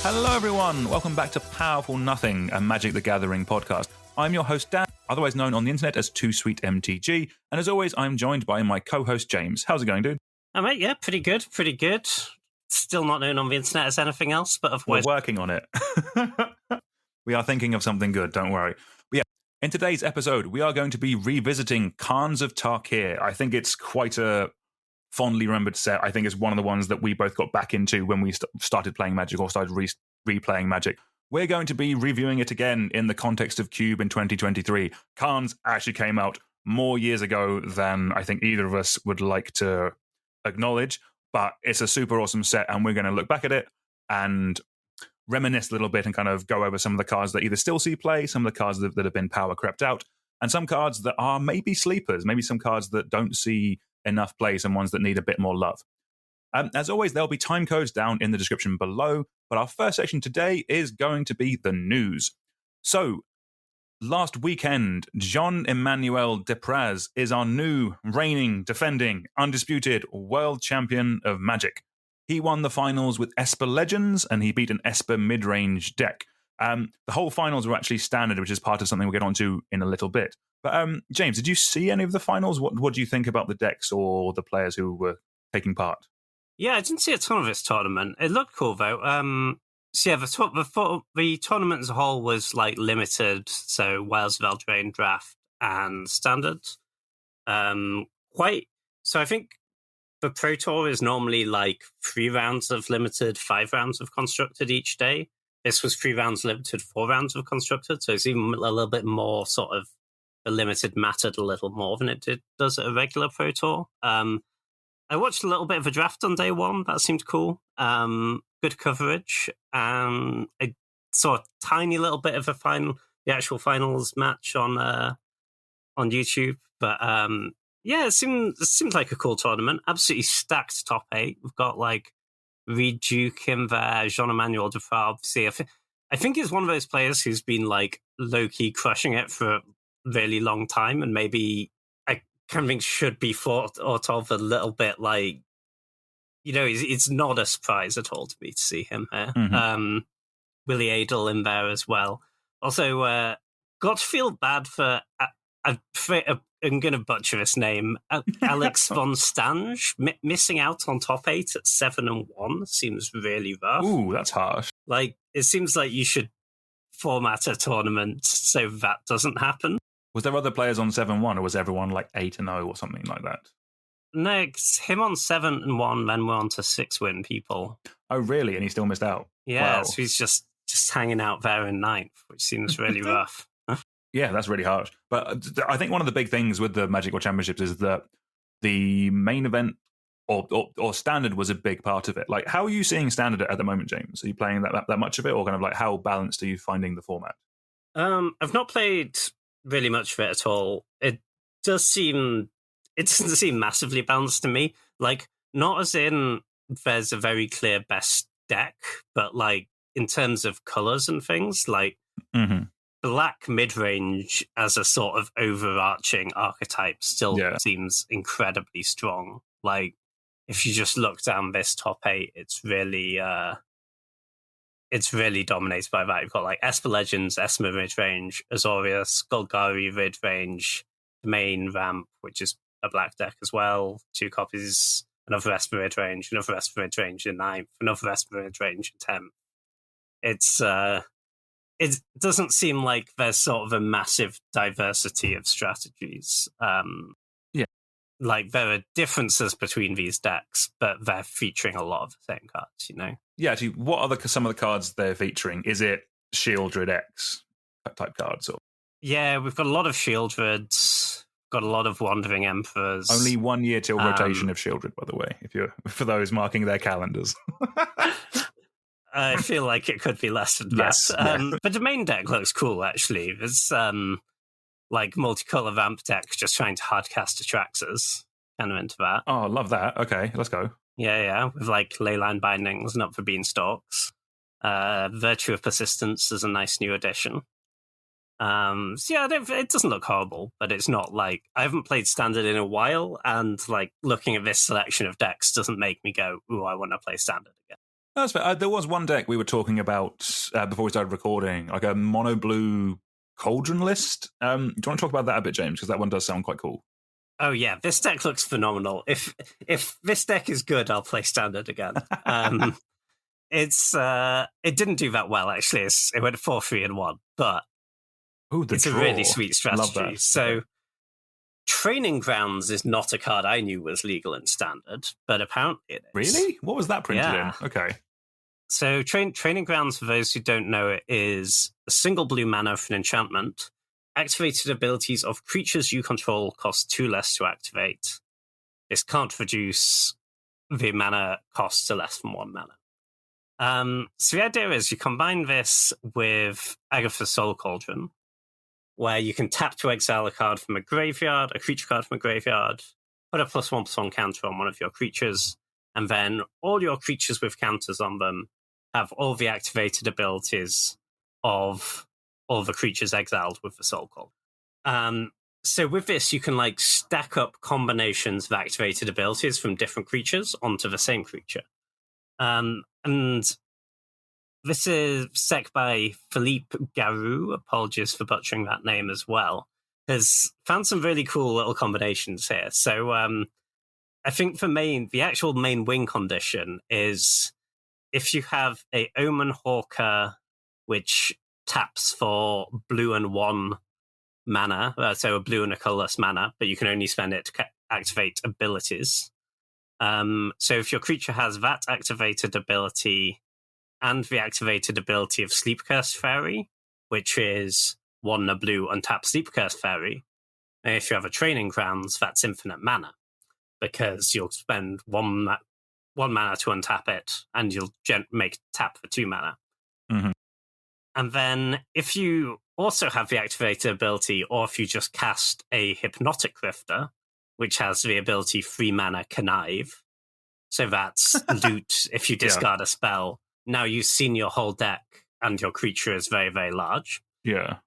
Hello everyone, welcome back to Powerful Nothing, a Magic the Gathering podcast. I'm your host Dan, otherwise known on the internet as 2SweetMTG, and as always I'm joined by my co-host James. How's it going, dude? Oh, mate, yeah, pretty good. Still not known on the internet as anything else, but otherwise... We're working on it. We are thinking of something good, don't worry. But yeah, in today's episode we are going to be revisiting Khans of Tarkir. I think it's quite a fondly remembered set. I think it's one of the ones that we both got back into when we started playing Magic or started replaying Magic. We're going to be reviewing it again in the context of Cube in 2023. Karns actually came out more years ago than I think either of us would like to acknowledge, but it's a super awesome set, and we're going to look back at it and reminisce a little bit and kind of go over some of the cards that either still see play, some of the cards that have been power crept out, and some cards that are maybe sleepers, maybe some cards that don't see enough play, some ones that need a bit more love. As always, there'll be time codes down in the description below, but our first section today is going to be the news. So, last weekend, Jean-Emmanuel Depraz is our new, reigning, defending, undisputed world champion of Magic. He won the finals with Esper Legends, and he beat an Esper mid-range deck. The whole finals were actually standard, which is part of something we'll get onto in a little bit. But James, did you see any of the finals? What do you think about the decks or the players who were taking part? Yeah, I didn't see a ton of this tournament. It looked cool, though. So yeah, the tournament as a whole was like limited, so Wales, Veldrain, Draft, and Standard. So I think the Pro Tour is normally like 3 rounds of limited, 5 rounds of constructed each day. This was 3 rounds limited, 4 rounds of constructed, so it's even a little bit more sort of, the limited mattered a little more than it does at a regular Pro Tour. I watched a little bit of a draft on day one. That seemed cool. Good coverage. I saw a tiny little bit of the actual finals match on YouTube. But yeah, it seemed like a cool tournament. Absolutely stacked top 8. We've got like Reed Duke in there, Jean-Emmanuel Depraz. I think he's one of those players who's been like low-key crushing it for a really long time, and maybe I kind of think should be thought of a little bit like, you know, it's not a surprise at all to me to see him here. Mm-hmm. Willie Adel in there as well. Also, got to feel bad for I'm going to butcher his name, Alex von Stange, missing out on top 8 at 7-1 seems really rough. Ooh, that's harsh. Like, it seems like you should format a tournament so that doesn't happen. Was there other players on 7-1, or was everyone like 8-0 or something like that? Next, him on 7-1, then we're on to 6-win people. Oh, really? And he still missed out? Yeah, wow. So he's just hanging out there in 9th, which seems really rough. Yeah, that's really harsh. But I think one of the big things with the Magic World Championships is that the main event or Standard was a big part of it. Like, how are you seeing Standard at the moment, James? Are you playing that much of it, or kind of like how balanced are you finding the format? I've not played really much of it at all. It doesn't seem massively balanced to me. Like, not as in there's a very clear best deck, but like in terms of colors and things, like black mid-range as a sort of overarching archetype still seems incredibly strong. Like, if you just look down this top 8, it's really dominated by that. You've got like Esper Legends, Esper mid-range, Azorius, Golgari mid-range, the main Ramp, which is a black deck as well, 2 copies, another Esper mid-range, another Esper mid-range in 9th, another Esper mid-range in 10th. It doesn't seem like there's sort of a massive diversity of strategies. Like, there are differences between these decks, but they're featuring a lot of the same cards, you know? Yeah, actually, what are some of the cards they're featuring? Is it Shieldred X type cards? Or? Yeah, we've got a lot of Shieldreds, got a lot of Wandering Emperors. Only 1 year till rotation of Shieldred, by the way, for those marking their calendars. I feel like it could be less than that. But the main deck looks cool, actually. There's like multicolor Ramp deck just trying to hardcast Atraxas. Kind of into that. Oh, love that. Okay, let's go. Yeah. With like Leyline Bindings and Up for Beanstalks. Virtue of Persistence is a nice new addition. So yeah, it doesn't look horrible, but it's not like, I haven't played Standard in a while, and like looking at this selection of decks doesn't make me go, ooh, I want to play Standard again. That's fair. There was one deck we were talking about before we started recording, like a mono blue cauldron list. Do you want to talk about that a bit, James? Because that one does sound quite cool. Oh yeah, this deck looks phenomenal. If this deck is good, I'll play standard again. It didn't do that well actually. It went 4-3-1, but it's draw. a really sweet strategy. Love that. So Training Grounds is not a card I knew was legal in standard, but apparently it is. Really? What was that printed in? Okay. So Training Grounds, for those who don't know it, is a single blue mana for an enchantment. Activated abilities of creatures you control cost 2 less to activate. This can't reduce the mana cost to less than 1 mana. So the idea is you combine this with Agatha's Soul Cauldron, where you can tap to exile a card from a graveyard, a creature card from a graveyard, put a +1/+1 counter on one of your creatures, and then all your creatures with counters on them have all the activated abilities of all the creatures exiled with the Soul Cauldron. So with this, you can stack up combinations of activated abilities from different creatures onto the same creature. And this is set by Philippe Garou. Apologies for butchering that name as well. Has found some really cool little combinations here. So I think the actual main win condition is if you have a Omen Hawker, which taps for blue and 1 mana, so a blue and a colorless mana, but you can only spend it to activate abilities. So if your creature has that activated ability and the activated ability of Sleep Curse Fairy, which is 1 blue untap Sleep Curse Fairy, and if you have a Training Grounds, that's infinite mana, because you'll spend 1 mana to untap it, and you'll make tap for 2 mana. Mm-hmm. And then if you also have the activated ability, or if you just cast a Hypnotic Rifter, which has the ability 3 mana Connive, so that's loot if you discard a spell. Now you've seen your whole deck, and your creature is very, very large. Yeah.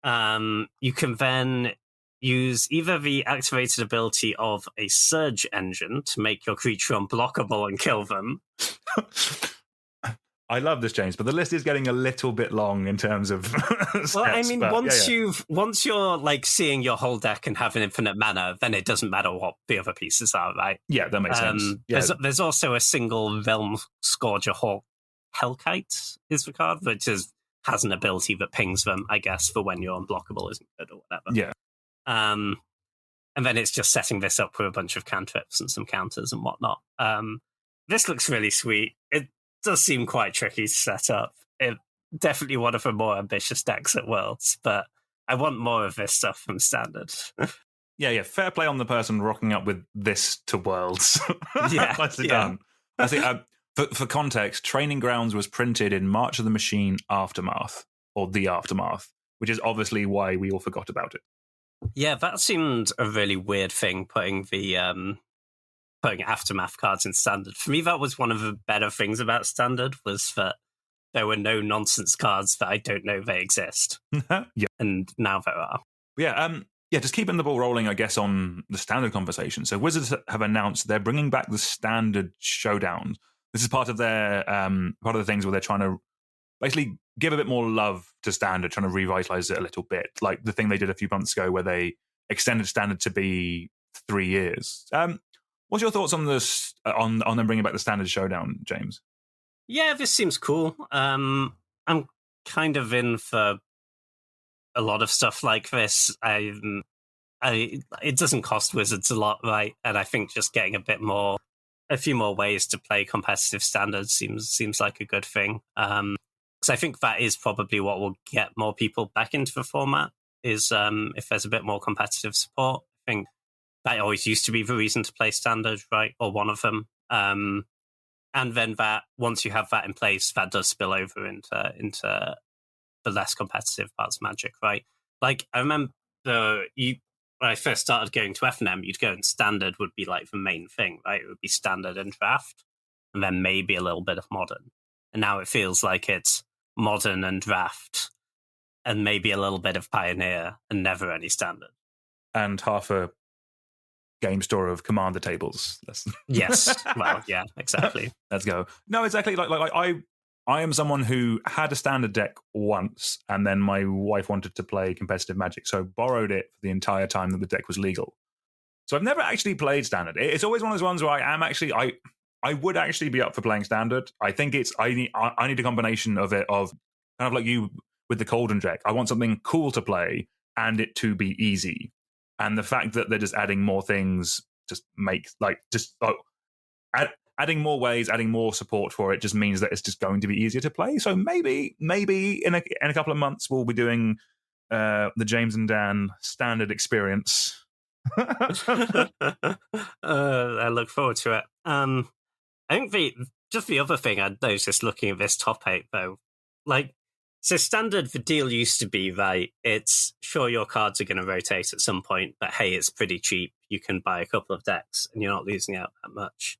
You can then use either the activated ability of a Surge Engine to make your creature unblockable and kill them. I love this, James, but the list is getting a little bit long in terms of steps, well, I mean, once you're seeing your whole deck and having infinite mana, then it doesn't matter what the other pieces are, right? Yeah, that makes sense. Yeah. There's also a single Realm Scourger Hawk. Hellkite is the card, which has an ability that pings them, I guess, for when you're unblockable isn't good or whatever. Yeah. And then it's just setting this up with a bunch of cantrips and some counters and whatnot. This looks really sweet. It does seem quite tricky to set up. It definitely one of the more ambitious decks at Worlds, but I want more of this stuff from Standard. Yeah. Fair play on the person rocking up with this to Worlds. Yeah. Nicely done. I think for context, Training Grounds was printed in March of the Machine Aftermath, or The Aftermath, which is obviously why we all forgot about it. Yeah, that seemed a really weird thing, putting Aftermath cards in Standard. For me, that was one of the better things about Standard, was that there were no nonsense cards that I don't know they exist. Yeah. And now there are. Yeah, just keeping the ball rolling, I guess, on the Standard conversation. So Wizards have announced they're bringing back the Standard Showdown. This is part of their part of the things where they're trying to basically give a bit more love to Standard, trying to revitalize it a little bit, like the thing they did a few months ago where they extended Standard to be 3 years. What's your thoughts on this on them bringing back the Standard Showdown, James? Yeah, this seems cool. I'm kind of in for a lot of stuff like this. It doesn't cost Wizards a lot, right? And I think just getting a few more ways to play competitive Standard seems like a good thing. Because I think that is probably what will get more people back into the format, is if there's a bit more competitive support. I think that always used to be the reason to play Standard, right? Or one of them. And then that, once you have that in place, that does spill over into the less competitive parts of Magic, right? Like, I remember when I first started going to FNM, you'd go and Standard would be like the main thing, right? It would be Standard and Draft, and then maybe a little bit of Modern. And now it feels like it's Modern and Draft, and maybe a little bit of Pioneer, and never any Standard. And half a game store of commander tables. Yes. Well, yeah, exactly. Let's go. No, exactly. Like I am someone who had a standard deck once, and then my wife wanted to play competitive Magic, so borrowed it for the entire time that the deck was legal. So I've never actually played standard. It's always one of those ones where I would actually be up for playing standard. I think I need a combination of it, of kind of like you with the Cauldron deck. I want something cool to play and it to be easy. And the fact that they're just adding more things just makes adding more ways, adding more support for it just means that it's just going to be easier to play. So maybe in a couple of months we'll be doing the James and Dan standard experience. I look forward to it. I think the other thing I'd noticed looking at this top 8 though, like, so standard, the deal used to be, right, it's sure your cards are going to rotate at some point, but hey, it's pretty cheap. You can buy a couple of decks and you're not losing out that much.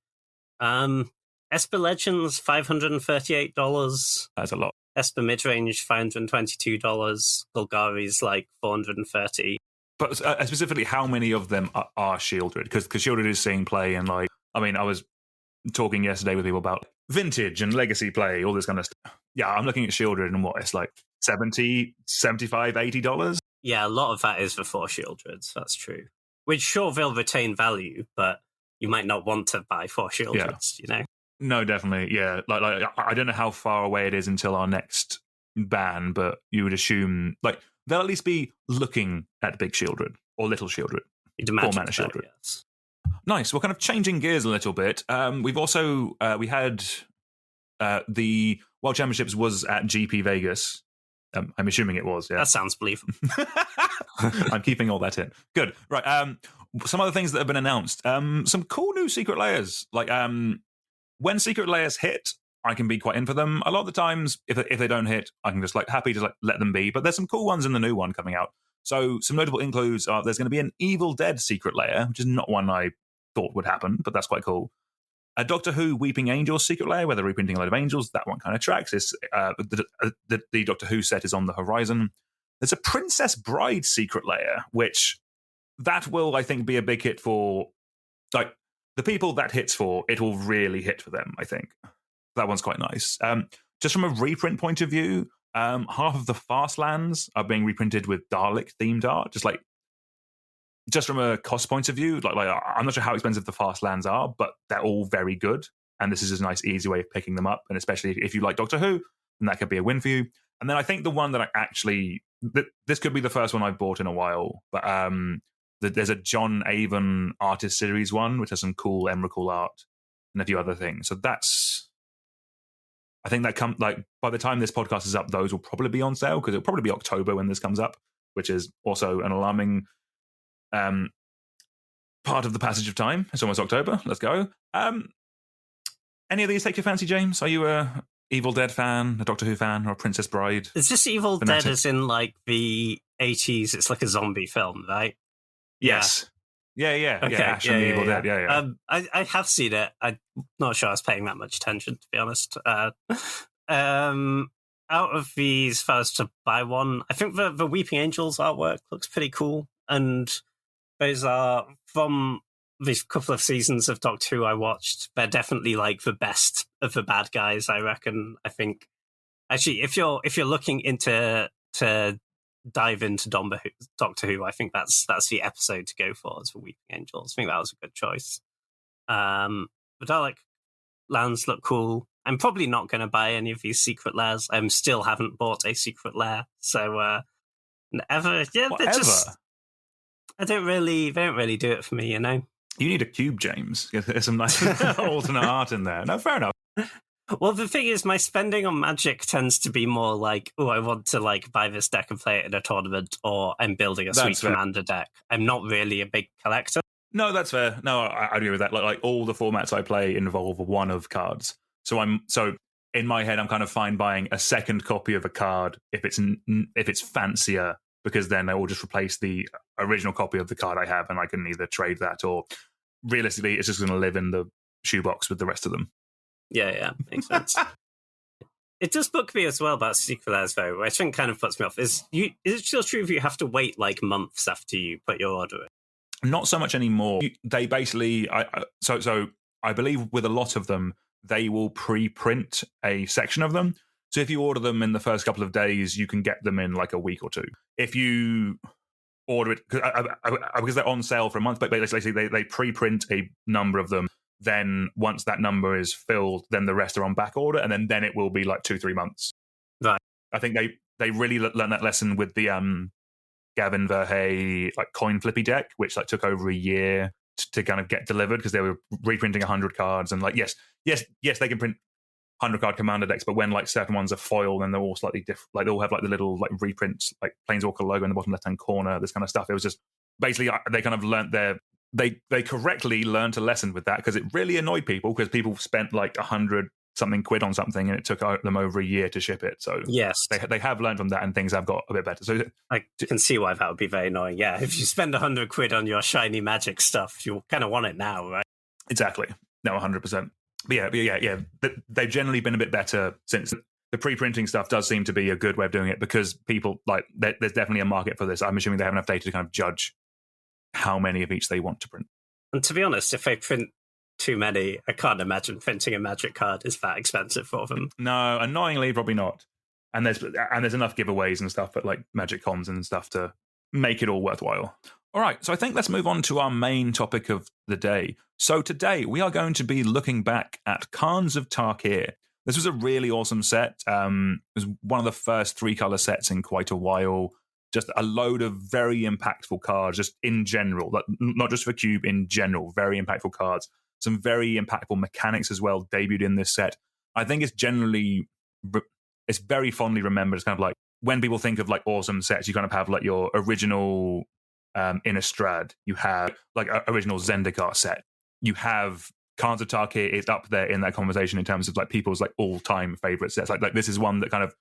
Esper Legends, $538. That's a lot. Esper Midrange, $522. Golgari's like $430. But specifically, how many of them are shielded? Because shielded is seeing play, and like, I mean, I was talking yesterday with people about vintage and legacy play, all this kind of stuff. Yeah, I'm looking at shielded, and what, it's like $70, $75, $80. Yeah, a lot of that is for 4 shieldreds. That's true. Which sure they'll retain value, but you might not want to buy 4 shieldreds. You know? No, definitely, yeah. Like I don't know how far away it is until our next ban, but you would assume like they'll at least be looking at big shieldred or little shieldred. You'd imagine 4 mana shieldred. Yes. Nice. We're kind of changing gears a little bit. We've also we had the World Championships was at GP Vegas. I'm assuming it was. Yeah, that sounds believable. I'm keeping all that in. Good. Right. Some other things that have been announced. Some cool new secret layers. Like when secret layers hit, I can be quite in for them. A lot of the times, if they don't hit, I can just happy to let them be. But there's some cool ones in the new one coming out. So some notable includes are there's going to be an Evil Dead secret layer, which is not one I thought would happen, but that's quite cool. A Doctor Who Weeping Angels secret layer, where they're reprinting a load of angels. That one kind of tracks. The Doctor Who set is on the horizon. There's a Princess Bride secret layer, which that will, I think, be a big hit for, like, the people that hits for. It will really hit for them, I think. That one's quite nice. Just from a reprint point of view, half of the Fastlands are being reprinted with Dalek-themed art. Just from a cost point of view, like I'm not sure how expensive the Fastlands are, but they're all very good. And this is a nice, easy way of picking them up. And especially if you like Doctor Who, then that could be a win for you. And then I think the one that this could be the first one I've bought in a while, but there's a John Avon Artist Series one, which has some cool Emrakul art and a few other things. So I think that by the time this podcast is up, those will probably be on sale because it'll probably be October when this comes up, which is also an alarming part of the passage of time. It's almost October. Let's go. Any of these take your fancy, James? Are you a Evil Dead fan, a Doctor Who fan, or a Princess Bride? Is this Evil Dead as in like the 80s? It's like a zombie film, right? Yes. Yeah. Okay. Ash and the Evil Dead. Yeah. I have seen it. I'm not sure I was paying that much attention, to be honest. Out of these, if I was to buy one, I think the Weeping Angels artwork looks pretty cool. And those are from these couple of seasons of Doctor Who I watched. They're definitely like the best of the bad guys, I reckon. I think actually, if you're looking to dive into Doctor Who, I think that's the episode to go for, as for Weeping Angels. I think that was a good choice. The Dalek lands look cool. I'm probably not going to buy any of these secret lairs. I still haven't bought a secret lair, so they're just. They don't really do it for me, you know. You need a cube, James. There's some nice alternate art in there. No, fair enough. Well, the thing is, my spending on Magic tends to be more like, oh, I want to buy this deck and play it in a tournament, or I'm building a sweet commander deck. I'm not really a big collector. No, that's fair. No, I agree with that. Like all the formats I play involve one of cards. So in my head, I'm kind of fine buying a second copy of a card if it's fancier, because then I will just replace the original copy of the card I have, and I can either trade that, or realistically, it's just going to live in the shoebox with the rest of them. Yeah, makes sense. It does book me as well about secret lairs, though, which I think kind of puts me off. Is it still true if you have to wait like months after you put your order in? Not so much anymore. They basically, so I believe with a lot of them, they will pre-print a section of them. So if you order them in the first couple of days, you can get them in like a week or two. If you order it because they're on sale for a month, but basically they pre-print a number of them. Then once that number is filled, then the rest are on back order, and then it will be like 2-3 months. Right. I think they really learned that lesson with the Gavin Verhey like coin flippy deck, which like took over a year to kind of get delivered because they were reprinting 100 cards, and like yes they can print 100 card commander decks, but when like certain ones are foil, then they're all slightly different. Like they all have like the little like reprints, like Planeswalker logo in the bottom left hand corner, this kind of stuff. It was just basically they kind of learned they correctly learned a lesson with that because it really annoyed people because people spent like 100 something quid on something and it took them over a year to ship it. So yes, they have learned from that and things have got a bit better. So I can see why that would be very annoying. Yeah, if you spend 100 quid on your shiny Magic stuff, you kind of want it now, right? Exactly. No, 100%. But yeah. They've generally been a bit better since. The pre-printing stuff does seem to be a good way of doing it because people like there's definitely a market for this. I'm assuming they have enough data to kind of judge how many of each they want to print. And to be honest, if they print too many, I can't imagine printing a Magic card is that expensive for them. No, annoyingly, probably not. And there's enough giveaways and stuff at like Magic Cons and stuff to make it all worthwhile. All right, so I think let's move on to our main topic of the day. So today we are going to be looking back at Khans of Tarkir. This was a really awesome set. It was one of the first 3-color sets in quite a while. Just a load of very impactful cards, just in general, not just for Cube, in general, very impactful cards. Some very impactful mechanics as well debuted in this set. I think it's very fondly remembered. It's kind of like when people think of like awesome sets, you kind of have like your original Innistrad, you have like original Zendikar set. You have Khans of Tarkir is up there in that conversation in terms of like people's like all-time favorite sets. Like this is one that kind of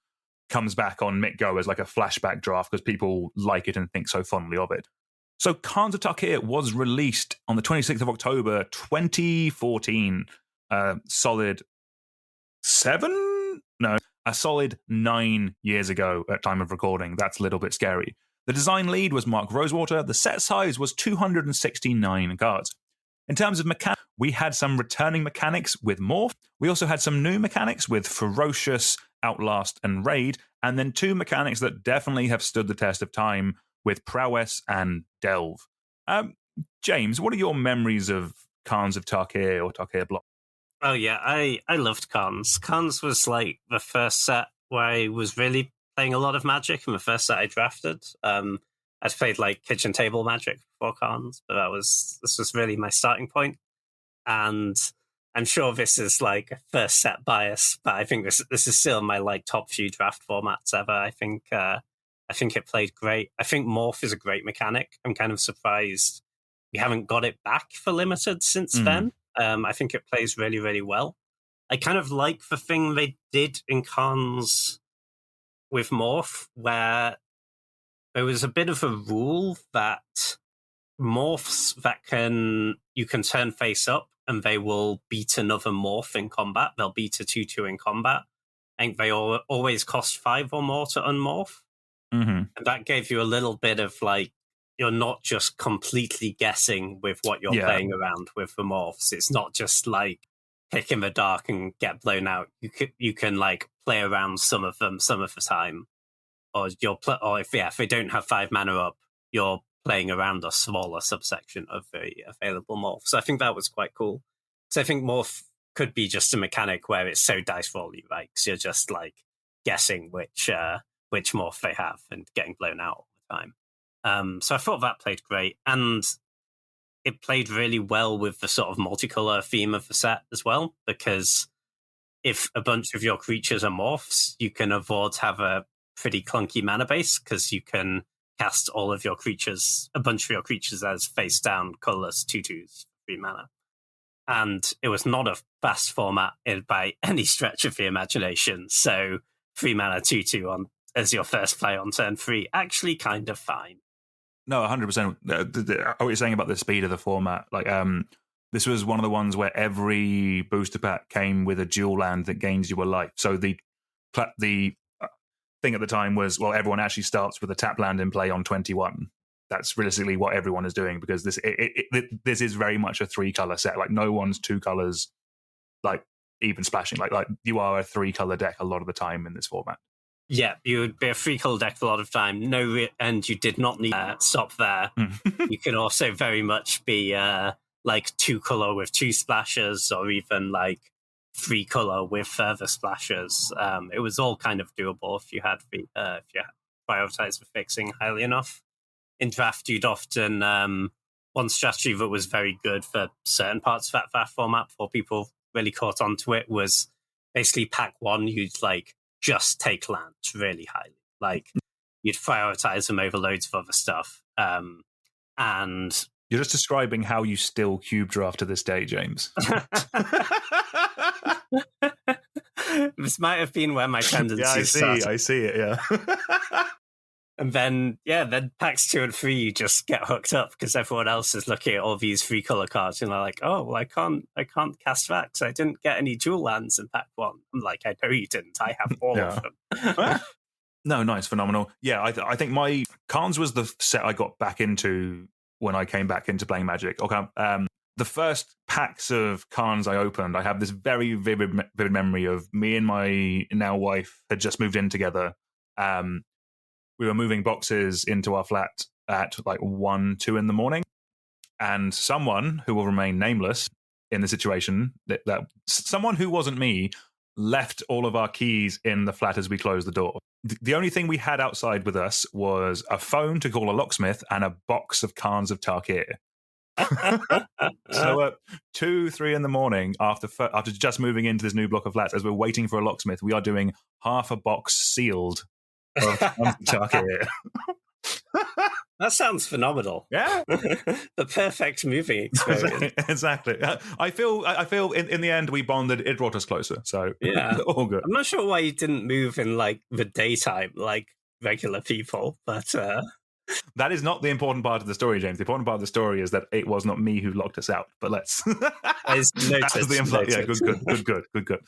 comes back on MitGo as like a flashback draft because people like it and think so fondly of it. So Khans of Tarkir was released on the 26th of October, 2014. Solid 9 years ago at time of recording. That's a little bit scary. The design lead was Mark Rosewater. The set size was 269 cards. In terms of mechanics, we had some returning mechanics with Morph. We also had some new mechanics with Ferocious, Outlast, and Raid, and then 2 mechanics that definitely have stood the test of time with Prowess and Delve. James, what are your memories of Khans of Tarkir or Tarkir Block? Oh yeah, I loved Karns. Karns was like the first set where I was really playing a lot of Magic and the first set I drafted. I'd played like kitchen table Magic before Karns, but this was really my starting point. And I'm sure this is like a first set bias, but I think this is still my like top few draft formats ever. I think it played great. I think Morph is a great mechanic. I'm kind of surprised we haven't got it back for limited since then. I think it plays really, really well. I kind of like the thing they did in Karns with Morph, where there was a bit of a rule that morphs that you can turn face up and they will beat another morph in combat. They'll beat a 2/2 in combat. I think they always cost 5 or more to unmorph. And that gave you a little bit of like, you're not just completely guessing with what you're playing around with the morphs. It's not just like pick in the dark and get blown out. You can like play around some of them some of the time, or if they don't have 5 mana up, you're playing around a smaller subsection of the available morph. So I think that was quite cool. So I think morph could be just a mechanic where it's so dice rolly, right? Because you're just like guessing which morph they have and getting blown out all the time. So I thought that played great, and it played really well with the sort of multicolor theme of the set as well, because if a bunch of your creatures are morphs, you can afford to have a pretty clunky mana base because you can cast a bunch of your creatures as face down colorless 2/2s for 3 mana. And it was not a fast format by any stretch of the imagination. So 3 mana 2/2 as your first play on turn 3, actually kind of fine. No, 100%. What you're saying about the speed of the format, like this was one of the ones where every booster pack came with a dual land that gains you a life. So the thing at the time was, well, everyone actually starts with a tap land in play on 21. that's realistically what everyone is doing, because this is very much a 3-color set. Like, no one's 2 colors, like, even splashing. Like you are a 3-color deck a lot of the time in this format. Yeah, you would be a 3-color deck a lot of time. And you did not need to stop there. You can also very much be like 2-color with 2 splashes, or even like 3-color with further splashes. It was all kind of doable if you had prioritized for fixing highly enough. In draft, you'd often one strategy that was very good for certain parts of that draft format before people really caught onto it was basically pack 1. You'd like just take lands really highly. Like, you'd prioritize them over loads of other stuff. And you're just describing how you still cube draft to this day, James. This might have been where my tendencies started. I see it, yeah. And then packs 2 and 3, you just get hooked up because everyone else is looking at all these 3-color cards and they're like, oh, well, I can't cast that because I didn't get any dual lands in pack 1. I'm like, I know you didn't. I have all of them. No, nice, phenomenal. Yeah, I think my Karns was the set I got back into when I came back into playing Magic. Okay, the first packs of Karns I opened, I have this very vivid memory of me and my now wife had just moved in together. We were moving boxes into our flat at like 1, 2 in the morning, and someone who will remain nameless in the situation, that someone who wasn't me, left all of our keys in the flat as we closed the door. The only thing we had outside with us was a phone to call a locksmith and a box of Khans of Tarkir. So at 2, 3 in the morning, after just moving into this new block of flats, as we're waiting for a locksmith, we are doing half a box sealed of Khans of Tarkir. That sounds phenomenal. Yeah. The perfect movie experience. Exactly. I feel in the end we bonded. It brought us closer. So yeah, all good. I'm not sure why you didn't move in like the daytime like regular people, but that is not the important part of the story, James. The important part of the story is that it was not me who locked us out. But let's. That's the Yeah, good.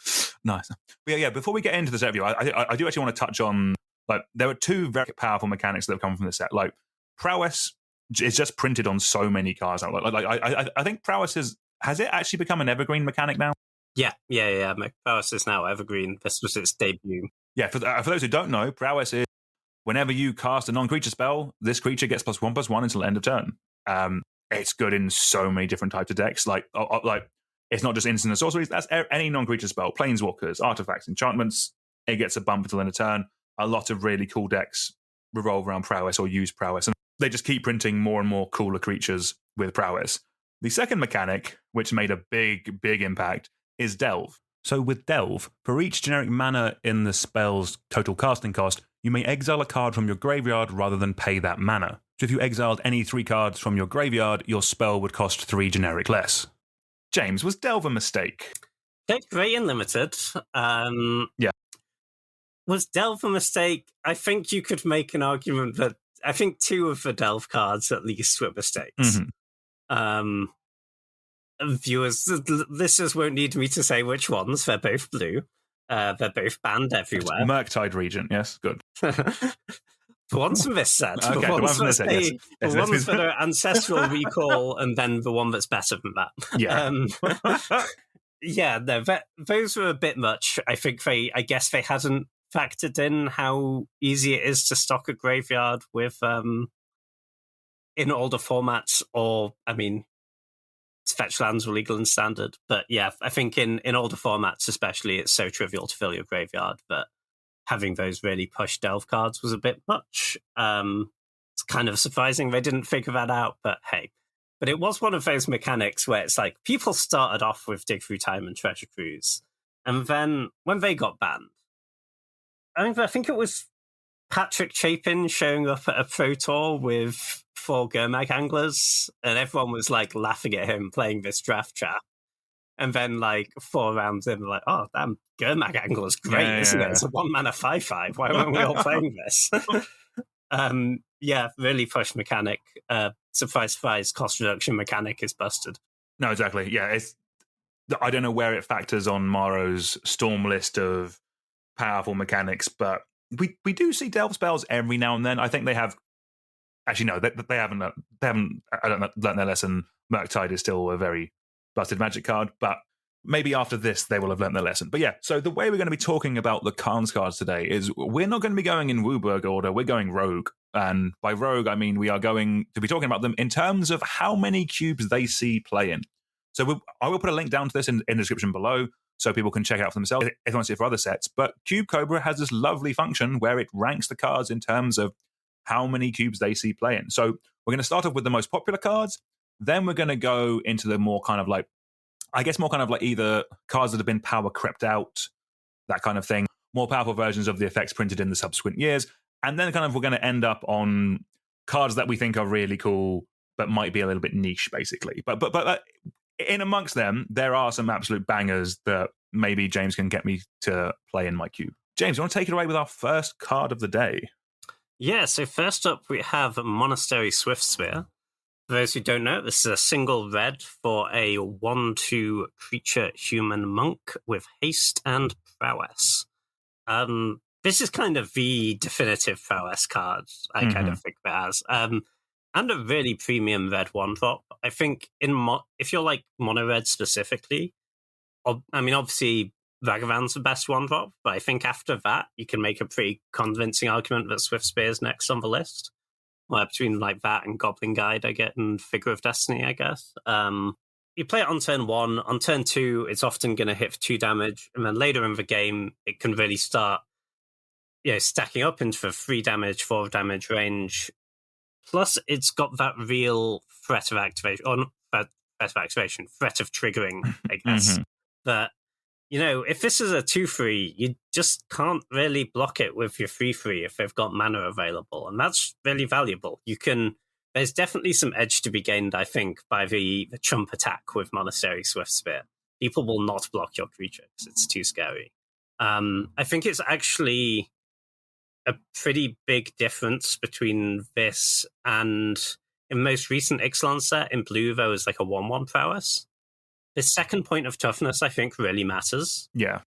Nice. But yeah. Before we get into this review, I do actually want to touch on, like, there are 2 very powerful mechanics that have come from this set. Like, prowess is just printed on so many cards now. I think prowess has it actually become an evergreen mechanic now? Yeah. Prowess is now evergreen. This was its debut. Yeah, for those who don't know, prowess is whenever you cast a non-creature spell, this creature gets +1/+1 until end of turn. It's good in so many different types of decks. Like it's not just instant and sorceries. That's any non-creature spell, planeswalkers, artifacts, enchantments. It gets a bump until end of turn. A lot of really cool decks revolve around prowess or use prowess, and they just keep printing more and more cooler creatures with prowess. The second mechanic, which made a big impact, is Delve. So with Delve, for each generic mana in the spell's total casting cost, you may exile a card from your graveyard rather than pay that mana. So if you exiled any 3 cards from your graveyard, your spell would cost 3 generic less. James, was Delve a mistake? Okay, great and limited. Yeah. Was Delve a mistake? I think you could make an argument that I think 2 of the Delve cards at least were mistakes. Mm-hmm. Viewers, listeners won't need me to say which ones. They're both blue. They're both banned everywhere. Murktide region, yes, good. The ones from this set. Okay, the ones from this set, yes. The ones that are Ancestral Recall, and then the one that's better than that. Yeah. Yeah, no, those were a bit much. I guess they hadn't factored in how easy it is to stock a graveyard with in older formats, or I mean, fetch lands were legal and standard. But yeah, I think in older formats especially, it's so trivial to fill your graveyard that having those really push Delve cards was a bit much. It's kind of surprising they didn't figure that out, but hey. But it was one of those mechanics where it's like people started off with Dig Through Time and Treasure Cruise, and then when they got banned, I think it was Patrick Chapin showing up at a pro tour with 4 Gurmag anglers, and everyone was like laughing at him playing this draft trap. And then like 4 rounds in, like, oh damn, Gurmag angler's great, isn't it? It's a 1-mana 5/5. Why weren't we all playing this? Yeah, really push mechanic. Surprise, cost reduction mechanic is busted. No, exactly. Yeah, I don't know where it factors on Maro's storm list of powerful mechanics, but we do see Delve spells every now and then. I think they have Actually, no, they haven't. They haven't. I don't know, learned their lesson. Murktide is still a very busted Magic card, but maybe after this they will have learned their lesson. But yeah, so the way we're going to be talking about the Karns cards today is we're not going to be going in Wooburg order. We're going Rogue, and by Rogue I mean we are going to be talking about them in terms of how many cubes they see play in. So I will put a link down to this in the description below, so people can check it out for themselves if they want to see it for other sets. But Cube Cobra has this lovely function where it ranks the cards in terms of how many cubes they see play in. So we're going to start off with the most popular cards. Then we're going to go into the more kind of like, I guess more kind of like either cards that have been power crept out, that kind of thing, more powerful versions of the effects printed in the subsequent years. And then kind of we're going to end up on cards that we think are really cool, but might be a little bit niche, basically. But in amongst them, there are some absolute bangers that maybe James can get me to play in my cube. James, you want to take it away with our first card of the day? Yeah, so first up we have Monastery Swiftspear. For those who don't know, this is a single red for a 1/2 creature human monk with haste and prowess. This is kind of the definitive prowess card, I kind of think of it as. And a really premium red 1-drop. I think if you're like mono red specifically, I mean, obviously Ragavan's the best 1-drop, but I think after that, you can make a pretty convincing argument that Swiftspear is next on the list. Between like that and Goblin Guide, I get, and Figure of Destiny, I guess. You play it on turn 1. On turn 2, it's often going to hit for 2 damage, and then later in the game, it can really start stacking up into the 3 damage, 4 damage range. Plus, it's got that real threat of activation, or not threat of triggering, I guess, that if this is a 2/3, you just can't really block it with your 3/3 if they've got mana available. And that's really valuable. There's definitely some edge to be gained, I think, by the chump attack with Monastery Swiftspear. People will not block your creature because it's too scary. I think it's actually a pretty big difference between this and in most recent Ixalan set, in blue, there was like a 1/1 prowess. The second point of toughness, I think, really matters. Yeah.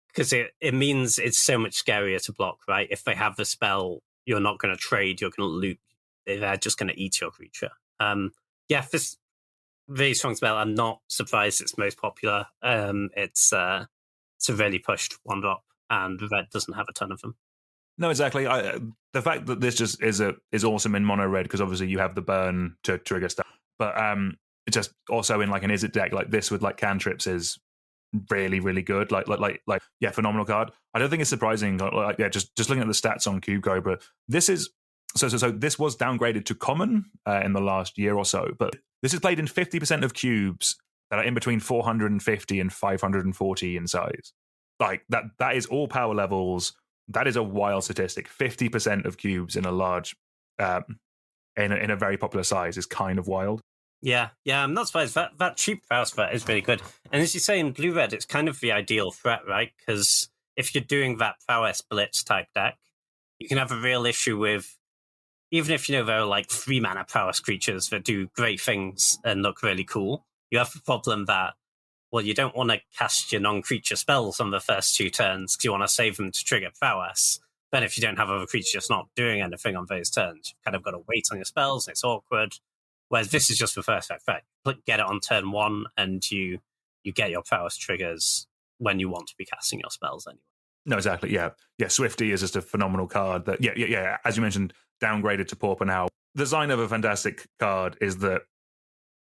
Because it means it's so much scarier to block, right? If they have the spell, you're not going to trade, you're going to loot. They're just going to eat your creature. This really strong spell. I'm not surprised it's most popular. It's a really pushed 1-drop, and red doesn't have a ton of them. No, exactly. The fact that this just is awesome in mono red, because obviously you have the burn to trigger stuff. But it's just also in like an Izzet deck like this with like cantrips is really, really good. Like phenomenal card. I don't think it's surprising. Just looking at the stats on Cube Cobra, this is so this was downgraded to common in the last year or so, but this is played in 50% of cubes that are in between 450 and 540 in size. Like that is all power levels. That is a wild statistic. 50% of cubes in a large, in a very popular size is kind of wild. Yeah, I'm not surprised. That cheap prowess threat is really good. And as you say, in blue-red, it's kind of the ideal threat, right? Because if you're doing that prowess blitz type deck, you can have a real issue with, even if there are like 3-mana prowess creatures that do great things and look really cool, you have the problem that, well, you don't want to cast your non-creature spells on the first 2 turns because you want to save them to trigger prowess. Then if you don't have other creatures just not doing anything on those turns, you've kind of got to wait on your spells, and it's awkward. Whereas this is just the first effect. Get it on turn 1, and you get your prowess triggers when you want to be casting your spells anyway. No, exactly. Yeah. Swifty is just a phenomenal card. That as you mentioned, downgraded to Pauper now. The design of a fantastic card is that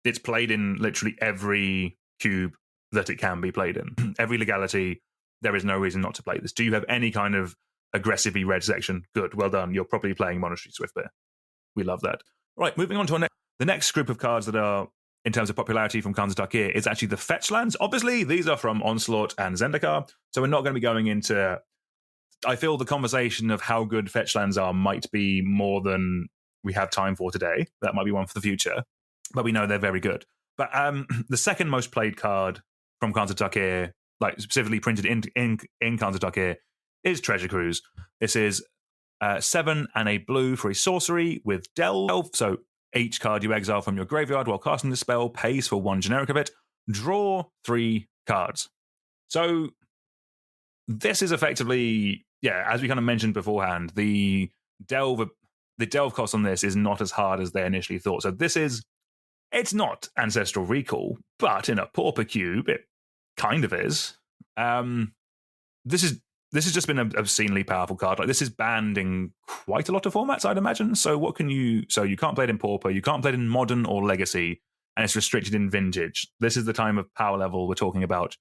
it's played in literally every cube that it can be played in. Every legality. There is no reason not to play this. Do you have any kind of aggressive red section? Good. Well done. You're probably playing Monastery Swiftspear. We love that. Right. Moving on to the next group of cards that are, in terms of popularity from Khans of Tarkir, is actually the fetch lands. Obviously, these are from Onslaught and Zendikar, so we're not going to be going into... I feel the conversation of how good fetch lands are might be more than we have time for today. That might be one for the future, but we know they're very good. But the second most played card from Khans of Tarkir, like specifically printed in Khans of Tarkir, is Treasure Cruise. This is 7 and a blue for a sorcery with Delve, so each card you exile from your graveyard while casting the spell pays for 1 generic of it. Draw 3 cards. So this is effectively, as we kind of mentioned beforehand, the Delve the delve cost on this is not as hard as they initially thought. So it's not Ancestral Recall, but in a Pauper cube, it kind of is. This has just been an obscenely powerful card. Like, this is banned in quite a lot of formats, I'd imagine. So you can't play it in Pauper, you can't play it in Modern or Legacy, and it's restricted in Vintage. This is the time of power level we're talking about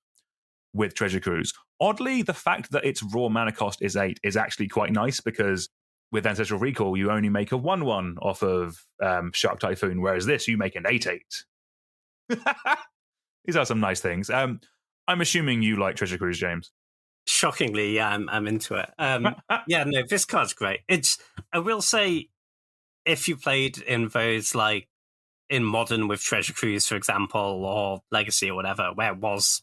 with Treasure Cruise. Oddly, the fact that its raw mana cost is 8 is actually quite nice, because with Ancestral Recall, you only make a 1/1 off of Shark Typhoon, whereas this, you make an 8/8. These are some nice things. I'm assuming you like Treasure Cruise, James. Shockingly, yeah, I'm into it. Yeah, no, this card's great. I will say, if you played in those, like, in Modern with Treasure Cruise, for example, or Legacy or whatever, where it was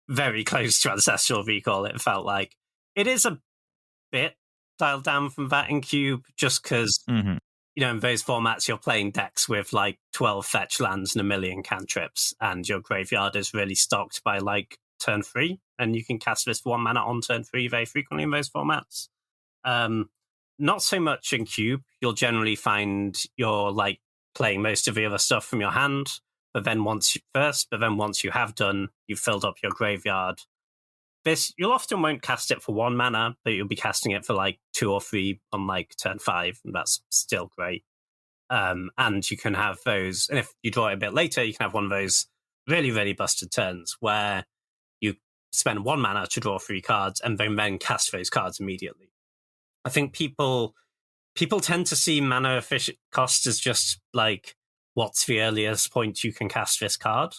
very close to Ancestral Recall, it felt like it is a bit dialed down from that in Cube, just because, in those formats, you're playing decks with, like, 12 fetch lands and a million cantrips, and your graveyard is really stocked by, like, turn 3, and you can cast this for 1 mana on turn 3 very frequently in those formats. Not so much in Cube. You'll generally find you're, like, playing most of the other stuff from your hand, but then once you have done, you've filled up your graveyard. This, you'll often won't cast it for 1 mana, but you'll be casting it for, like, 2 or 3 on, like, turn 5, and that's still great. And you can have those, and if you draw it a bit later, you can have one of those really, really busted turns where you spend 1 mana to draw 3 cards and then cast those cards immediately. I think people tend to see mana efficient cost as just, like, what's the earliest point you can cast this card,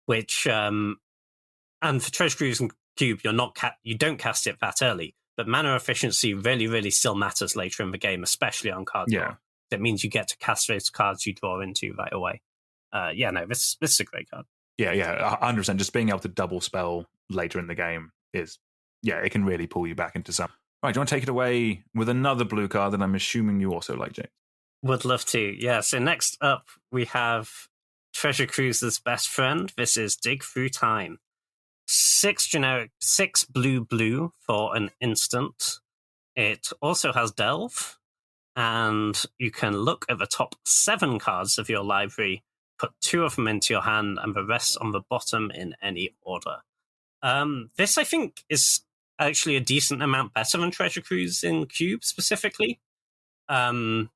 which and for Treasure Cruise and Cube, you don't cast it that early, but mana efficiency really, really still matters later in the game, especially on card draw. That means you get to cast those cards you draw into right away. This is a great card. Yeah, 100%. Just being able to double spell later in the game is, it can really pull you back into some. Right, do you want to take it away with another blue card that I'm assuming you also like, James? Would love to, yeah. So next up, we have Treasure Cruiser's best friend. This is Dig Through Time. 6 blue for an instant. It also has Delve, and you can look at the top 7 cards of your library, put 2 of them into your hand, and the rest on the bottom in any order. This, I think, is actually a decent amount better than Treasure Cruise in Cube specifically. I'd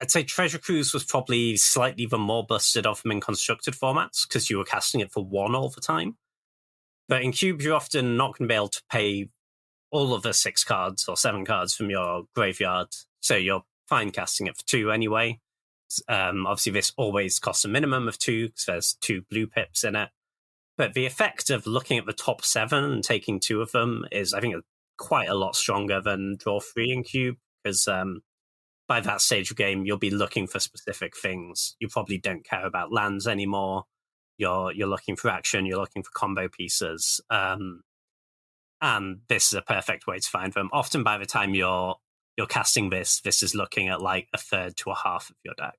say Treasure Cruise was probably slightly the more busted of them in constructed formats, because you were casting it for 1 all the time. But in Cube, you're often not going to be able to pay all of the 6 cards or 7 cards from your graveyard, so you're fine casting it for 2 anyway. Obviously, this always costs a minimum of 2, because there's 2 blue pips in it. But the effect of looking at the top 7 and taking 2 of them is, I think, quite a lot stronger than draw 3 in Cube, because by that stage of game, you'll be looking for specific things. You probably don't care about lands anymore. You're looking for action. You're looking for combo pieces. And this is a perfect way to find them. Often by the time you're casting this is looking at like a third to a half of your deck.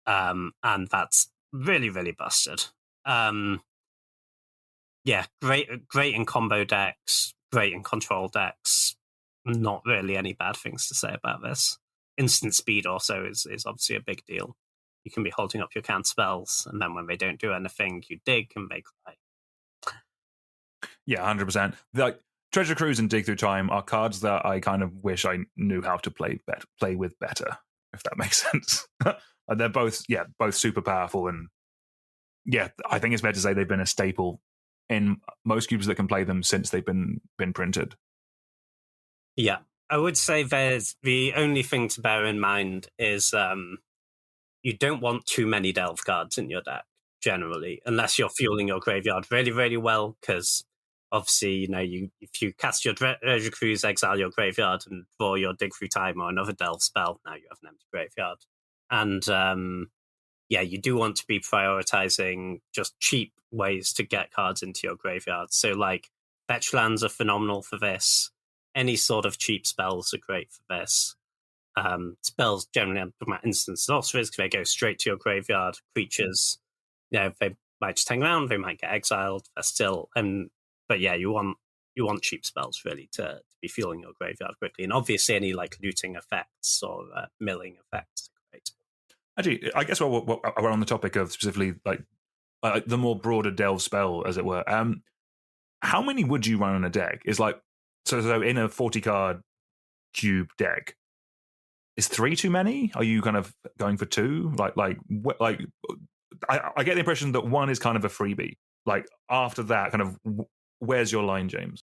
And that's really, really busted. Great in combo decks, great in control decks. Not really any bad things to say about this. Instant speed also is obviously a big deal. You can be holding up your can spells, and then when they don't do anything, you dig and they cry. Yeah, 100%. Like, Treasure Cruise and Dig Through Time are cards that I kind of wish I knew how to play with better, if that makes sense. They're both super powerful, and I think it's fair to say they've been a staple in most cubes that can play them since they've been printed. Yeah, I would say there's the only thing to bear in mind is you don't want too many Delve cards in your deck, generally, unless you're fueling your graveyard really, really well, because obviously, if you cast your Treasure Cruise, exile your graveyard, and draw your Dig Through Time or another Delve spell, now you have an empty graveyard. And you do want to be prioritizing just cheap ways to get cards into your graveyard. So, like, fetch lands are phenomenal for this. Any sort of cheap spells are great for this. Spells generally, I'm talking about instant sorcerers, because they go straight to your graveyard. Creatures, they might just hang around, they might get exiled. They're still, you want cheap spells really to to be fueling your graveyard quickly. And obviously any like looting effects or milling effects are great. Actually, I guess we're on the topic of specifically like the more broader delve spell, as it were. How many would you run on a deck? Is like so in a 40-card cube deck, is 3 too many? Are you kind of going for 2? I get the impression that 1 is kind of a freebie. Like after that, kind of where's your line, James?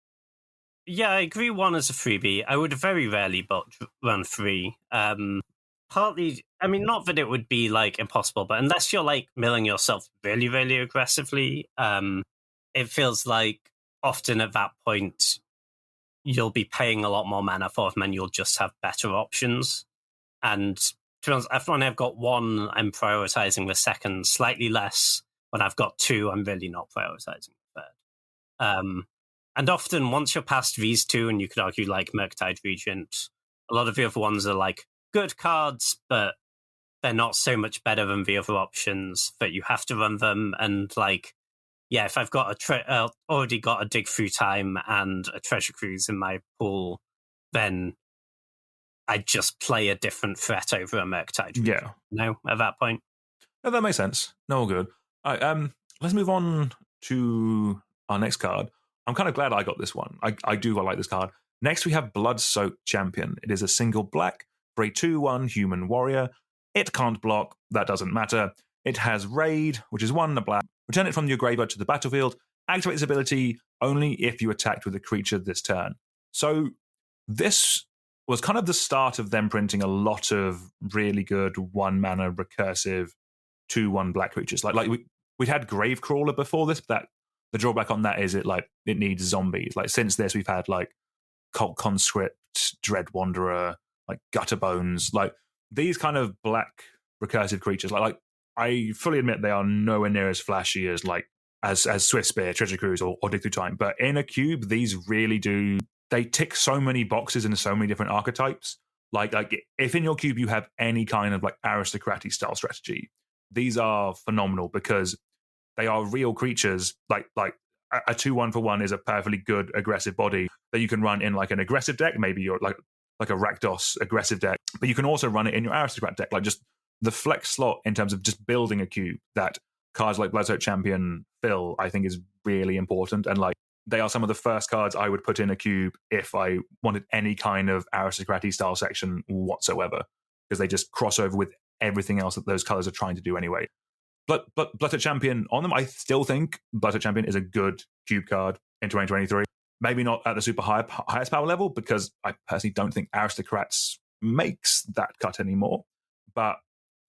Yeah, I agree. 1 is a freebie. I would very rarely run 3. Partly, I mean, not that it would be like impossible, but unless you're like milling yourself really, really aggressively, it feels like often at that point you'll be paying a lot more mana for them and you'll just have better options. And to be honest, when I've got 1, I'm prioritizing the second slightly less. When I've got 2, I'm really not prioritizing the third. And often once you're past these 2, and you could argue like Murktide Regent, a lot of the other ones are like good cards, but they're not so much better than the other options that you have to run them. And like, yeah, if I've got already got a Dig Through Time and a Treasure Cruise in my pool, then I just play a different threat over a Murktide Regent. Yeah. No, at that point. No, that makes sense. No, all good. All right, let's move on to our next card. I'm kind of glad I got this one. I do like this card. Next, we have Blood-Soaked Champion. It is a single black for a 2/1 human warrior. It can't block. That doesn't matter. It has Raid, which is 1 and a black. Return it from your graveyard to the battlefield. Activate this ability only if you attacked with a creature this turn. So this was kind of the start of them printing a lot of really good 1-mana recursive 2/1 black creatures. Like we'd had Gravecrawler before this, but the drawback on that is it needs zombies. Like since this, we've had like Cult Conscript, Dread Wanderer, like Gutterbones, like these kind of black recursive creatures. Like I fully admit they are nowhere near as flashy as like as Swift Spear, Treasure Cruise, or Dig Through Time. But in a cube, these really do. They tick so many boxes in so many different archetypes. Like if in your cube you have any kind of like aristocratic style strategy, these are phenomenal because they are real creatures. Like a 2/1 for 1 is a perfectly good aggressive body that you can run in like an aggressive deck. Maybe you're like a Rakdos aggressive deck, but you can also run it in your aristocrat deck. Like just the flex slot in terms of just building a cube that cards like Blood-Soaked Champion fill, I think is really important. And like they are some of the first cards I would put in a cube if I wanted any kind of aristocratic style section whatsoever, because they just cross over with everything else that those colors are trying to do anyway. But Blood-Soaked Champion on them, I still think Blood-Soaked Champion is a good cube card in 2023. Maybe not at the super highest power level, because I personally don't think Aristocrats makes that cut anymore. But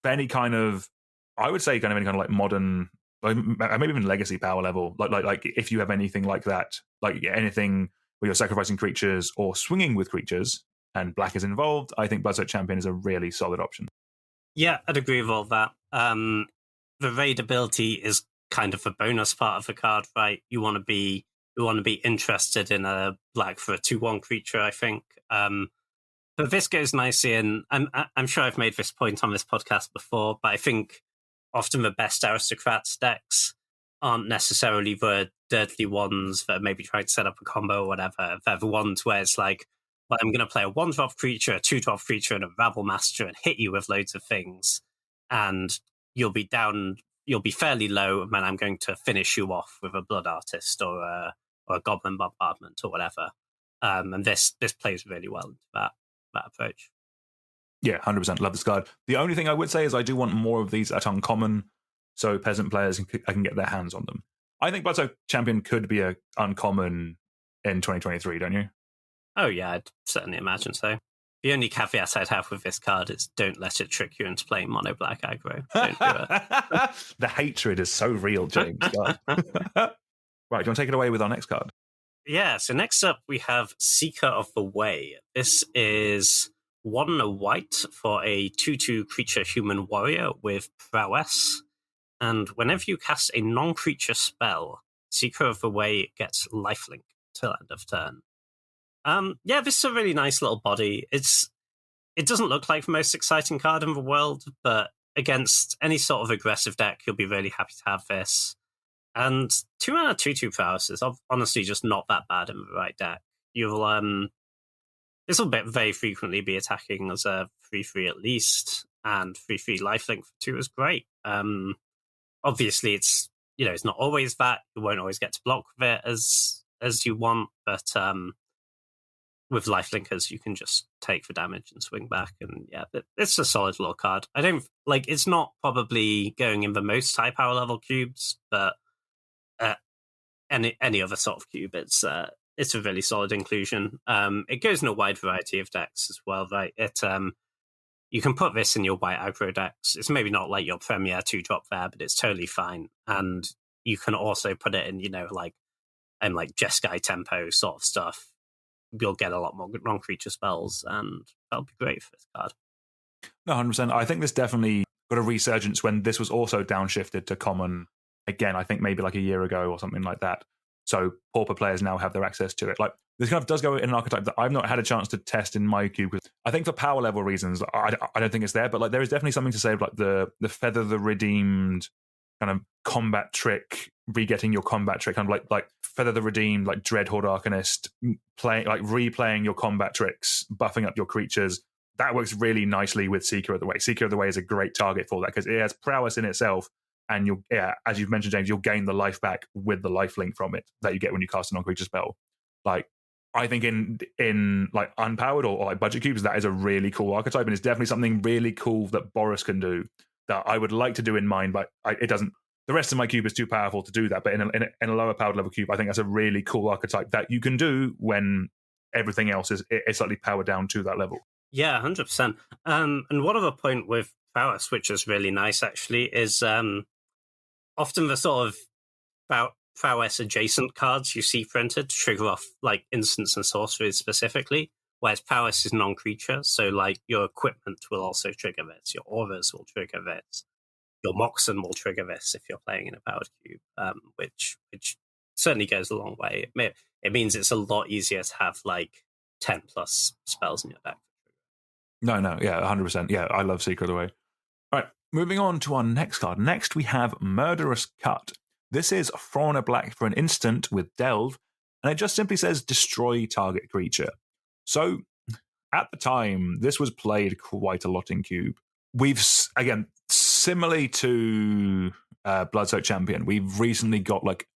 for any kind of, I would say kind of any kind of like modern, maybe even legacy power level, like if you have anything like that, like anything where you're sacrificing creatures or swinging with creatures and black is involved, I think Blood-Soaked Champion is a really solid option. Yeah, I'd agree with all that. The raid ability is kind of a bonus part of the card, right? You want to be interested in a black for a 2/1 creature, I think. But this goes nicely in. I'm sure I've made this point on this podcast before, but I think often the best aristocrats decks aren't necessarily the dirty ones that are maybe trying to set up a combo or whatever. They're the ones where it's like, well, I'm going to play a 1-drop creature, a 2-drop creature, and a Rabble Master and hit you with loads of things. And you'll be fairly low, and then I'm going to finish you off with a Blood Artist or a Goblin Bombardment or whatever. And this plays really well into that approach. Yeah, 100% love this card. The only thing I would say is I do want more of these at uncommon, so peasant players can get their hands on them. I think Blood-Soaked Champion could be a uncommon in 2023, don't you? Oh yeah, I'd certainly imagine so. The only caveat I'd have with this card is don't let it trick you into playing mono black aggro. Don't do it. The hatred is so real, James. God. Right, do you want to take it away with our next card? Yeah, so next up we have Seeker of the Way. This is 1 white for a 2/2 creature human warrior with prowess. And whenever you cast a non-creature spell, Seeker of the Way gets lifelink till end of turn. Yeah, this is a really nice little body. It doesn't look like the most exciting card in the world, but against any sort of aggressive deck, you'll be really happy to have this. And 2 mana 2/2 prowess is honestly just not that bad in the right deck. You'll this will very frequently be attacking as a 3/3 at least, and 3/3 lifelink for 2 is great. Obviously, it's not always that. You won't always get to block with it as you want, but with lifelinkers, you can just take the damage and swing back, and it's a solid little card. I don't it's not probably going in the most high power level cubes, but any other sort of cube, it's a really solid inclusion. It goes in a wide variety of decks as well, right? You can put this in your white aggro decks. It's maybe not like your premier 2-drop there, but it's totally fine. And you can also put it in, like Jeskai tempo sort of stuff. You'll get a lot more non-creature spells, and that'll be great for this card. No, 100%. I think this definitely got a resurgence when this was also downshifted to common again, I think maybe like a year ago or something like that. So Pauper players now have their access to it. Like, this kind of does go in an archetype that I've not had a chance to test in my cube. I think for power level reasons, I don't think it's there, but like there is definitely something to say about the Feather the Redeemed kind of combat trick, re-getting your combat trick, kind of like Feather the Redeemed, like Dreadhorde Arcanist, replaying your combat tricks, buffing up your creatures. That works really nicely with Seeker of the Way. Seeker of the Way is a great target for that because it has prowess in itself. And as you've mentioned, James, you'll gain the life back with the life link from it that you get when you cast a non-creature spell. Like, I think in like unpowered or like budget cubes, that is a really cool archetype, and it's definitely something really cool that Boris can do that I would like to do in mine, but it doesn't. The rest of my cube is too powerful to do that. But in a lower powered level cube, I think that's a really cool archetype that you can do when everything else is slightly powered down to that level. Yeah, 100%. And one other point with prowess, which is really nice actually, is often the sort of prowess adjacent cards you see printed trigger off like instants and sorceries specifically, whereas prowess is non-creature, so like your equipment will also trigger this, your auras will trigger this, your Moxen will trigger this if you're playing in a powered cube, which certainly goes a long way. It means it's a lot easier to have like 10 plus spells in your deck. No, yeah, 100%. Yeah, I love Seeker of the Way. All right, moving on to our next card. Next, we have Murderous Cut. This is 4 and a black for an instant with Delve, and it just simply says destroy target creature. So, at the time, this was played quite a lot in Cube. We've, again, similarly to Bloodsoaked Champion, we've recently got like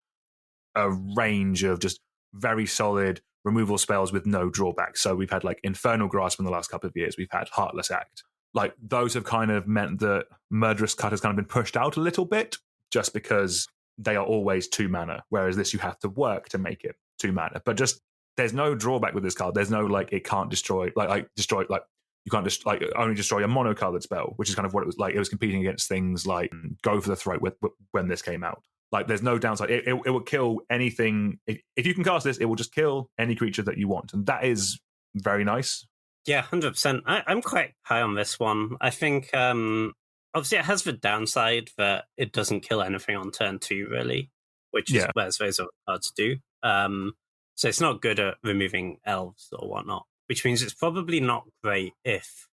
a range of just very solid removal spells with no drawbacks. So we've had like Infernal Grasp in the last couple of years. We've had Heartless Act. Like, those have kind of meant that Murderous Cut has kind of been pushed out a little bit just because they are always 2 mana, whereas this you have to work to make it 2 mana. But just there's no drawback with this card. There's no like it can't destroy you can't just like only destroy a monocolored spell, which is kind of what it was like. It was competing against things like Go for the Throat when this came out. Like, there's no downside. It will kill anything. If you can cast this, it will just kill any creature that you want, and that is very nice. Yeah, 100%. I'm quite high on this one. I think obviously it has the downside that it doesn't kill anything on turn 2, really, which is where those are hard to do. So it's not good at removing elves or whatnot, which means it's probably not great if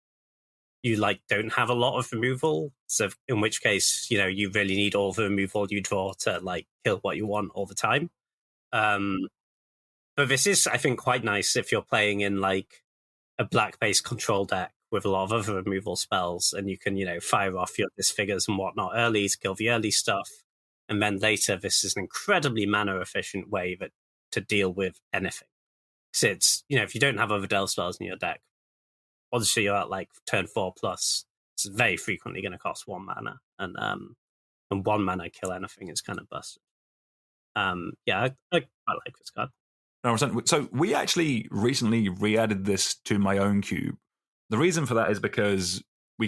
you like don't have a lot of removal. So in which case, you really need all the removal you draw to like kill what you want all the time. But this is, I think, quite nice if you're playing in like a black-based control deck with a lot of other removal spells, and you can, fire off your disfigures and whatnot early to kill the early stuff. And then later, this is an incredibly mana-efficient way to deal with anything. So it's, if you don't have other Delve spells in your deck, obviously you're at like turn 4 plus, it's very frequently going to cost 1 mana. And 1 mana kill anything is kind of busted. I like this card. No, so we actually recently re-added this to my own cube. The reason for that is because we're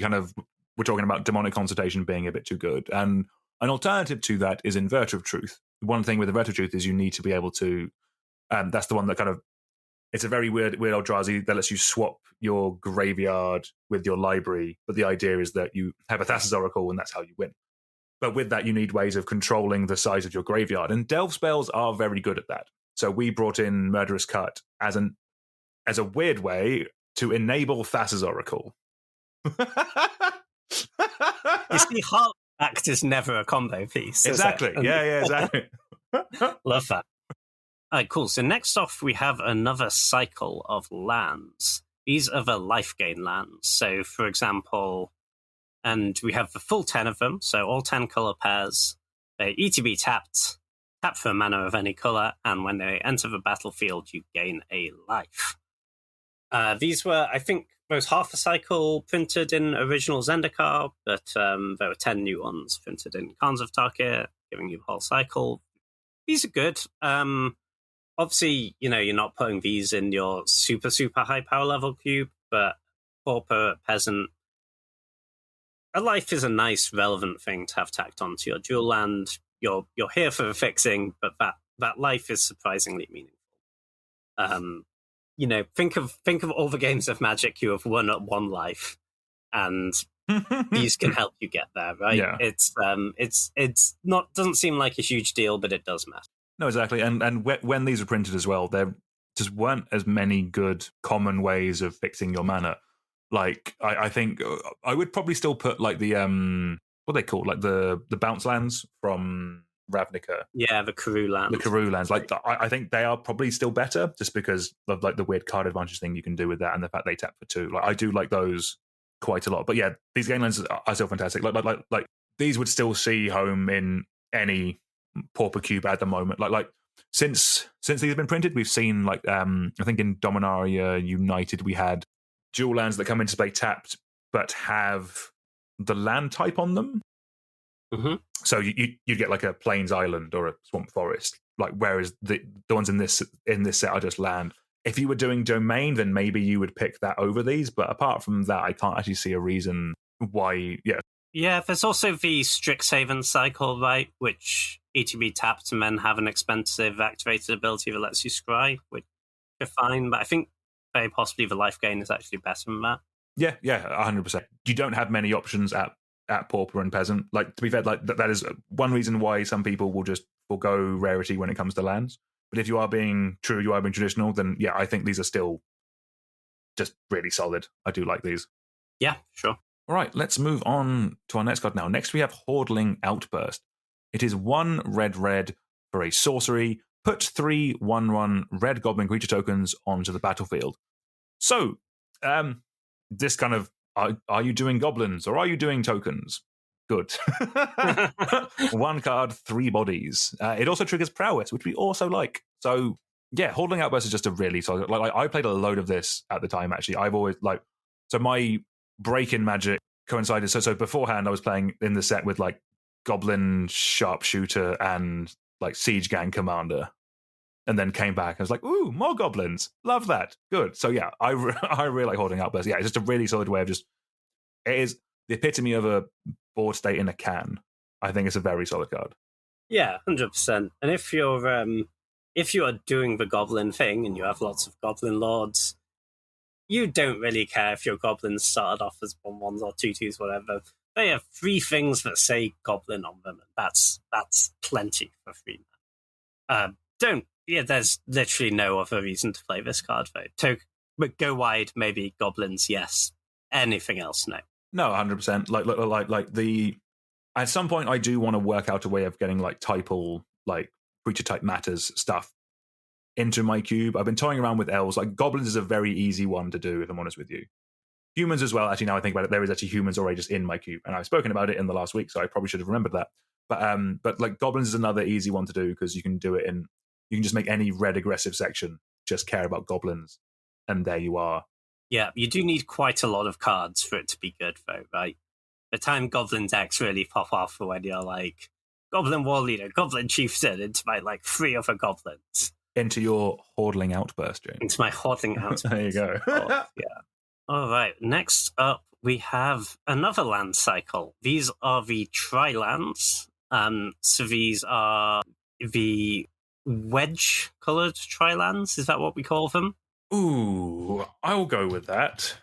talking about Demonic Consultation being a bit too good. And an alternative to that is Inverter of Truth. One thing with Inverter of Truth is you need to be able to, that's the one that kind of, it's a very weird Eldrazi that lets you swap your graveyard with your library. But the idea is that you have a Thassa's Oracle and that's how you win. But with that, you need ways of controlling the size of your graveyard. And Delve spells are very good at that. So we brought in Murderous Cut as a weird way to enable Thassa's Oracle. You see, Heart Act is never a combo piece. Exactly. Yeah, exactly. Love that. All right, cool. So next off, we have another cycle of lands. these are the life gain lands. So, for example, and we have the full 10 of them, so all 10 color pairs. They ETB tapped, tap for a mana of any color, and when they enter the battlefield, you gain a life. These were, I think, there was half a cycle printed in original Zendikar, but there were 10 new ones printed in Khans of Tarkir, giving you the whole cycle. These are good. Obviously, you're not putting these in your super, super high power level cube, but Pauper, Peasant, a life is a nice, relevant thing to have tacked onto your dual land. You're here for the fixing, but that life is surprisingly meaningful. Think of all the games of Magic you have won at one life, and these can help you get there, right? Yeah. It's not doesn't seem like a huge deal, but it does matter. No, exactly. And when these were printed as well, there just weren't as many good common ways of fixing your mana. Like I think I would probably still put like the what are they called, like the bounce lands from Ravnica. Yeah, the Karoo lands. The Karoo lands. Like I think they are probably still better just because of like the weird card advantage thing you can do with that and the fact they tap for 2. Like I do like those quite a lot. But yeah, these game lands are still fantastic. Like these would still see home in any Pauper cube at the moment. Like since these have been printed, we've seen like I think in Dominaria United we had dual lands that come into play tapped but have the land type on them. Mm-hmm. So you get like a Plains Island or a Swamp Forest. Like whereas the ones in this set are just land. If you were doing Domain, then maybe you would pick that over these. But apart from that, I can't actually see a reason why. Yeah. Yeah, there's also the Strixhaven cycle, right? Which ETB tapped and then have an expensive activated ability that lets you scry, which are fine. But I think very possibly the life gain is actually better than that. Yeah, 100%. You don't have many options at Pauper and Peasant. Like, to be fair, like that is one reason why some people will just forgo rarity when it comes to lands. But if you are being true, you are being traditional, then yeah, I think these are still just really solid. I do like these. Yeah, sure. All right, let's move on to our next card now. Next, we have Hordling Outburst. It is 1 red for a sorcery. Put 3 1/1 red goblin creature tokens onto the battlefield. So, this kind of, are you doing goblins or are you doing tokens? Good. 1 card, 3 bodies. It also triggers prowess, which we also like. So, yeah, Hordling Outburst is just a really solid. Like I played a load of this at the time, actually. I've always, so my break-in Magic coincided. So beforehand, I was playing in the set with, like, Goblin Sharpshooter and, like, Siege Gang Commander. And then came back. I was like, ooh, more goblins. Love that. Good. So, yeah, I really like Hordling Outburst. Yeah, it's just a really solid way of just... It is the epitome of a board state in a can. I think it's a very solid card. Yeah, 100%. And if you are doing the goblin thing and you have lots of goblin lords, you don't really care if your goblins started off as 1/1s or 2/2s, whatever. They have 3 things that say goblin on them, and that's plenty for 3 mana. There's literally no other reason to play this card, though. But go wide, maybe goblins, yes. Anything else, no. No, 100%. Like the... At some point, I do want to work out a way of getting, like, typal, like, creature type matters stuff into my cube. I've been toying around with elves. Like, goblins is a very easy one to do, if I'm honest with you. Humans as well. Actually, now I think about it, there is actually humans already just in my cube, and I've spoken about it in the last week, so I probably should have remembered that. But like, goblins is another easy one to do because you can do it in... You can just make any red aggressive section just care about goblins, and there you are. Yeah, you do need quite a lot of cards for it to be good, though, right? The time goblin decks really pop off for when you're like, Goblin War Leader, Goblin Chieftain, into my, like, 3 other goblins. Into your Hordling Outburst, James. Into my Hordling Outburst. There you go. Yeah. All right, next up, we have another land cycle. These are the Tri-lands. So these are the wedge-coloured Tri-lands. Is that what we call them? Ooh, I'll go with that.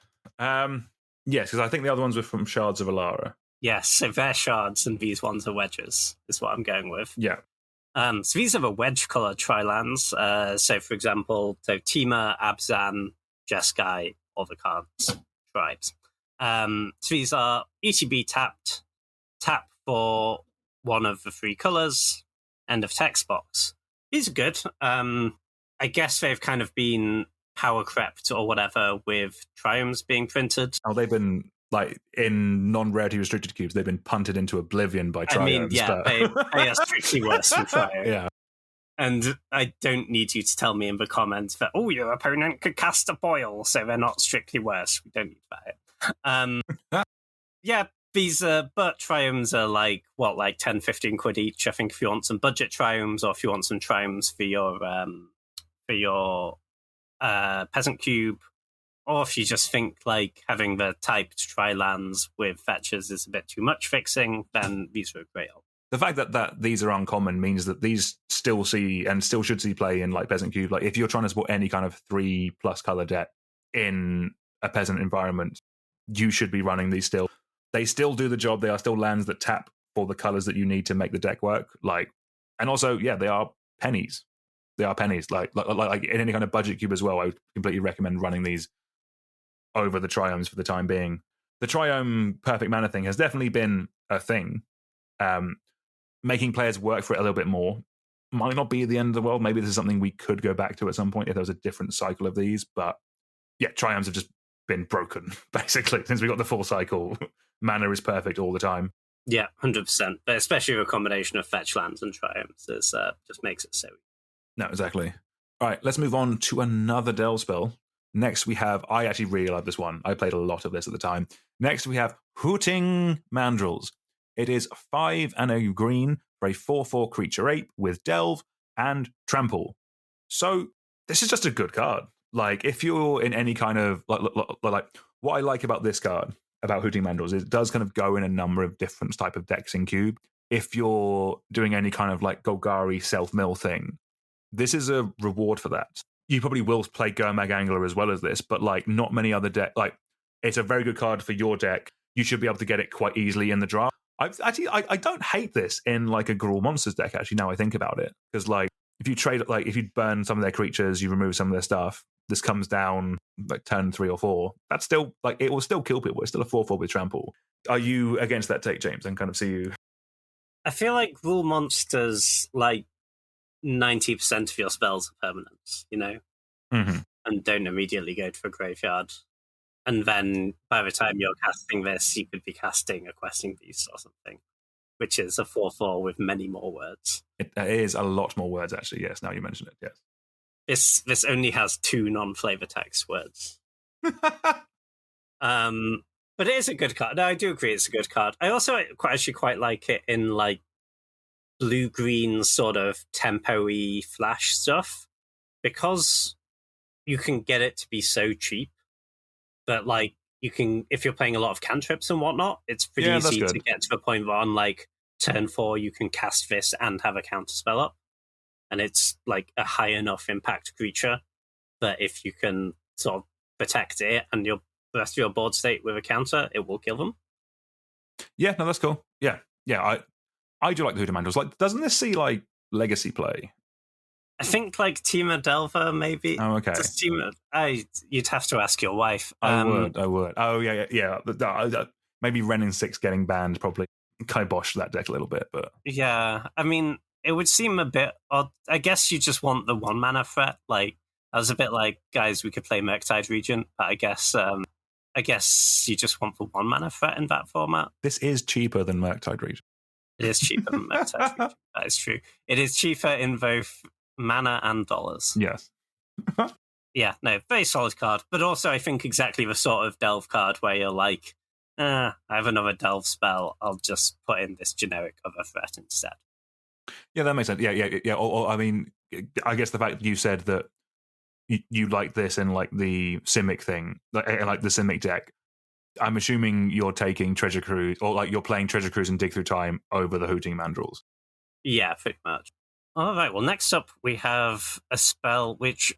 Yes, because I think the other ones were from Shards of Alara. Yes, so they're shards and these ones are wedges, is what I'm going with. Yeah. So these are the wedge-coloured Tri-lands. So, for example, Tima, Abzan, Jeskai, all the cards, tribes. So these are ETB tapped, tap for one of the 3 colours, end of text box. These are good. I guess they've kind of been power crept or whatever with triumphs being printed. Oh, they've been, like, in non-rarity restricted cubes, they've been punted into oblivion by triumphs. I mean, yeah, but... they are strictly worse than triumphs. Yeah. And I don't need you to tell me in the comments that, oh, your opponent could cast a boil, so they're not strictly worse. We don't need that. Yeah, these but triumphs are like 10, 15 quid each. I think if you want some budget triumphs, or if you want some triumphs for your peasant cube, or if you just think like having the typed tri-lands with fetches is a bit too much fixing, then these are a great option. The fact that these are uncommon means that these still see and still should see play in like Peasant Cube. Like if you're trying to support any kind of 3+ color deck in a Peasant environment, you should be running these still. They still do the job. They are still lands that tap for the colors that you need to make the deck work. Like, and also, yeah, they are pennies. They are pennies. Like in any kind of budget cube as well, I would completely recommend running these over the Triumphs for the time being. The Triumph Perfect Mana thing has definitely been a thing. Making players work for it a little bit more might not be the end of the world. Maybe this is something we could go back to at some point if there was a different cycle of these. But yeah, Triumphs have just been broken, basically, since we got the full cycle. Mana is perfect all the time. Yeah, 100%. But especially with a combination of fetch lands and Triumphs, just makes it so. No, exactly. All right, let's move on to another Delve spell. Next we have, I actually really love this one. I played a lot of this at the time. Next we have Hooting Mandrills. It is 5 and a green for a 4/4 creature ape with Delve and Trample. So this is just a good card. Like if you're in any kind of like what I like about this card, about Hooting Mandrills, is it does kind of go in a number of different type of decks in Cube. If you're doing any kind of like Golgari self-mill thing, this is a reward for that. You probably will play Gurmag Angler as well as this, but like not many other decks. Like it's a very good card for your deck. You should be able to get it quite easily in the draft. I don't hate this in like a Gruul Monsters deck, actually, now I think about it. Because like if you burn some of their creatures, you remove some of their stuff, this comes down like turn 3 or 4. That's still like it will still kill people. It's still a 4/4 with Trample. Are you against that take, James? And kind of see you. I feel like Gruul Monsters, like 90% of your spells are permanents, you know? Mm-hmm. And don't immediately go to a graveyard. And then by the time you're casting this, you could be casting a Questing Beast or something, which is a 4/4 with many more words. It is a lot more words, actually. Yes, now you mention it. Yes. This only has 2 non-flavor text words. But it is a good card. No, I do agree it's a good card. I also actually quite like it in like blue-green sort of tempo-y flash stuff, because you can get it to be so cheap. But like you can, if you're playing a lot of cantrips and whatnot, it's pretty easy to get to the point where on like turn 4 you can cast this and have a counter spell up, and it's like a high enough impact creature that if you can sort of protect it and the rest of your board state with a counter, it will kill them. Yeah, no, that's cool. Yeah. I do like the Hooting Mandrills. Like, doesn't this see like legacy play? I think like Tima Delver, maybe. Oh, okay. You'd have to ask your wife. I would. Oh, yeah. Maybe Ren in 6 getting banned probably kiboshed that deck a little bit, but yeah. I mean, it would seem a bit odd. I guess you just want the 1 mana threat. Like, I was a bit like, guys, we could play Murktide Regent, but I guess you just want the 1 mana threat in that format. This is cheaper than Murktide Regent. It is cheaper than Murktide Regent. That is true. It is cheaper in both mana and dollars. Yes. Yeah, no, very solid card. But also, I think exactly the sort of Delve card where you're like, I have another Delve spell. I'll just put in this generic other threat instead. Yeah, that makes sense. Yeah. Or, I mean, I guess the fact that you said that you like this in like the Simic thing, like the Simic deck, I'm assuming you're taking Treasure Cruise, or like you're playing Treasure Cruise and Dig Through Time over the Hooting Mandrills. Yeah, pretty much. All right, well, next up we have a spell which,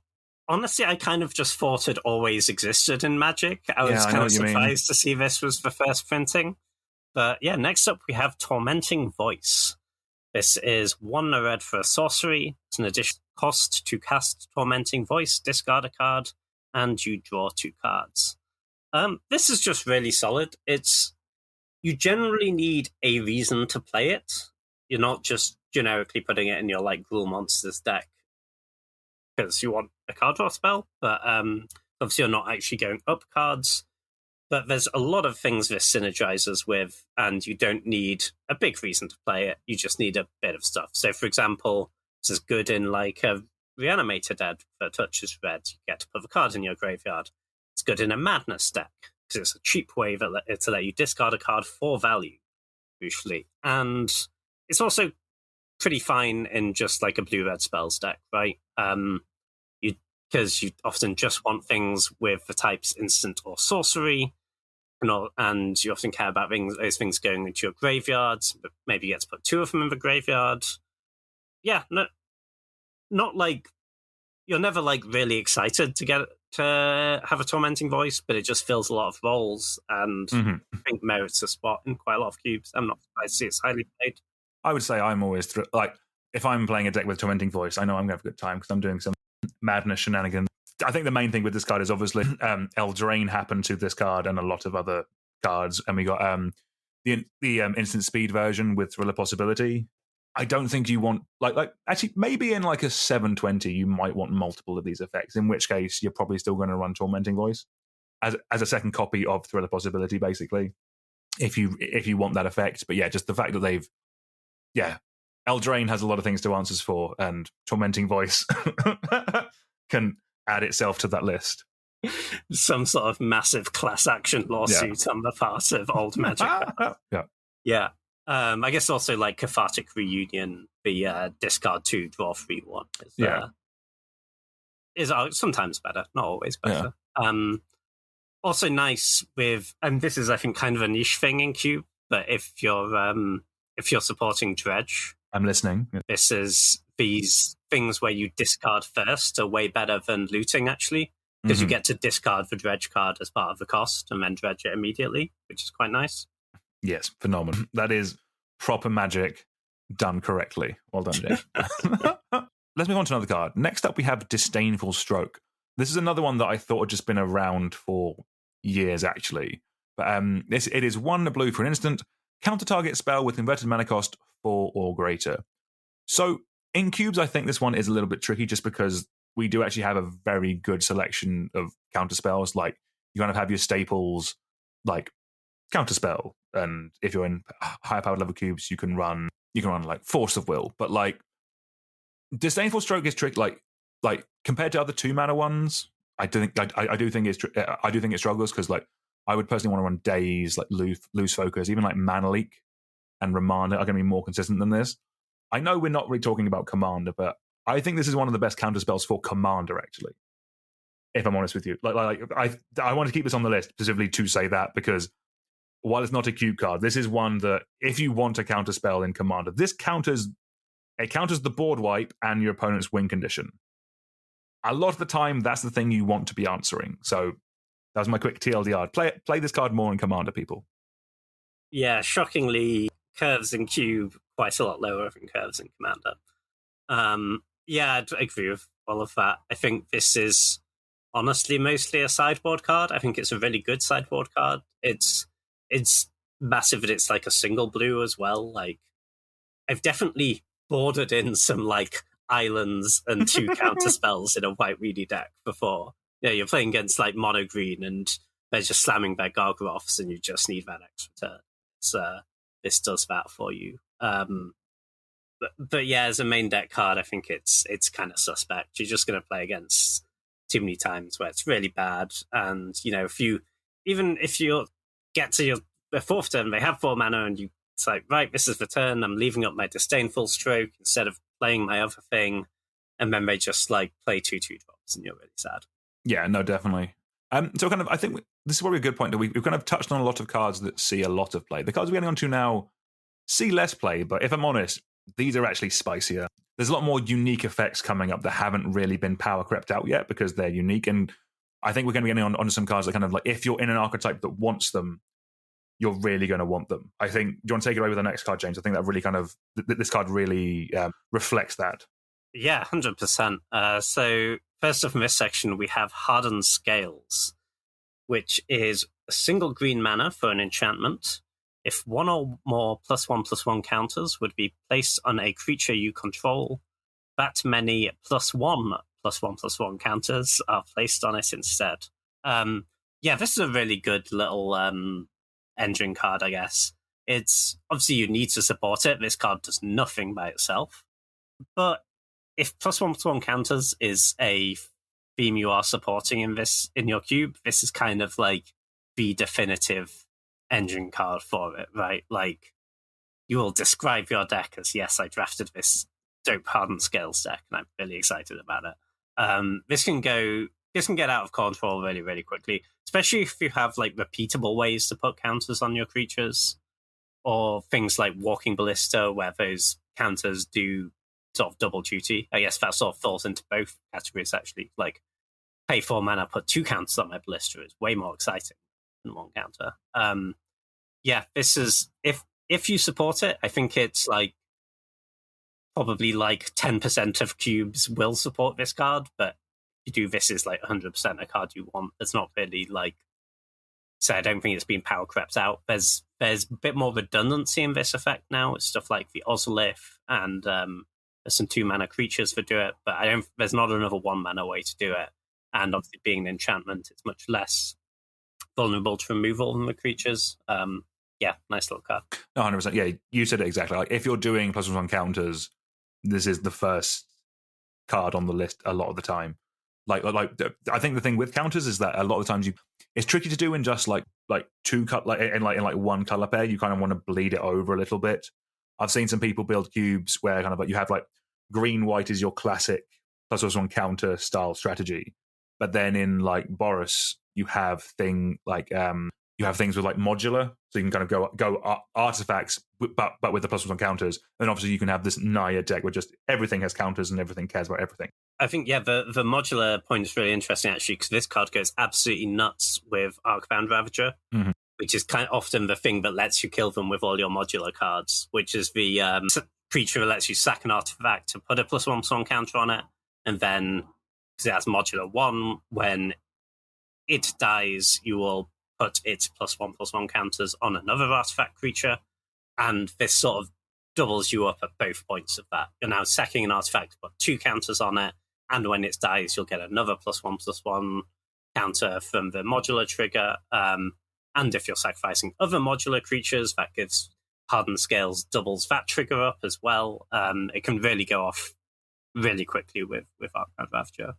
honestly, I kind of just thought had always existed in Magic. I was kind of surprised to see this was the first printing. But yeah, next up we have Tormenting Voice. This is 1 red for a sorcery. It's an additional cost to cast Tormenting Voice, discard a card, and you draw 2 cards. This is just really solid. You generally need a reason to play it. You're not just generically putting it in your like Gruul Monsters deck. because you want a card draw spell, but obviously you're not actually going up cards. But there's a lot of things this synergizes with, and you don't need a big reason to play it. You just need a bit of stuff. So, for example, this is good in like a Reanimator deck that touches red. You get to put a card in your graveyard. It's good in a Madness deck because it's a cheap way to let you discard a card for value, usually. And it's also pretty fine in just like a blue-red spells deck, right? Because you often just want things with the types instant or sorcery, and you often care about those things going into your graveyards, but maybe you get to put 2 of them in the graveyard. Yeah, not like you're never like really excited to have a Tormenting Voice, but it just fills a lot of roles, and I think merits a spot in quite a lot of cubes. I'm not surprised to see it's highly played. I would say I'm always if I'm playing a deck with Tormenting Voice, I know I'm going to have a good time because I'm doing some madness shenanigans. I think the main thing with this card is obviously Eldraine happened to this card and a lot of other cards, and we got the instant speed version with Thriller Possibility. I don't think you want like actually maybe in like a 720 you might want multiple of these effects, in which case you're probably still going to run Tormenting Voice as a second copy of Thriller Possibility, basically, if you want that effect. But yeah, just the fact that Eldraine has a lot of things to answer for, and Tormenting Voice can add itself to that list. Some sort of massive class action lawsuit on the part of old Magic. Yeah. I guess also like Cathartic Reunion, the discard 2, draw 3 one is sometimes better, not always better. Also nice with, and this is I think kind of a niche thing in Cube, but if you're supporting Dredge, I'm listening. This is these things where you discard first are way better than looting, actually, because you get to discard the Dredge card as part of the cost and then dredge it immediately, which is quite nice. Yes, phenomenal. That is proper Magic done correctly. Well done, Dave. Let's move on to another card. Next up, we have Disdainful Stroke. This is another one that I thought had just been around for years, actually. But it is 1 blue for an instant. Counter target spell with converted mana cost 4 or greater. So in cubes, I think this one is a little bit tricky just because we do actually have a very good selection of counter spells. Like you kind of have your staples like counterspell, and if you're in higher powered level cubes, you can run like Force of Will. But like Disdainful Stroke is tricky. Like compared to other 2 mana ones, I do think it struggles because like I would personally want to run Daze, like Loose Focus, even like Mana Leak and Remand are going to be more consistent than this. I know we're not really talking about Commander, but I think this is one of the best counter spells for Commander, actually. If I'm honest with you, I want to keep this on the list specifically to say that, because while it's not a cube card, this is one that if you want a counter spell in Commander, this counters the board wipe and your opponent's win condition. A lot of the time, that's the thing you want to be answering. So that was my quick TLDR. Play this card more in Commander, people. Yeah, shockingly, curves in Cube quite a lot lower than curves in Commander. Yeah, I agree with all of that. I think this is honestly mostly a sideboard card. I think it's a really good sideboard card. It's massive, and it's like a single blue as well. Like I've definitely bordered in some like islands and 2 counter spells in a white Reedy deck before. Yeah, you're playing against like mono green and they're just slamming their Gargaroths and you just need that extra turn. So this does that for you. But yeah, as a main deck card, I think it's kind of suspect. You're just going to play against too many times where it's really bad. And, you know, if you get to your 4th turn, they have 4 mana and it's like, right, this is the turn. I'm leaving up my Disdainful Stroke instead of playing my other thing. And then they just like play 2/2 drops and you're really sad. Yeah, no, definitely. So kind of, I think this is probably a good point that we've kind of touched on a lot of cards that see a lot of play. The cards we're getting onto now see less play, but if I'm honest, these are actually spicier. There's a lot more unique effects coming up that haven't really been power crept out yet because they're unique. And I think we're going to be getting on some cards that kind of like, if you're in an archetype that wants them, you're really going to want them. I think, do you want to take it away with the next card, James? I think that really kind of, this card really reflects that. Yeah, 100%. So first off in this section, we have Hardened Scales, which is a single green mana for an enchantment. If 1 or more +1/+1 counters would be placed on a creature you control, that many +1/+1 +1/+1 counters are placed on it instead. This is a really good little engine card, I guess. It's obviously you need to support it. This card does nothing by itself. But if +1/+1 counters is a theme you are supporting in your cube, this is kind of like the definitive engine card for it, right? Like, you will describe your deck as, yes, I drafted this dope hardened scales deck, and I'm really excited about it. This can get out of control really, really quickly, especially if you have like repeatable ways to put counters on your creatures, or things like Walking Ballista, where those counters do sort of double duty. I guess that sort of falls into both categories, actually. Like, pay 4 mana, put 2 counters on my Ballista is way more exciting than 1 counter. This is, if you support it, I think it's like probably like 10% of cubes will support this card, but if you do, this is like 100% a card you want. It's not really like, so I don't think it's been power crept out. There's a bit more redundancy in this effect now. It's stuff like the Ozolith, and there's some 2 mana creatures that do it, but there's not another 1 mana way to do it. And obviously, being an enchantment, it's much less vulnerable to removal than the creatures. Nice little card. 100%. Yeah, you said it exactly. Like, if you're doing +1 counters, this is the first card on the list a lot of the time. Like I think the thing with counters is that a lot of the times it's tricky to do in just like 2 cut in 1 color pair. You kind of want to bleed it over a little bit. I've seen some people build cubes where kind of like you have like green white is your classic +1 counter style strategy, but then in like Boris you have things with like modular, so you can kind of go artifacts, but with the +1 counters. And obviously you can have this Naya deck where just everything has counters and everything cares about everything. I think, the modular point is really interesting, actually, because this card goes absolutely nuts with Arcbound Ravager, which is kind of often the thing that lets you kill them with all your modular cards, which is the creature that lets you sack an artifact to put a +1/+1 counter on it, and then, because it has modular 1, when it dies, you will put its +1/+1 counters on another artifact creature, and this sort of doubles you up at both points of that. You're now sacking an artifact to put 2 counters on it, and when it dies, you'll get another +1/+1 counter from the modular trigger. And if you're sacrificing other modular creatures, that gives Hardened Scales doubles that trigger up as well. It can really go off really quickly with Arcbound Ravager.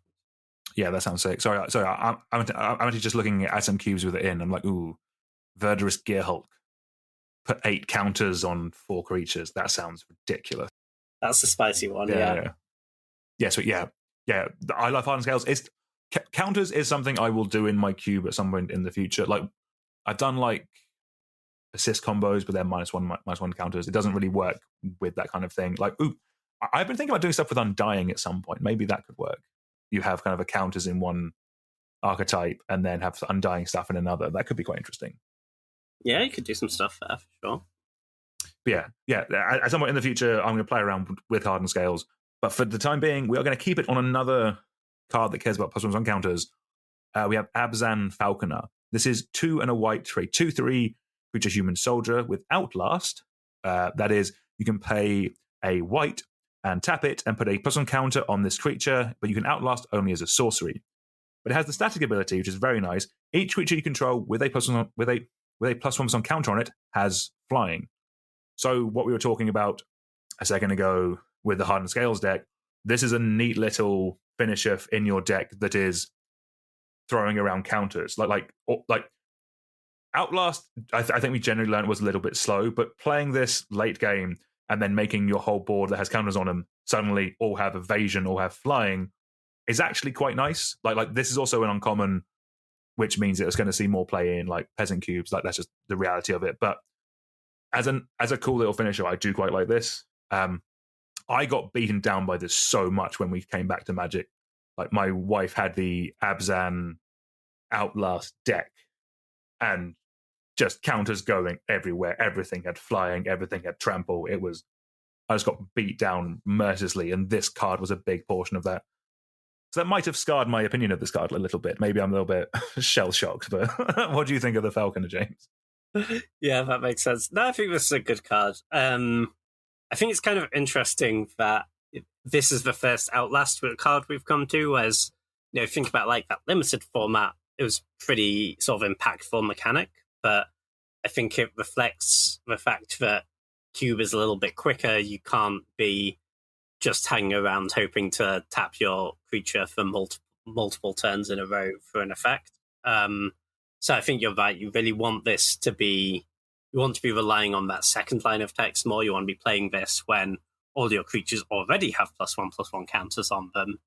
Yeah, that sounds sick. Sorry. I'm actually just looking at some cubes with it in. I'm like, ooh, Verdurous Gearhulk. Put 8 counters on 4 creatures. That sounds ridiculous. That's the spicy one, Yeah. I love Hardened Scales. Counters is something I will do in my cube at some point in the future. Like, I've done like assist combos, but they're -1 counters. It doesn't really work with that kind of thing. Like, I've been thinking about doing stuff with Undying at some point. Maybe that could work. You have kind of a counters in one archetype and then have Undying stuff in another. That could be quite interesting. Yeah, you could do some stuff there, for sure. But yeah. At some point in the future, I'm going to play around with Hardened Scales. But for the time being, we are going to keep it on another card that cares about +1 counters. We have Abzan Falconer. This is 2 and a white for a 2/3 creature human soldier with Outlast. That is, you can pay a white and tap it and put a +1 counter on this creature, but you can Outlast only as a sorcery. But it has the static ability, which is very nice. Each creature you control with a +1 counter on it has flying. So what we were talking about a second ago with the Hardened Scales deck, this is a neat little finisher in your deck that is throwing around counters. Like Outlast, I think we generally learned was a little bit slow, but playing this late game and then making your whole board that has counters on them suddenly all have evasion or have flying is actually quite nice. Like this is also an uncommon, which means it's going to see more play in like peasant cubes. Like that's just the reality of it. But as a cool little finisher, I do quite like this. I got beaten down by this so much when we came back to Magic. Like my wife had the Abzan Outlast deck and just counters going everywhere. Everything had flying, everything had trample. I just got beat down mercilessly, and this card was a big portion of that. So that might have scarred my opinion of this card a little bit. Maybe I'm a little bit shell-shocked, but what do you think of the Falconer, James? Yeah, that makes sense. No, I think this is a good card. I think it's kind of interesting that this is the first Outlast card we've come to, whereas, think about like that limited format, it was pretty sort of impactful mechanic, but I think it reflects the fact that Cube is a little bit quicker. You can't be just hanging around hoping to tap your creature for multiple turns in a row for an effect. So I think you're right. You really want this to be, you want to be relying on that second line of text more. You want to be playing this when all your creatures already have +1/+1 counters on them.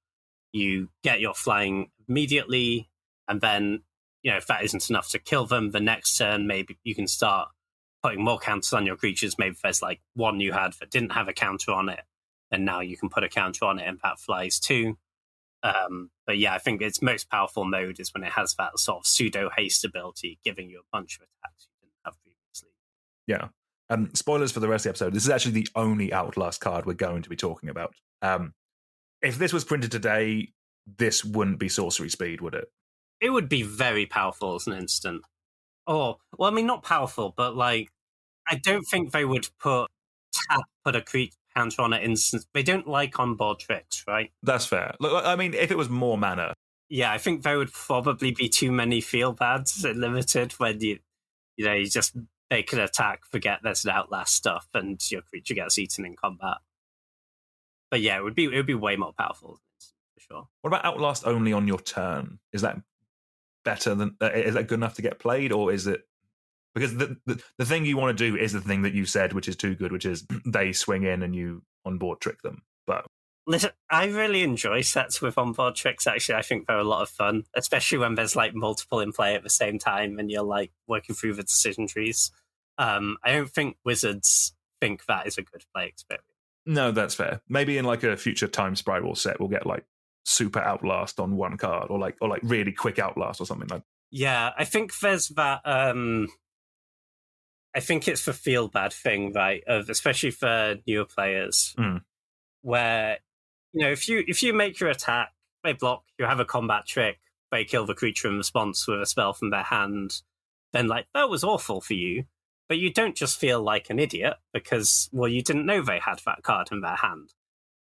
You get your flying immediately, and then, if that isn't enough to kill them, the next turn, maybe you can start putting more counters on your creatures. Maybe there's like one you had that didn't have a counter on it, and now you can put a counter on it and that flies too. But yeah, I think its most powerful mode is when it has that sort of pseudo haste ability, giving you a bunch of attacks you didn't have previously. Yeah. Spoilers for the rest of the episode. This is actually the only Outlast card we're going to be talking about. If this was printed today, this wouldn't be sorcery speed, would it? It would be very powerful as an instant. Well, I mean, not powerful, but like, I don't think they would put a creature counter on an instant. They don't like on-board tricks, right? That's fair. Look, I mean, if it was more mana. Yeah, I think there would probably be too many feel bads at limited when you just make an attack, forget there's an Outlast stuff, and your creature gets eaten in combat. But yeah, it would be way more powerful, for sure. What about Outlast only on your turn? Is that better than? Is that good enough to get played, or is it? Because the thing you want to do is the thing that you said, which is too good, which is they swing in and you on-board trick them. But listen, I really enjoy sets with on-board tricks, actually. I think they're a lot of fun, especially when there's like multiple in play at the same time and you're like working through the decision trees. I don't think Wizards think that is a good play experience. No, that's fair. Maybe in like a future Time Spiral set, we'll get like super Outlast on one card, or like really quick Outlast or something like. Yeah, I think there's that. I think it's the feel bad thing, right? Especially for newer players, where if you make your attack, they block, you have a combat trick, they kill the creature in response with a spell from their hand, then like that was awful for you. But you don't just feel like an idiot because, well, you didn't know they had that card in their hand.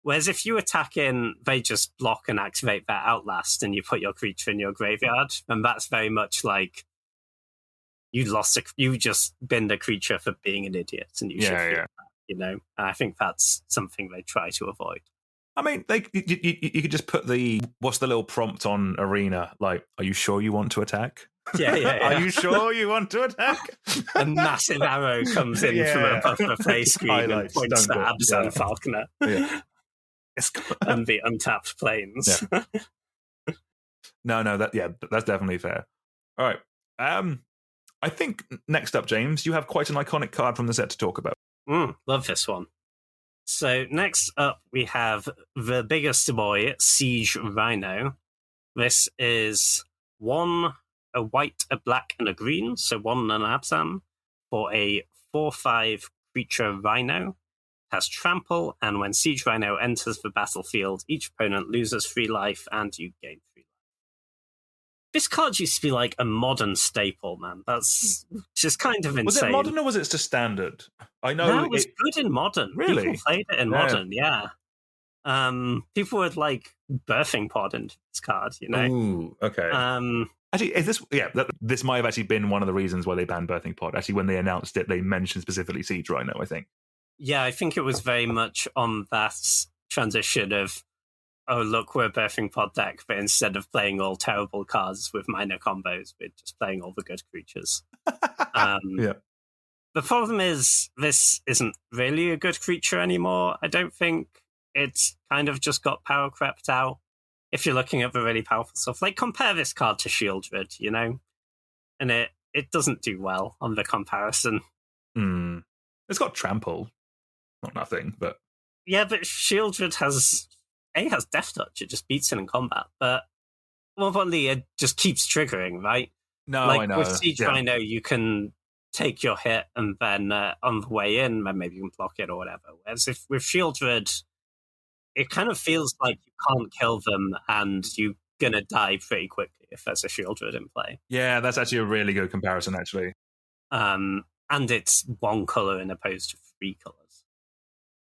Whereas if you attack in, they just block and activate that Outlast and you put your creature in your graveyard, and that's very much like you just binned a creature for being an idiot, and you should feel that, And I think that's something they try to avoid. I mean, you could just put what's the little prompt on Arena? Like, are you sure you want to attack? Yeah. Are you sure you want to attack? A massive arrow comes in from above the play screen and points to Abzan Falconer. Yeah. And the untapped planes. Yeah. No, that's definitely fair. All right. I think next up, James, you have quite an iconic card from the set to talk about. Love this one. So next up, we have the biggest boy, Siege Rhino. This is a white, a black, and a green, so one and an Abzan, for a 4/5 creature Rhino. Has trample, and when Siege Rhino enters the battlefield, each opponent loses 3 life, and you gain 3 life. This card used to be like a modern staple, man. That's just kind of insane. Was it modern or was it just standard? I know no, it was good in modern. Really? People played it in modern, yeah. People would like birthing pod into this card, Ooh, okay. Actually, this might have actually been one of the reasons why they banned birthing pod. Actually, when they announced it, they mentioned specifically Siege Rhino, I think. Yeah, I think it was very much on that transition of, oh, look, we're a birthing pod deck, but instead of playing all terrible cards with minor combos, we're just playing all the good creatures. Yeah. The problem is, this isn't really a good creature anymore. I don't think it's kind of just got power crept out. If you're looking at the really powerful stuff, like compare this card to Shieldred, and it doesn't do well on the comparison. It's got trample. Not nothing, but... Yeah, but Shieldred has Death Touch. It just beats it in combat. But more importantly, it just keeps triggering, right? No, I know. With Siege Rhino, you can take your hit and then on the way in, then maybe you can block it or whatever. Whereas with Shieldred, it kind of feels like you can't kill them and you're going to die pretty quickly if there's a Shieldred in play. Yeah, that's actually a really good comparison, actually. And it's 1 color in opposed to 3 colors.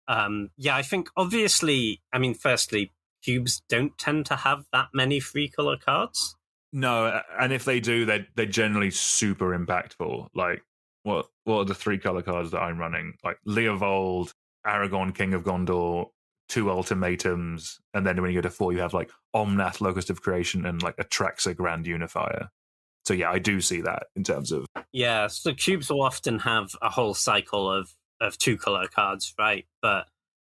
I think obviously, firstly, cubes don't tend to have that many 3-color cards. No, and if they do, they're generally super impactful. Like, what are the 3-color cards that I'm running? Like Leovold, Aragorn, King of Gondor, 2 ultimatums, and then when you go to 4, you have like Omnath, Locust of Creation, and like Atraxa, Grand Unifier. So yeah, I do see that in terms of... Yeah, so cubes will often have a whole cycle of 2-color cards, right? But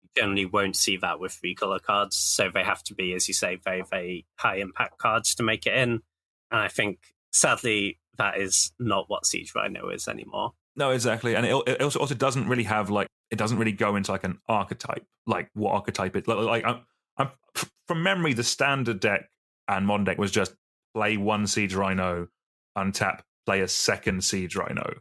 you generally won't see that with 3-color cards. So they have to be, as you say, very, very high impact cards to make it in. And I think, sadly, that is not what Siege Rhino is anymore. No, exactly. And it also doesn't really have like... It doesn't really go into like an archetype, like what archetype it... Like, I'm from memory, the standard deck and modern deck was just play 1 Siege Rhino, untap, play a 2nd Siege Rhino.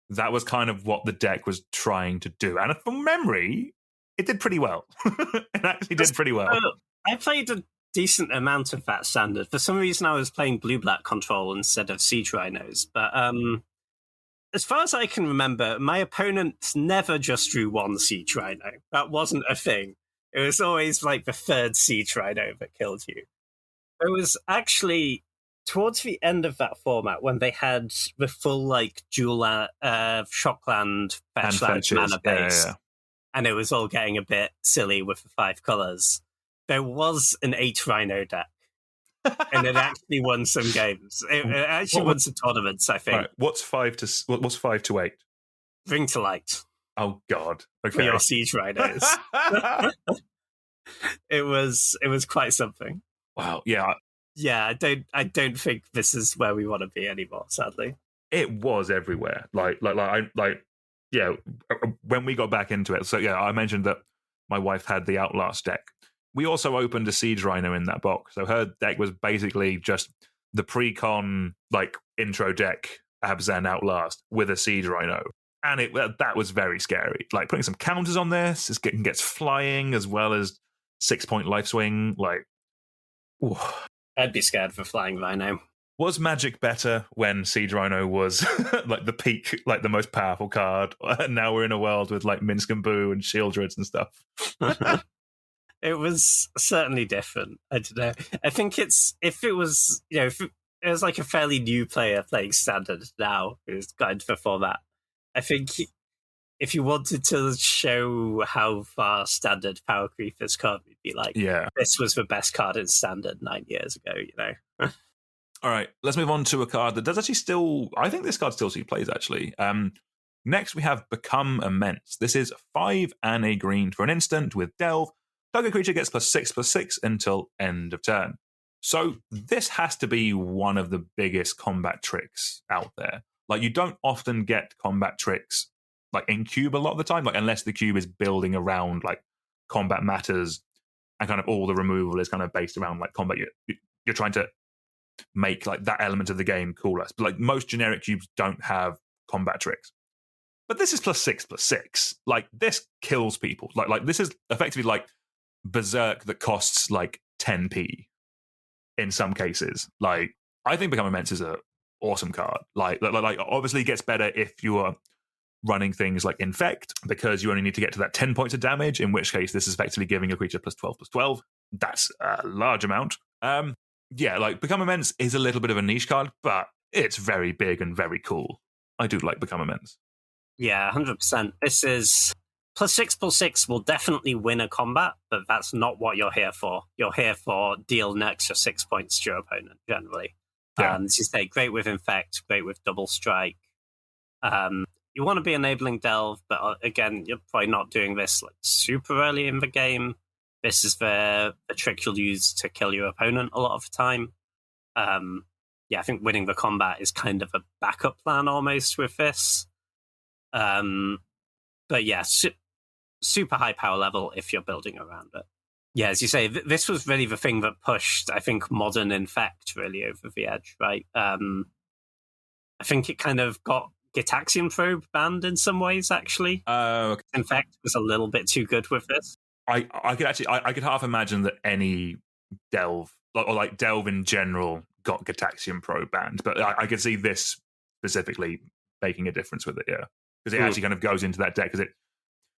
That was kind of what the deck was trying to do. And from memory, it did pretty well. It actually did pretty well. I played a decent amount of that standard. For some reason, I was playing blue-black control instead of Siege Rhinos. But as far as I can remember, my opponents never just drew 1 Siege Rhino. That wasn't a thing. It was always like the 3rd Siege Rhino that killed you. It was actually towards the end of that format when they had the full like dual Shockland fetchland mana base, and it was all getting a bit silly with the 5 colors. There was an 8 Rhino deck, and it actually won some games. It actually won some tournaments, I think. Right. What's 5 to 8? Bring to Light. Oh God! Okay, for your Siege Rhinos. It was quite something. Wow. Yeah. Yeah, I don't think this is where we want to be anymore, sadly. It was everywhere. Yeah, when we got back into it. So yeah, I mentioned that my wife had the Outlast deck. We also opened a Siege Rhino in that box. So her deck was basically just the pre-con like intro deck, Abzan Outlast with a Siege Rhino. And that was very scary. Like putting some counters on this, it gets flying as well as 6-point life swing. Like, ooh. I'd be scared for flying Rhino. Was Magic better when Siege Rhino was like the peak, like the most powerful card? And now we're in a world with like Minsk and Boo and Shieldreds and stuff. It was certainly different. I don't know. I think if it was like a fairly new player playing Standard now who's got into the format, I think if you wanted to show how far Standard power creep has come, you'd be like, yeah, this was the best card in Standard 9 years ago, All right, let's move on to a card that does actually still... I think this card still see plays, actually. Next, we have Become Immense. This is 5 and a green for an instant with Delve. Target creature gets +6/+6 until end of turn. So this has to be one of the biggest combat tricks out there. Like, you don't often get combat tricks like in cube a lot of the time, like unless the cube is building around like combat matters and kind of all the removal is kind of based around like combat. You're trying to make like that element of the game cooler. But like most generic cubes don't have combat tricks. But this is +6/+6. Like this kills people. Like this is effectively like Berserk that costs like 10p in some cases. Like I think Become Immense is a awesome card. Like obviously it gets better if you are running things like Infect, because you only need to get to that 10 points of damage, in which case this is effectively giving a creature +12/+12. That's a large amount. Yeah, like Become Immense is a little bit of a niche card, but it's very big and very cool. I do like Become Immense. Yeah, 100%. This is +6/+6 will definitely win a combat, but that's not what you're here for. You're here for deal an extra 6 points to your opponent, generally. Yeah. As you say, great with Infect, great with Double Strike. You want to be enabling Delve, but again, you're probably not doing this like super early in the game. This is the trick you'll use to kill your opponent a lot of the time. Yeah, I think winning the combat is kind of a backup plan almost with this. But yeah, super high power level if you're building around it. Yeah, as you say, this was really the thing that pushed, I think, modern Infect really over the edge, right? I think it kind of got Gitaxian Probe banned in some ways, actually. Okay. Infect was a little bit too good with this. I could half imagine that any Delve, or like Delve in general, got Gitaxian Probe banned, but I could see this specifically making a difference with it, yeah. Because it actually kind of goes into that deck, because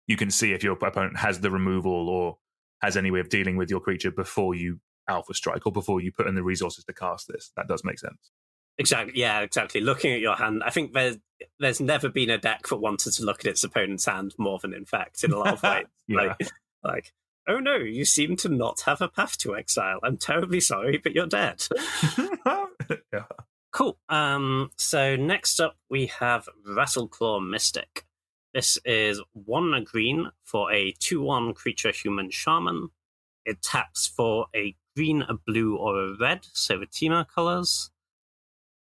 you can see if your opponent has the removal or has any way of dealing with your creature before you Alpha Strike or before you put in the resources to cast this. That does make sense. Exactly. Yeah, exactly. Looking at your hand, I think there's never been a deck that wanted to look at its opponent's hand more than Infect in a lot of ways. Yeah. Like, oh no, you seem to not have a path to exile. I'm terribly sorry, but you're dead. Yeah. Cool. So next up we have Rattleclaw Mystic. This is 1 green for a 2/1 creature human shaman. It taps for a green, a blue, or a red, so the Temur colors.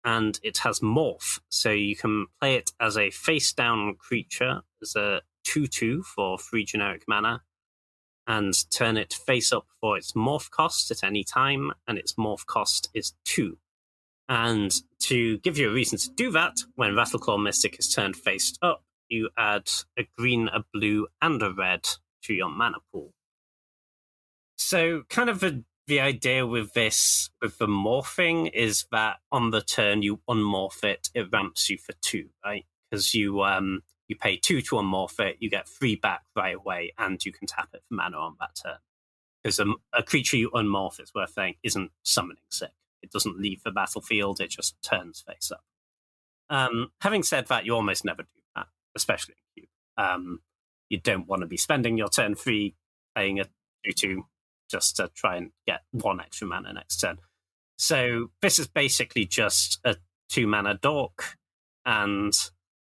And it has Morph, so you can play it as a face-down creature, as a 2/2 for 3 generic mana, and turn it face-up for its Morph cost at any time, and its Morph cost is 2. And to give you a reason to do that, when Rattleclaw Mystic is turned face up, you add a green, a blue, and a red to your mana pool. So kind of the idea with this, with the morphing, is that on the turn you unmorph it, it ramps you for 2, right? Because you pay 2 to unmorph it, you get 3 back right away, and you can tap it for mana on that turn. Because a creature you unmorph, it's worth saying, isn't summoning sick. It doesn't leave the battlefield, it just turns face up. Having said that, you almost never do that, especially in Cube. You don't want to be spending your turn 3 playing a 2/2 just to try and get 1 extra mana next turn. So this is basically just a 2-mana dork, and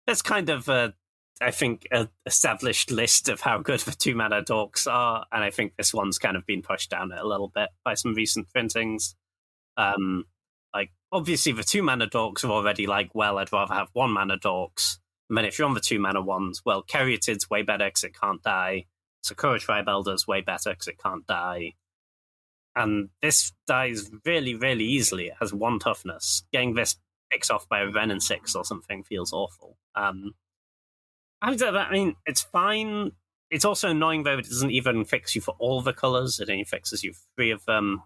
there's kind of I think, an established list of how good the 2-mana dorks are, and I think this one's kind of been pushed down a little bit by some recent printings. Like, obviously the 2-mana dorks are already like, well, I'd rather have 1-mana dorks. And then if you're on the 2-mana ones, well, Caryatid's way better because it can't die. Sakura Tribe Elder's way better because it can't die. And this dies really, really easily. It has 1 toughness. Getting this picked off by a Ren and 6 or something feels awful. I mean, it's fine. It's also annoying, though, it doesn't even fix you for all the colours. It only fixes you for 3 of them.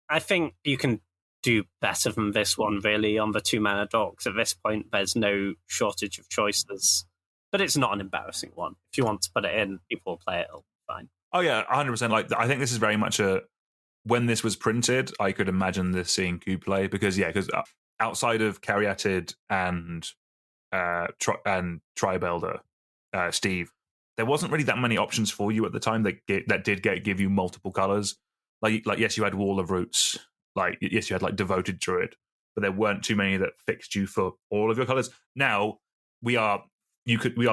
I think you can do better than this one, really, on the 2-mana dorks. At this point, there's no shortage of choices. But it's not an embarrassing one. If you want to put it in, people will play it, it'll be fine. Oh, yeah, 100%. Like, I think this is very much when this was printed, I could imagine this seeing Cube play, because outside of Caryatid and Tribe Elder, Steve, there wasn't really that many options for you at the time that did give you multiple colors. Like yes, you had Wall of Roots. Like yes, you had like Devoted Druid, but there weren't too many that fixed you for all of your colors. Now we are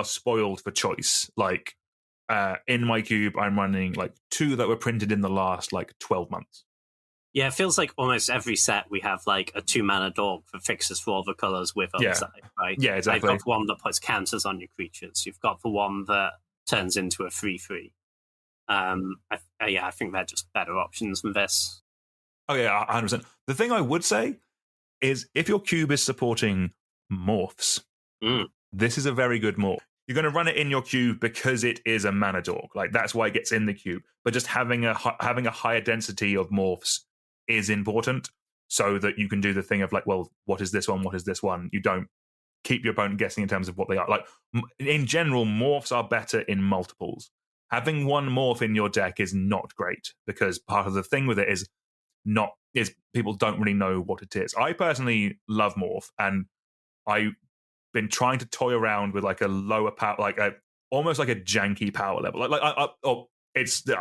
spoiled for choice. Like in my cube, I'm running like 2 that were printed in the last like 12 months. Yeah, it feels like almost every set we have like a 2-mana dork that fixes for all the colours with upside, right? Yeah, exactly. You've got one that puts counters on your creatures. You've got the one that turns into a 3/3. I think they're just better options than this. Oh yeah, 100%. The thing I would say is if your cube is supporting morphs, this is a very good morph. You're going to run it in your cube because it is a mana dork. Like that's why it gets in the cube. But just having a higher density of morphs is important, so that you can do the thing of like, well, what is this one? What is this one? You don't keep your opponent guessing in terms of what they are. Like in general, morphs are better in multiples. Having 1 morph in your deck is not great, because part of the thing with it is people don't really know what it is. I personally love morph, and I've been trying to toy around with like a lower power, like almost like a janky power level. I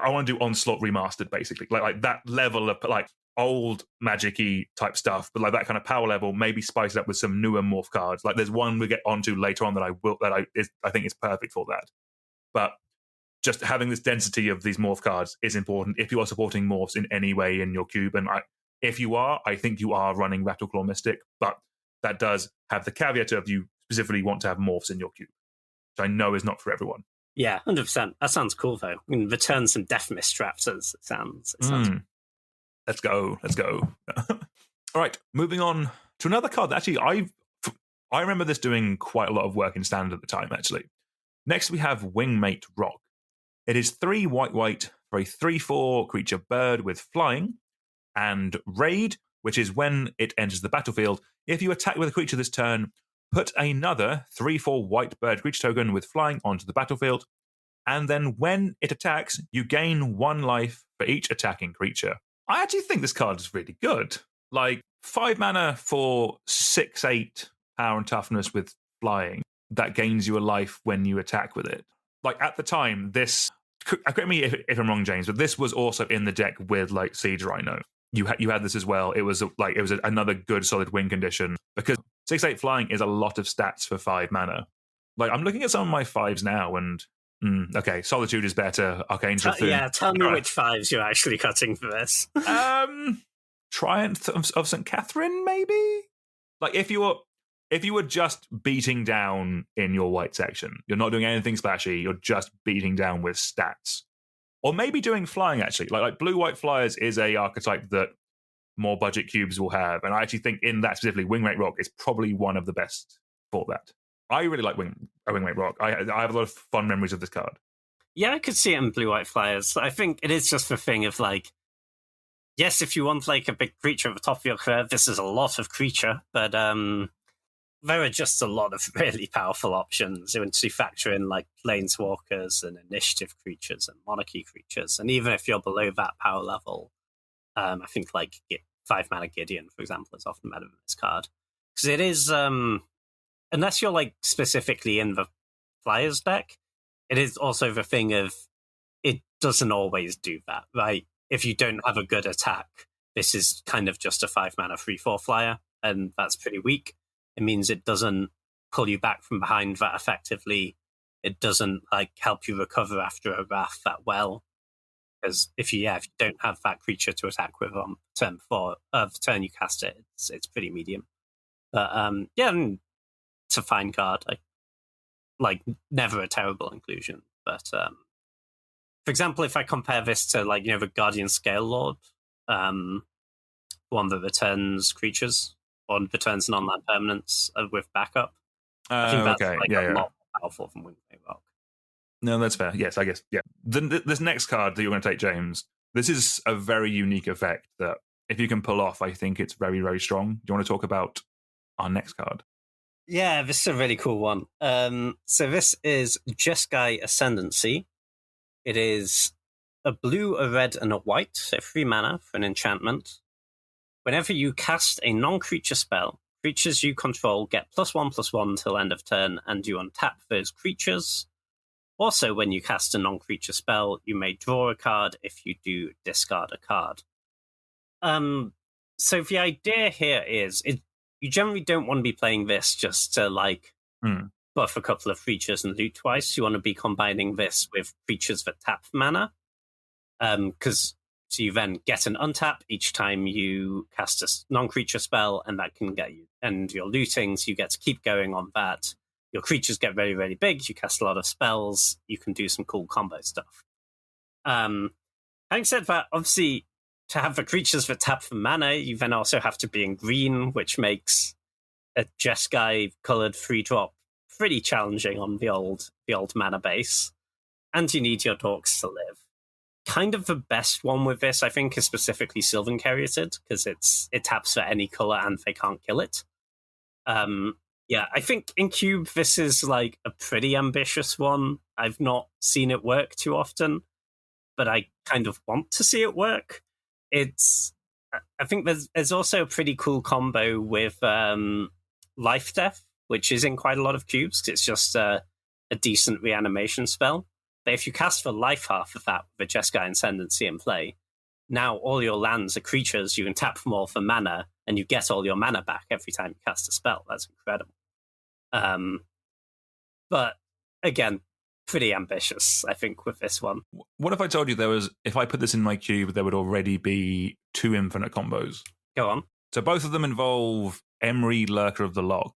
want to do Onslaught Remastered, basically, like that level of like old Magic-y type stuff, but like that kind of power level, maybe spice it up with some newer morph cards. Like there's one we get onto later on that I think is perfect for that. But just having this density of these morph cards is important if you are supporting morphs in any way in your cube. And if you are, I think you are running Rattleclaw Mystic, but that does have the caveat of you specifically want to have morphs in your cube, which I know is not for everyone. Yeah, 100%. That sounds cool, though. I mean, return some Death Mist Raptors. It sounds cool. Let's go. All right, moving on to another card that actually I remember this doing quite a lot of work in Standard at the time, actually. Next, we have Wingmate Rock. It is 3 white for a 3/4 creature bird with flying, and Raid, which is when it enters the battlefield. If you attack with a creature this turn, put another 3/4 white bird creature token with flying onto the battlefield. And then when it attacks, you gain 1 life for each attacking creature. I actually think this card is really good. Like 5 mana for 6/8 power and toughness with flying. That gains you a life when you attack with it. Like at the time, this, correct me if I'm wrong, James, but this was also in the deck with like Siege Rhino. You had this as well. It was another good solid win condition because 6/8 flying is a lot of stats for 5 mana. Like I'm looking at some of my 5s now, and okay, Solitude is better. Arcane Thune. Yeah, tell me which 5s you're actually cutting for this. Triumph of St. Catherine, maybe. Like if you were just beating down in your white section, you're not doing anything splashy. You're just beating down with stats. Or maybe doing flying, actually. Like blue-white flyers is a archetype that more budget cubes will have. And I actually think in that specifically, Wingmate Rock is probably one of the best for that. I really like Wingmate Rock. I have a lot of fun memories of this card. Yeah, I could see it in blue-white flyers. I think it is just the thing of like, yes, if you want like a big creature at the top of your curve, this is a lot of creature, but there are just a lot of really powerful options once you factor in like planeswalkers and initiative creatures and monarchy creatures. And even if you're below that power level, I think like 5 mana Gideon, for example, is often better than this card. Because it is, unless you're like specifically in the Flyers deck, it is also the thing of it doesn't always do that, right? If you don't have a good attack, this is kind of just a 5 mana 3/4 flyer, and that's pretty weak. It means it doesn't pull you back from behind that effectively. It doesn't like help you recover after a wrath that well. Because if you don't have that creature to attack with on turn before the turn you cast it, it's pretty medium. But it's a fine card. Like never a terrible inclusion. But for example, if I compare this to like the Guardian Scale Lord, one that returns creatures or returns non-land permanents with backup, I think that's a lot more powerful than Wingmate Rock. No, that's fair. Yes, I guess. Yeah. This next card that you're going to take, James, this is a very unique effect that if you can pull off, I think it's very, very strong. Do you want to talk about our next card? Yeah, this is a really cool one. So this is Jeskai Ascendancy. It is a blue, a red, and a white, so 3 mana for an enchantment. Whenever you cast a non-creature spell, creatures you control get +1/+1 till end of turn, and you untap those creatures. Also, when you cast a non-creature spell, you may draw a card. If you do, discard a card. So the idea here is you generally don't want to be playing this just to buff a couple of creatures and loot twice. You want to be combining this with creatures that tap mana. So you then get an untap each time you cast a non-creature spell, and that can get you, and you're looting, so you get to keep going on that. Your creatures get very, very big. You cast a lot of spells. You can do some cool combo stuff. Having said that, obviously, to have the creatures that tap for mana, you then also have to be in green, which makes a Jeskai colored 3-drop pretty challenging on the old mana base. And you need your dorks to live. Kind of the best one with this, I think, is specifically Sylvan Caryatid, because it taps for any color and they can't kill it. Yeah, I think in Cube, this is like a pretty ambitious one. I've not seen it work too often, but I kind of want to see it work. I think there's also a pretty cool combo with Life Death, which is in quite a lot of cubes, because it's just a decent reanimation spell. But if you cast for life half of that with a Jeskai Ascendancy in play, now all your lands are creatures, you can tap them all for mana, and you get all your mana back every time you cast a spell. That's incredible. But again, pretty ambitious, I think, with this one. What if I told you if I put this in my cube, there would already be 2 infinite combos? Go on. So both of them involve Emry, Lurker of the Log.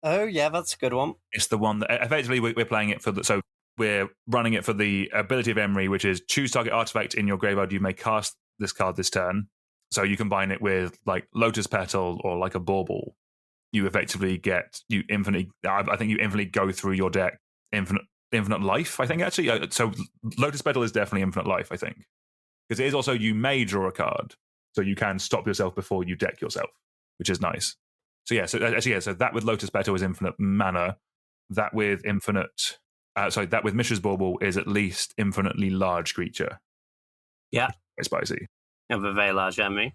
Oh, yeah, that's a good one. It's the one that effectively we're playing it for so we're running it for the ability of Emry, which is choose target artifact in your graveyard. You may cast this card this turn. So you combine it with like Lotus Petal or like a Bauble. You effectively you infinitely go through your deck infinite life, I think, actually. So Lotus Petal is definitely infinite life, I think. Because it is also you may draw a card, so you can stop yourself before you deck yourself, which is nice. So so that with Lotus Petal is infinite mana. That with infinite that with Mishra's Bauble is at least infinitely large creature. Yeah. It's spicy. You have a very large enemy.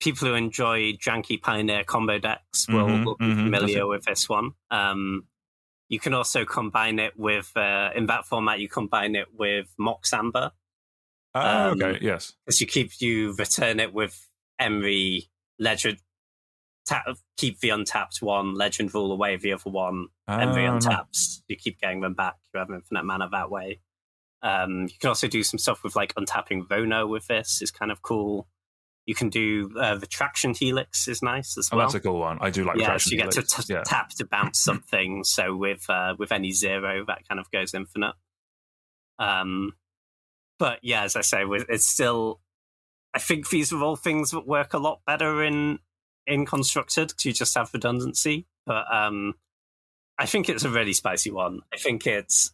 People who enjoy janky Pioneer combo decks will be familiar with this one. You can also combine it with, in that format, you combine it with Mox Amber. Okay, yes. Because you return it with every legend, keep the untapped one, legend rule away the other one, every untaps. You keep getting them back. You have infinite mana that way. You can also do some stuff with like untapping Rona with this. Is kind of cool. You can do Retraction Helix is nice as well. That's a cool one. I do like Retraction Helix. So you get to tap to bounce something. So with any 0, that kind of goes infinite. But yeah, as I say, it's still. I think these are all things that work a lot better in Constructed because you just have redundancy. But I think it's a really spicy one. I think it's.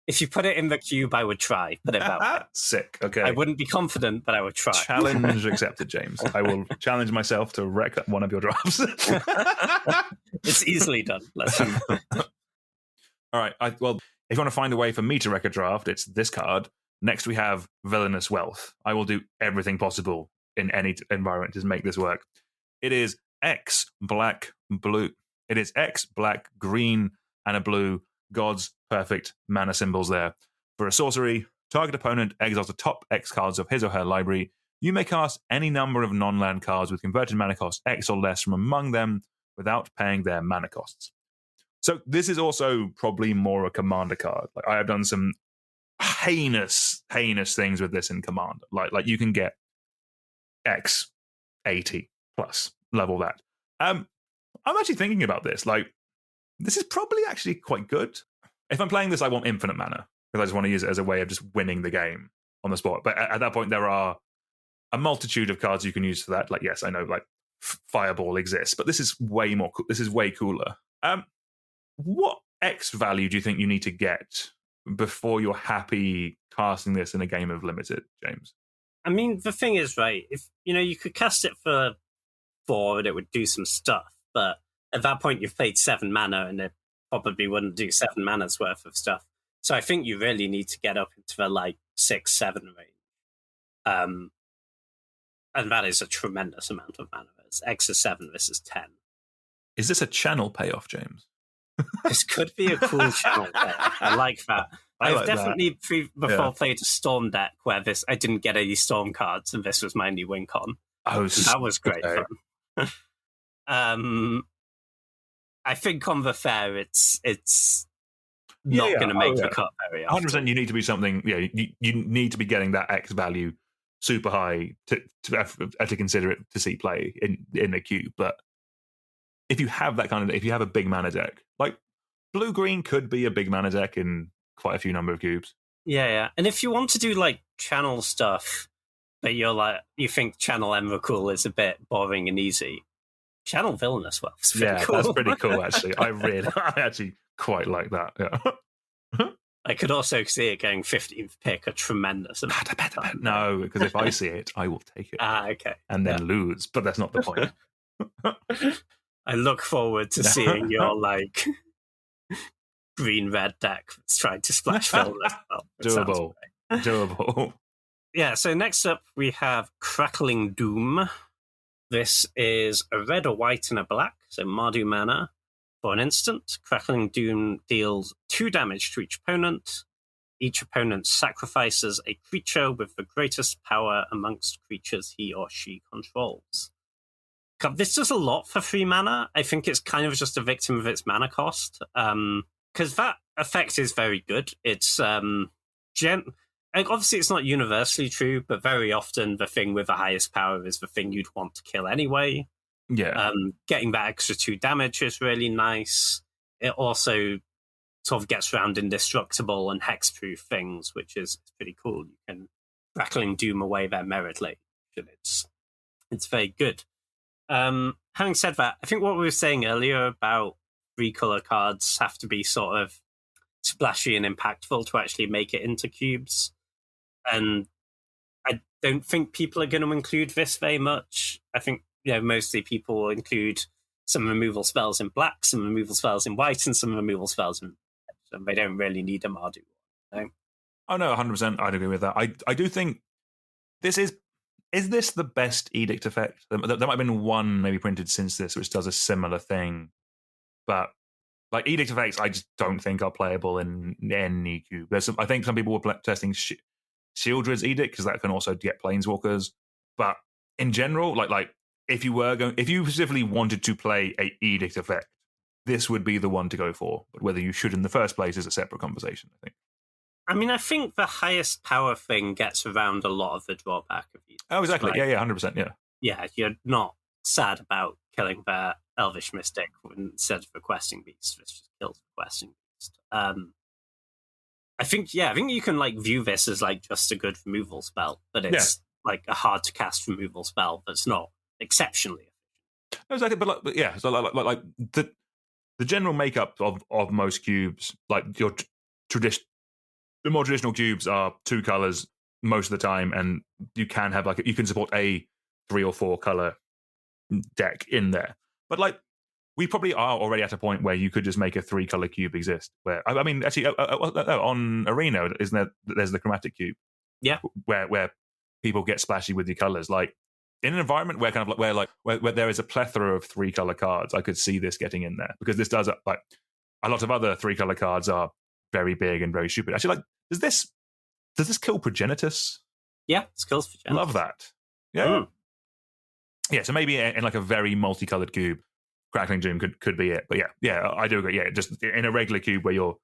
If you put it in the cube, I would try. Put it that way. Sick. Okay. I wouldn't be confident, but I would try. Challenge accepted, James. I will challenge myself to wreck one of your drafts. It's easily done. Listen. All right. If you want to find a way for me to wreck a draft, it's this card. Next, we have Villainous Wealth. I will do everything possible in any environment to make this work. It is X, black, blue. It is X, black, green, and a blue. God's perfect mana symbols there. For a sorcery, target opponent exiles the top X cards of his or her library. You may cast any number of non-land cards with converted mana cost X or less from among them without paying their mana costs. So this is also probably more a commander card. Like I have done some heinous things with this in Commander. Like you can get X 80 plus level that. I'm actually thinking about this. Like this is probably actually quite good. If I'm playing this, I want infinite mana because I just want to use it as a way of just winning the game on the spot. But at that point, there are a multitude of cards you can use for that. Like, yes, I know, like Fireball exists, but this is way more. This is way cooler. What X value do you think you need to get before you're happy casting this in a game of Limited, James? I mean, the thing is, right? If you could cast it for 4 and it would do some stuff, but at that point, you've played 7 mana, and it probably wouldn't do 7 mana's worth of stuff. So I think you really need to get up into the 6-7 range, and that is a tremendous amount of mana. It's X is 7, this is 10. Is this a channel payoff, James? This could be a cool channel payoff. I like that. I've definitely played a Storm deck where I didn't get any Storm cards, and this was my only win con. Oh, that was great fun. I think on the fair, it's not going to make the cut very often. 100%. You need to be something. Yeah, you need to be getting that X value super high to consider it to see play in the queue. But if you have that if you have a big mana deck, like blue green could be a big mana deck in quite a few number of cubes. Yeah. And if you want to do channel stuff, but you think Channel Emrakul is a bit boring and easy. Channel Villainous Wealth. Cool. That's pretty cool, actually. I actually quite like that. Yeah. I could also see it going 15th pick, a tremendous amount. No, because if I see it, I will take it. Okay. And then lose, but that's not the point. I look forward to seeing your green-red deck that's trying to splash Villainous Wealth. Doable. Yeah, so next up we have Crackling Doom. This is a red, a white, and a black, so Mardu mana. For an instant, Crackling Doom deals 2 damage to each opponent. Each opponent sacrifices a creature with the greatest power amongst creatures he or she controls. This does a lot for 3 mana. I think it's kind of just a victim of its mana cost, because that effect is very good. It's obviously, it's not universally true, but very often the thing with the highest power is the thing you'd want to kill anyway. Yeah. Getting that extra 2 damage is really nice. It also sort of gets around indestructible and hexproof things, which is pretty cool. You can Crackling Doom away their merit lane. It's very good. Having said that, I think what we were saying earlier about 3-color cards have to be sort of splashy and impactful to actually make it into cubes. And I don't think people are going to include this very much. I think, mostly people will include some removal spells in black, some removal spells in white, and some removal spells in red. And they don't really need a Mardu one. No? Oh no, 100%. I'd agree with that. I do think this is this the best edict effect? There might have been one maybe printed since this, which does a similar thing, but like edict effects, I just don't think are playable in any cube. I think some people were testing Shieldred's edict because that can also get planeswalkers, but in general, like if you specifically wanted to play a edict effect, this would be the one to go for. But whether you should in the first place is a separate conversation, I think. I mean, I think the highest power thing gets around a lot of the drawback of these. Oh, exactly. Like, yeah, 100%. Yeah. Yeah, you're not sad about killing the Elvish Mystic instead of requesting beast. It just kills requesting beast. I think you can like view this as like just a good removal spell, but it's like a hard to cast removal spell that's not exceptionally efficient. Exactly, but yeah, so like the general makeup of most cubes, like your the more traditional cubes are 2 colors most of the time, and you can have you can support a 3 or 4 color deck in there. But like we probably are already at a point where you could just make a 3 color cube exist. Where I mean, actually, on Arena, isn't there? There's the chromatic cube. Yeah, where people get splashy with the colors. Like in an environment where kind of where there is a plethora of 3 color cards, I could see this getting in there because this does like a lot of other 3 color cards are very big and very stupid. Actually, like does this kill Progenitus? Yeah, it kills Progenitus. Love that. Yeah. Yeah, so maybe in like a very multicolored cube, Crackling Doom could be it. But yeah, I do agree. Yeah, just in a regular cube where you're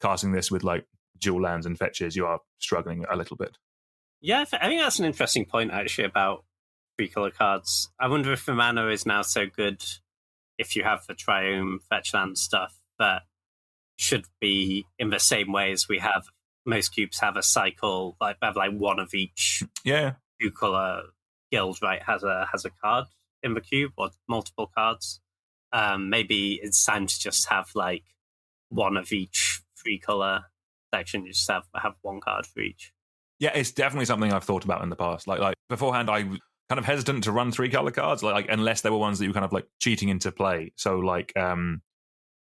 casting this with like dual lands and fetches, you are struggling a little bit. Yeah, I think that's an interesting point actually about 3 color cards. I wonder if the mana is now so good if you have the Triome fetch land stuff that should be in the same way as we have most cubes have a cycle, like have like one of each 2 color guild, right, has a card in the cube or multiple cards. Maybe it's time to just have like one of each 3 color section. You just have 1 card for each. Yeah, it's definitely something I've thought about in the past. Like beforehand, I was kind of hesitant to run 3 color cards, like unless there were ones that you were kind of like cheating into play. So like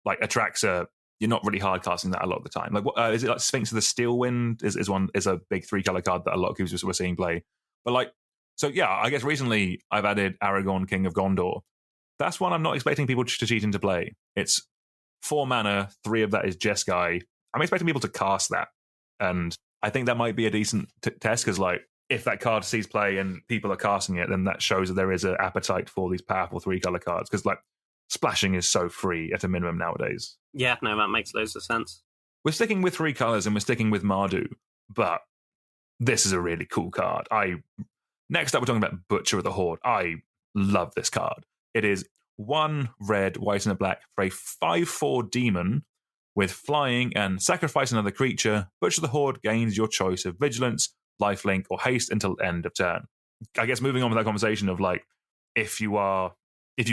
Atraxa, you're not really hard casting that a lot of the time. Like, is it like Sphinx of the Steelwind is a big 3 color card that a lot of cubes were seeing play. But like, so yeah, I guess recently I've added Aragorn, King of Gondor. That's one I'm not expecting people to cheat into play. It's 4 mana, 3 of that is Jeskai. I'm expecting people to cast that, and I think that might be a decent test because like if that card sees play and people are casting it, then that shows that there is an appetite for these powerful 3 color cards because like splashing is so free at a minimum nowadays. Yeah, no, that makes loads of sense. We're sticking with 3 colors and we're sticking with Mardu, but this is a really cool card. Next up, we're talking about Butcher of the Horde. I love this card. It is 1 red, white, and a black for a 5/4 demon with flying and sacrifice another creature. Butcher of the Horde gains your choice of vigilance, lifelink, or haste until end of turn. I guess moving on with that conversation of like, if you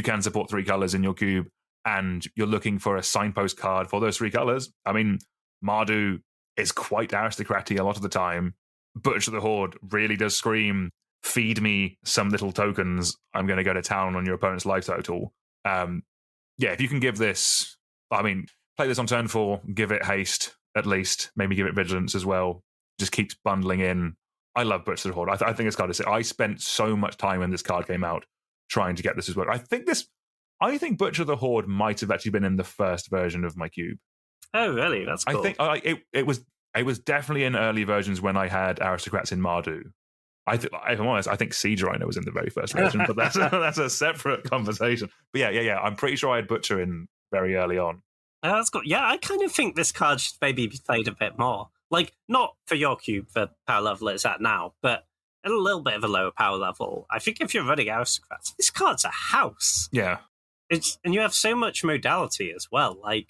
can support 3 colors in your cube and you're looking for a signpost card for those 3 colors, I mean, Mardu is quite aristocratic a lot of the time. Butcher of the Horde really does scream, feed me some little tokens, I'm going to go to town on your opponent's life total. Yeah, if you can give this, I mean, play this on turn 4, give it haste at least, maybe give it vigilance as well, just keeps bundling in. I love Butcher of the Horde. I think this card is, I spent so much time when this card came out trying to get this as well. I think Butcher of the Horde might have actually been in the first version of my cube. Oh, really? That's cool. I think it was definitely in early versions when I had aristocrats in Mardu. If I'm honest, I think Siege Rhino was in the very first version, but that's a separate conversation. But yeah, I'm pretty sure I had Butcher in very early on. That's cool. Yeah, I kind of think this card should maybe be played a bit more. Like, not for your cube, the power level it's at now, but at a little bit of a lower power level. I think if you're running aristocrats, this card's a house. Yeah. And you have so much modality as well. Like,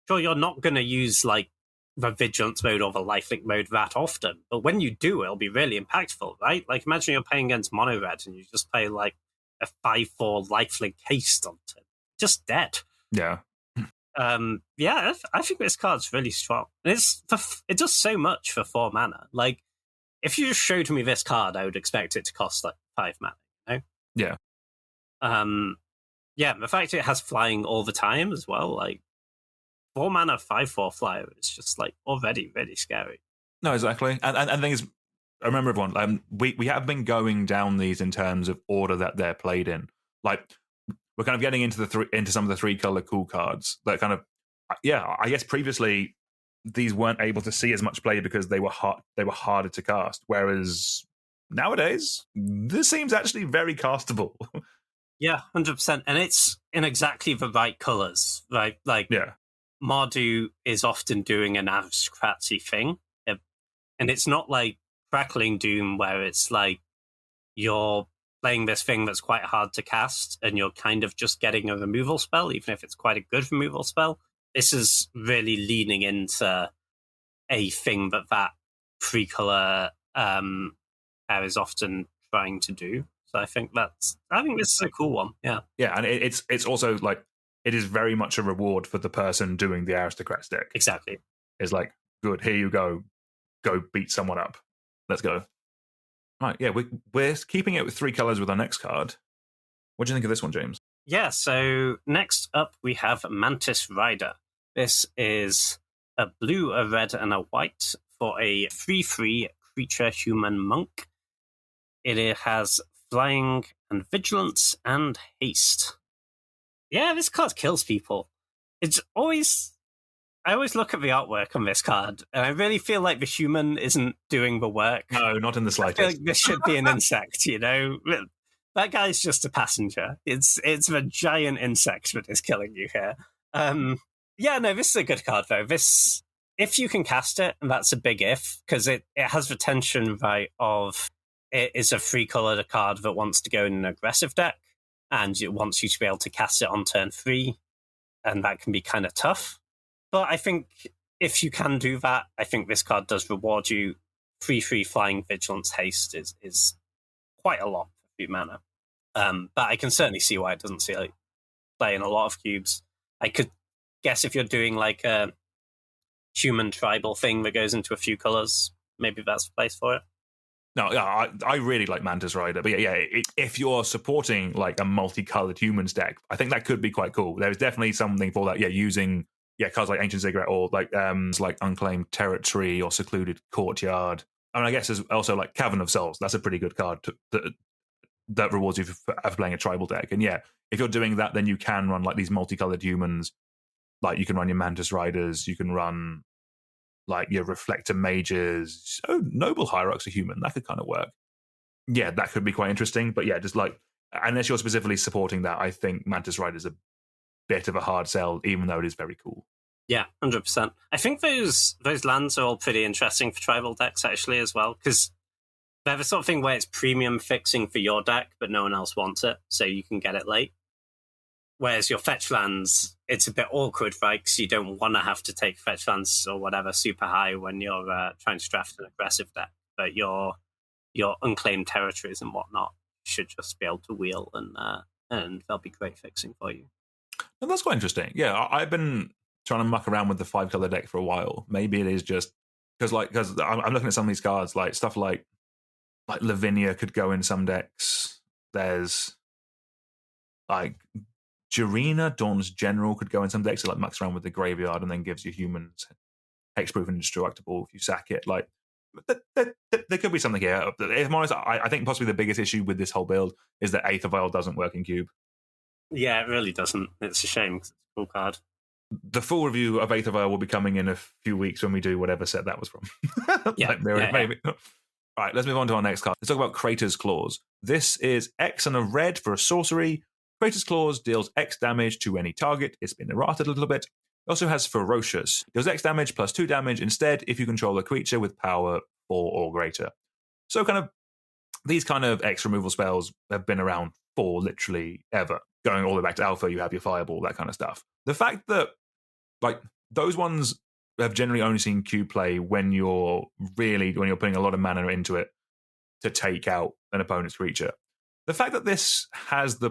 sure, you're not going to use, like, the vigilance mode or the lifelink mode that often, but when you do, it'll be really impactful, right? Like, imagine you're playing against mono red and you just play like a 5/4 lifelink haste on it. Just dead. Yeah. Yeah, I think this card's really strong. And it does so much for 4 mana. Like, if you just showed me this card, I would expect it to cost like 5 mana, you know? Yeah. Yeah, the fact it has flying all the time as well, like 4 mana 5/4 flyer is just like already really scary. No, exactly. And the thing is, I remember everyone. We have been going down these in terms of order that they're played in. Like we're kind of getting into some of the 3-color cool cards that kind of I guess previously these weren't able to see as much play because they were harder to cast, whereas nowadays this seems actually very castable. Yeah, 100%, and it's in exactly the right colors, right? Like Yeah, Mardu is often doing an aristocracy thing, and it's not like Crackling Doom where it's like you're playing this thing that's quite hard to cast and you're kind of just getting a removal spell, even if it's quite a good removal spell. This is really leaning into a thing that 3-color is often trying to do. So I think this is a cool one. Yeah. Yeah, and it's also like it is very much a reward for the person doing the aristocrats deck. Exactly. It's like, good, here you go beat someone up. Let's go. Right, yeah, we're keeping it with 3 colors with our next card. What do you think of this one, James? Yeah, so next up we have Mantis Rider. This is a blue, a red, and a white for a 3/3 creature human monk. It has flying and vigilance and haste. Yeah, this card kills people. I always look at the artwork on this card, and I really feel like the human isn't doing the work. No, not in the I feel slightest. like this should be an insect, you know? That guy's just a passenger. It's the giant insect that is killing you here. Yeah, no, this is a good card, though. This, if you can cast it, and that's a big if, because it has the tension, right, of it is a 3-color card that wants to go in an aggressive deck, and it wants you to be able to cast it on turn 3, and that can be kind of tough. But I think if you can do that, I think this card does reward you. 3/3 flying vigilance haste is quite a lot for 2 mana. But I can certainly see why it doesn't see like play in a lot of cubes. I could guess if you're doing like a human tribal thing that goes into a few colors, maybe that's the place for it. No, yeah, I really like Mantis Rider, but if you're supporting like a multicolored humans deck, I think that could be quite cool. There's definitely something for that. Yeah, using cards like Ancient Ziggurat or like Unclaimed Territory or Secluded Courtyard. I mean, I guess there's also like Cavern of Souls. That's a pretty good card that rewards you for playing a tribal deck. And yeah, if you're doing that, then you can run like these multicolored humans. Like you can run your Mantis Riders, you can run like your Reflector Mages. Oh, Noble Hierarchs are human. That could kind of work. Yeah, that could be quite interesting. But yeah, just like, unless you're specifically supporting that, I think Mantis Rider is a bit of a hard sell, even though it is very cool. Yeah, 100%. I think those lands are all pretty interesting for tribal decks, actually, as well, because they're the sort of thing where it's premium fixing for your deck, but no one else wants it, so you can get it late. Whereas your fetch lands, it's a bit awkward, right? Because you don't want to have to take fetch lands or whatever super high when you're trying to draft an aggressive deck. But your unclaimed territories and whatnot should just be able to wheel, and they'll be great fixing for you. And that's quite interesting. Yeah, I've been trying to muck around with the 5-color deck for a while. Maybe it is just because I'm looking at some of these cards, like stuff like Lavinia could go in some decks. There's like Jarina, Dawn's General could go in some decks. It like mucks around with the graveyard and then gives you humans hexproof and indestructible if you sack it. Like there could be something here. If I'm honest, I think possibly the biggest issue with this whole build is that Aether Vial doesn't work in cube. Yeah, it really doesn't. It's a shame because it's a cool card. The full review of Aether Vial will be coming in a few weeks when we do whatever set that was from. Maybe. All right, let's move on to our next card. Let's talk about Crater's Claws. This is X and a red for a sorcery. Crater's Claws deals X damage to any target. It's been errated a little bit. It also has Ferocious. Deals X damage plus 2 damage instead if you control a creature with power 4 or greater. So these kind of X removal spells have been around for literally ever. Going all the way back to Alpha, you have your Fireball, that kind of stuff. The fact that like those ones have generally only seen cube play when you're putting a lot of mana into it to take out an opponent's creature. The fact that this has the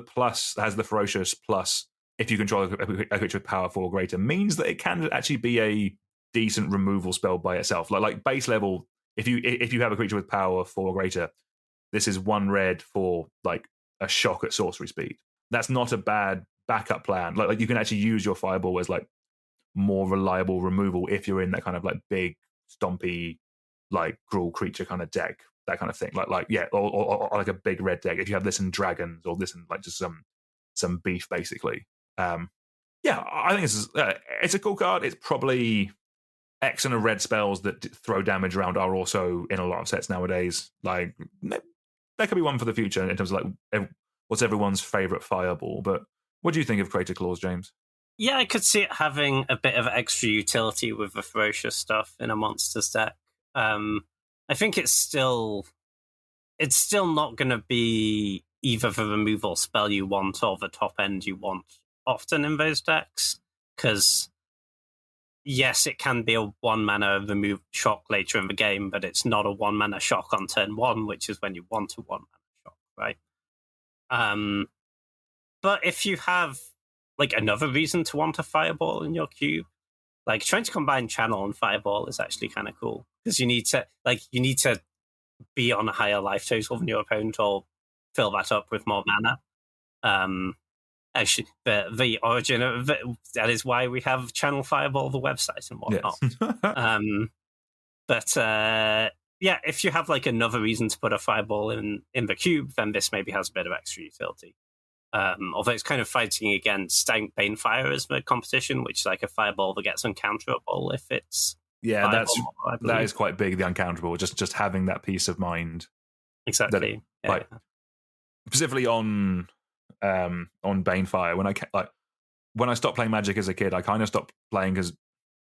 Ferocious plus if you control a creature with power 4 or greater means that it can actually be a decent removal spell by itself. Like base level, if you have a creature with power 4 or greater, this is 1 red for like a shock at sorcery speed. That's not a bad backup plan. Like you can actually use your fireball as like more reliable removal if you're in that kind of like big, stompy, like cruel creature kind of deck, that kind of thing. Like yeah, or like a big red deck. If you have this in dragons or this in like just some beef, basically. Yeah, I think it's a cool card. It's probably X and a red spells that throw damage around are also in a lot of sets nowadays. Like that could be one for the future in terms of like what's everyone's favorite fireball. But what do you think of Crater Claws, James? Yeah, I could see it having a bit of extra utility with the ferocious stuff in a monsters deck. I think it's still not going to be either the removal spell you want or the top end you want often in those decks, because yes, it can be a 1 mana remove shock later in the game, but it's not a 1 mana shock on turn 1, which is when you want a 1 mana shock, right? But if you have like another reason to want a fireball in your cube, like trying to combine channel and fireball is actually kind of cool, because you need to be on a higher life total than your opponent or fill that up with more mana. Actually, the origin of that is why we have channel fireball, the website and whatnot. Yes. Yeah, if you have like another reason to put a fireball in the cube, then this maybe has a bit of extra utility. Although it's kind of fighting against Banefire as the competition, which is like a fireball that gets uncounterable if it's that is quite big. The uncounterable, just having that peace of mind. Exactly. Like specifically on Banefire, when I stopped playing Magic as a kid, I kind of stopped playing because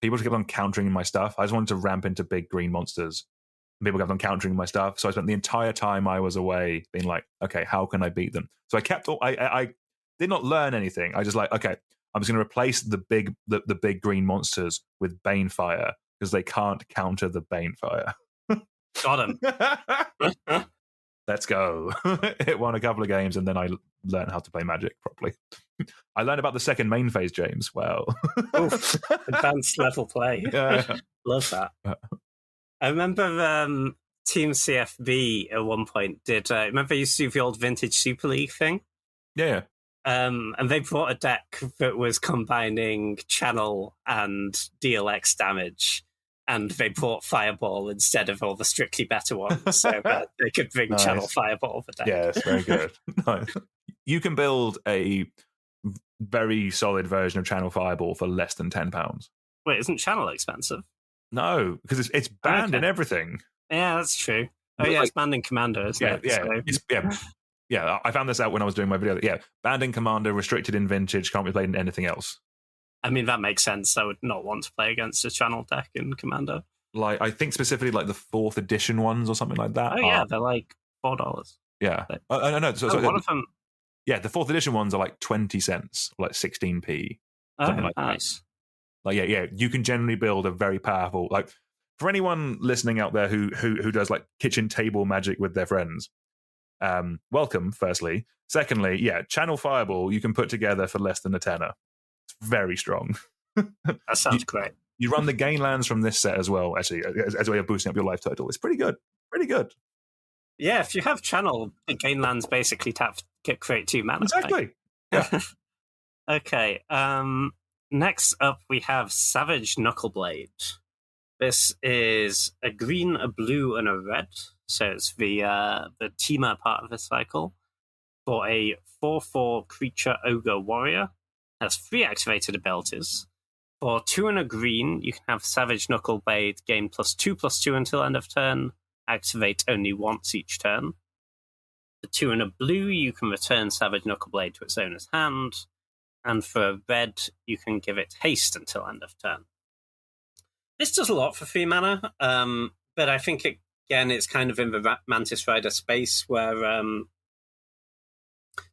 people kept on countering my stuff. I just wanted to ramp into big green monsters. People kept on countering my stuff, so I spent the entire time I was away being like, okay, how can I beat them? So I did not learn anything. I just like, okay, I'm just going to replace the big green monsters with Banefire because they can't counter the Banefire. Got him. Let's go. It won a couple of games, and then I learned how to play Magic properly. I learned about the second main phase, James. Well, advanced level play. Love that. I remember Team CFB at one point did. Remember they used to do the old vintage Super League thing? Yeah. And they brought a deck that was combining channel and DLX damage, and they brought Fireball instead of all the strictly better ones, so that they could bring channel Fireball for deck. Yes, very good. Nice. You can build a very solid version of channel Fireball for less than £10. Wait, isn't channel expensive? No, because it's banned in everything. Yeah, that's true. Oh, yeah, it's banned in Commander, isn't it? Yeah. Yeah, I found this out when I was doing my video. Yeah, banned in Commander, restricted in Vintage, can't be played in anything else. I mean, that makes sense. I would not want to play against a channel deck in Commander. Like, I think specifically like the 4th edition ones or something like that. Oh, yeah, they're like $4. Yeah. I know. So one of them... Yeah, the 4th edition ones are like 20 cents, like 16p. Something like nice. That. Like, yeah, you can generally build a very powerful, like, for anyone listening out there who does like kitchen table Magic with their friends, welcome, firstly. Secondly, yeah, Channel Fireball you can put together for less than a tenner. It's very strong. That sounds great. You run the gain lands from this set as well, actually, as a way of boosting up your life total. It's pretty good. Pretty good. Yeah, if you have Channel, the gain lands basically create 2 mana. Exactly. Yeah. Okay. Next up, we have Savage Knuckleblade. This is a green, a blue, and a red. So it's the teamer part of the cycle. For a 4/4 creature ogre warrior. Has 3 activated abilities. For 2 and a green, you can have Savage Knuckleblade gain +2/+2 until end of turn. Activate only once each turn. For 2 and a blue, you can return Savage Knuckleblade to its owner's hand. And for a red, you can give it haste until end of turn. This does a lot for 3 mana, but I think, again, it's kind of in the Mantis Rider space where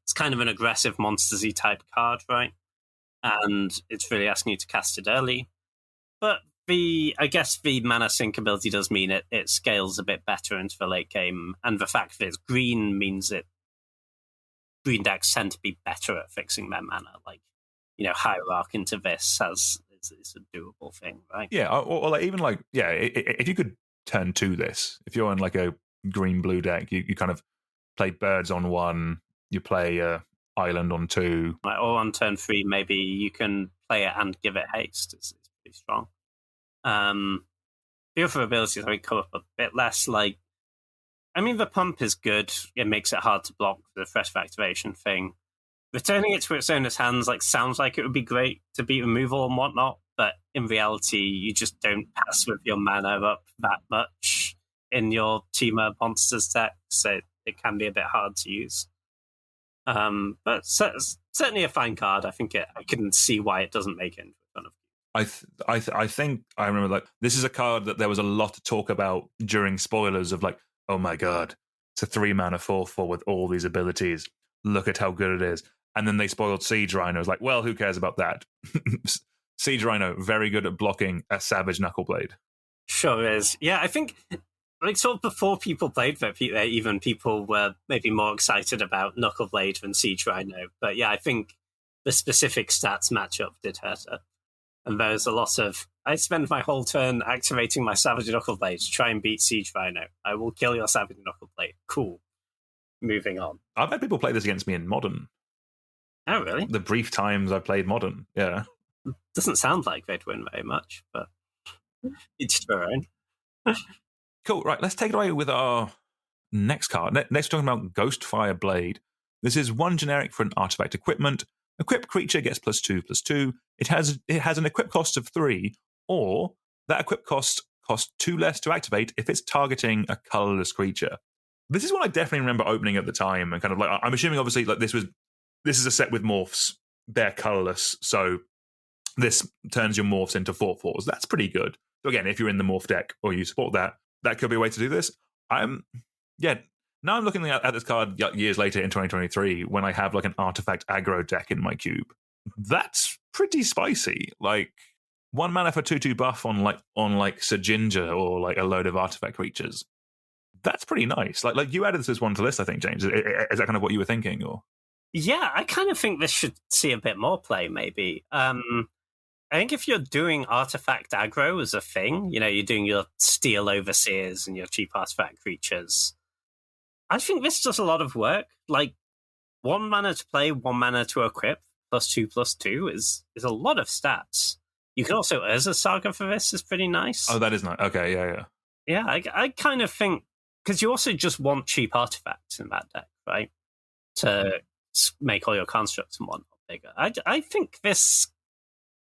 it's kind of an aggressive monster-y type card, right? And it's really asking you to cast it early. But I guess the mana sink ability does mean it scales a bit better into the late game, and the fact that it's green means that green decks tend to be better at fixing their mana. Like, Hierarch into this is a doable thing, right? Yeah, or like even like, yeah, if you could turn to this, if you're in like a green-blue deck, you kind of play birds on 1, you play island on 2. Or on turn 3, maybe you can play it and give it haste. It's pretty strong. The other abilities I think come up a bit less. Like, I mean, the pump is good. It makes it hard to block the threat of activation thing. Returning it to its owner's hands sounds like it would be great to beat removal and whatnot, but in reality, you just don't pass with your mana up that much in your Teamer monsters deck, so it can be a bit hard to use. But certainly a fine card. I think I can see why it doesn't make it into a ton of. I think I remember this is a card that there was a lot of talk about during spoilers of oh my god, it's a 3-mana 4/4 with all these abilities. Look at how good it is. And then they spoiled Siege Rhino. I was like, well, who cares about that? Siege Rhino, very good at blocking a Savage Knuckleblade. Sure is. Yeah, I think sort of before people played that, even people were maybe more excited about Knuckleblade than Siege Rhino. But yeah, I think the specific stats matchup did hurt her. And there's a lot of, I spend my whole turn activating my Savage Knuckleblade to try and beat Siege Rhino. I will kill your Savage Knuckleblade. Cool. Moving on. I've had people play this against me in Modern. Oh, really? The brief times I played Modern, yeah. Doesn't sound like they'd win very much, but each their own. Cool, right, let's take it away with our next card. Next we're talking about Ghostfire Blade. This is 1 generic for an artifact equipment. Equipped creature gets +2/+2. It has an equip cost of 3, or that equip cost costs 2 less to activate if it's targeting a colorless creature. This is one I definitely remember opening at the time, and kind of I'm assuming obviously this is a set with morphs. They're colorless, so this turns your morphs into 4/4s. That's pretty good. So again, if you're in the morph deck or you support that could be a way to do this. Now I'm looking at this card years later in 2023 when I have an artifact aggro deck in my cube. That's pretty spicy. 1 mana for 2/2 buff on Sajinja or a load of artifact creatures. That's pretty nice. You added this as one to list, I think, James. Is that kind of what you were thinking, or? Yeah, I kind of think this should see a bit more play, maybe. I think if you're doing artifact aggro as a thing, you're doing your Steel Overseers and your cheap artifact creatures, I think this does a lot of work. 1 mana to play, 1 mana to equip, +2/+2 is a lot of stats. You can also Urza Saga for this is pretty nice. Oh, that is nice. Okay, yeah. Yeah, I kind of think, because you also just want cheap artifacts in that deck, right? To make all your constructs and whatnot bigger. I think this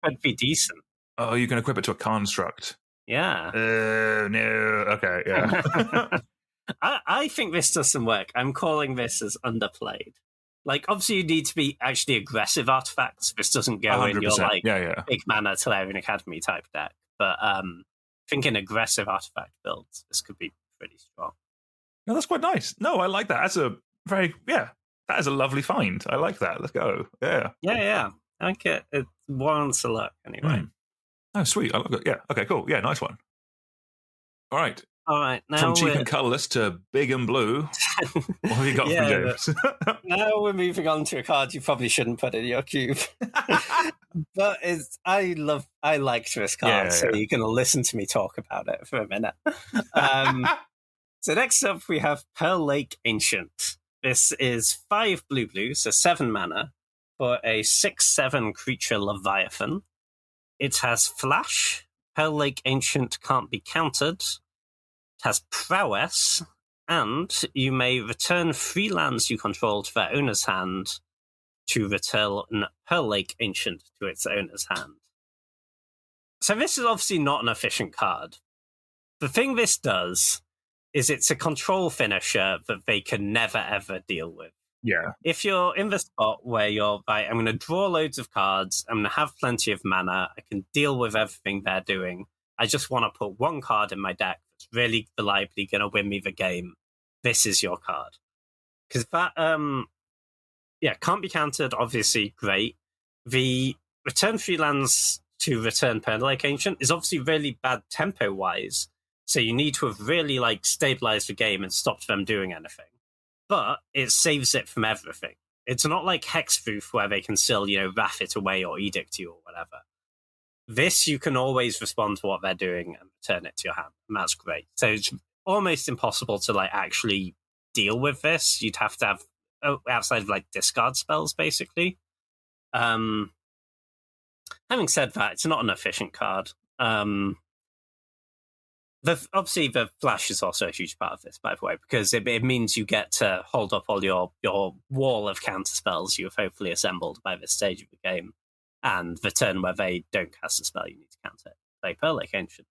could be decent. Oh, you can equip it to a construct. Yeah. No. Okay, yeah. I think this does some work. I'm calling this as underplayed. Obviously, you need to be actually aggressive artifacts. This doesn't go 100%. In your big mana Tolarian Academy type deck. But thinking aggressive artifact builds, this could be pretty strong. No, that's quite nice. No, I like that. That's that is a lovely find. I like that. Let's go. Yeah. Yeah. I think it warrants a look anyway. Oh, sweet. I love it. Yeah. Okay, cool. Yeah, nice one. All right. Now from cheap and colorless to big and blue. What have you got for James? Now we're moving on to a card you probably shouldn't put in your cube. But I liked this card, so you're going to listen to me talk about it for a minute. So next up we have Pearl Lake Ancient. This is 5 blue, so 7 mana for a 6/7 creature Leviathan. It has Flash. Pearl Lake Ancient can't be countered. Has prowess, and you may return 3 lands you control to their owner's hand to return Pearl Lake Ancient to its owner's hand. So this is obviously not an efficient card. The thing this does is it's a control finisher that they can never ever deal with. Yeah. If you're in the spot where you're I'm going to draw loads of cards, I'm going to have plenty of mana, I can deal with everything they're doing, I just want to put 1 card in my deck that's really reliably going to win me the game, this is your card. Because that, can't be countered, obviously, great. The return 3 lands to return Pearl Lake Ancient is obviously really bad tempo-wise, so you need to have really, stabilized the game and stopped them doing anything. But it saves it from everything. It's not like Hexproof where they can still, wrath it away or edict you or whatever. This, you can always respond to what they're doing and return it to your hand, and that's great. So it's almost impossible to actually deal with this. You'd have to have outside of like discard spells, basically. Having said that, it's not an efficient card. Obviously, the flash is also a huge part of this, by the way, because it means you get to hold up all your wall of counter spells you've hopefully assembled by this stage of the game. And the turn where they don't cast a spell, you need to counter it. Play Pearl Lake Ancient.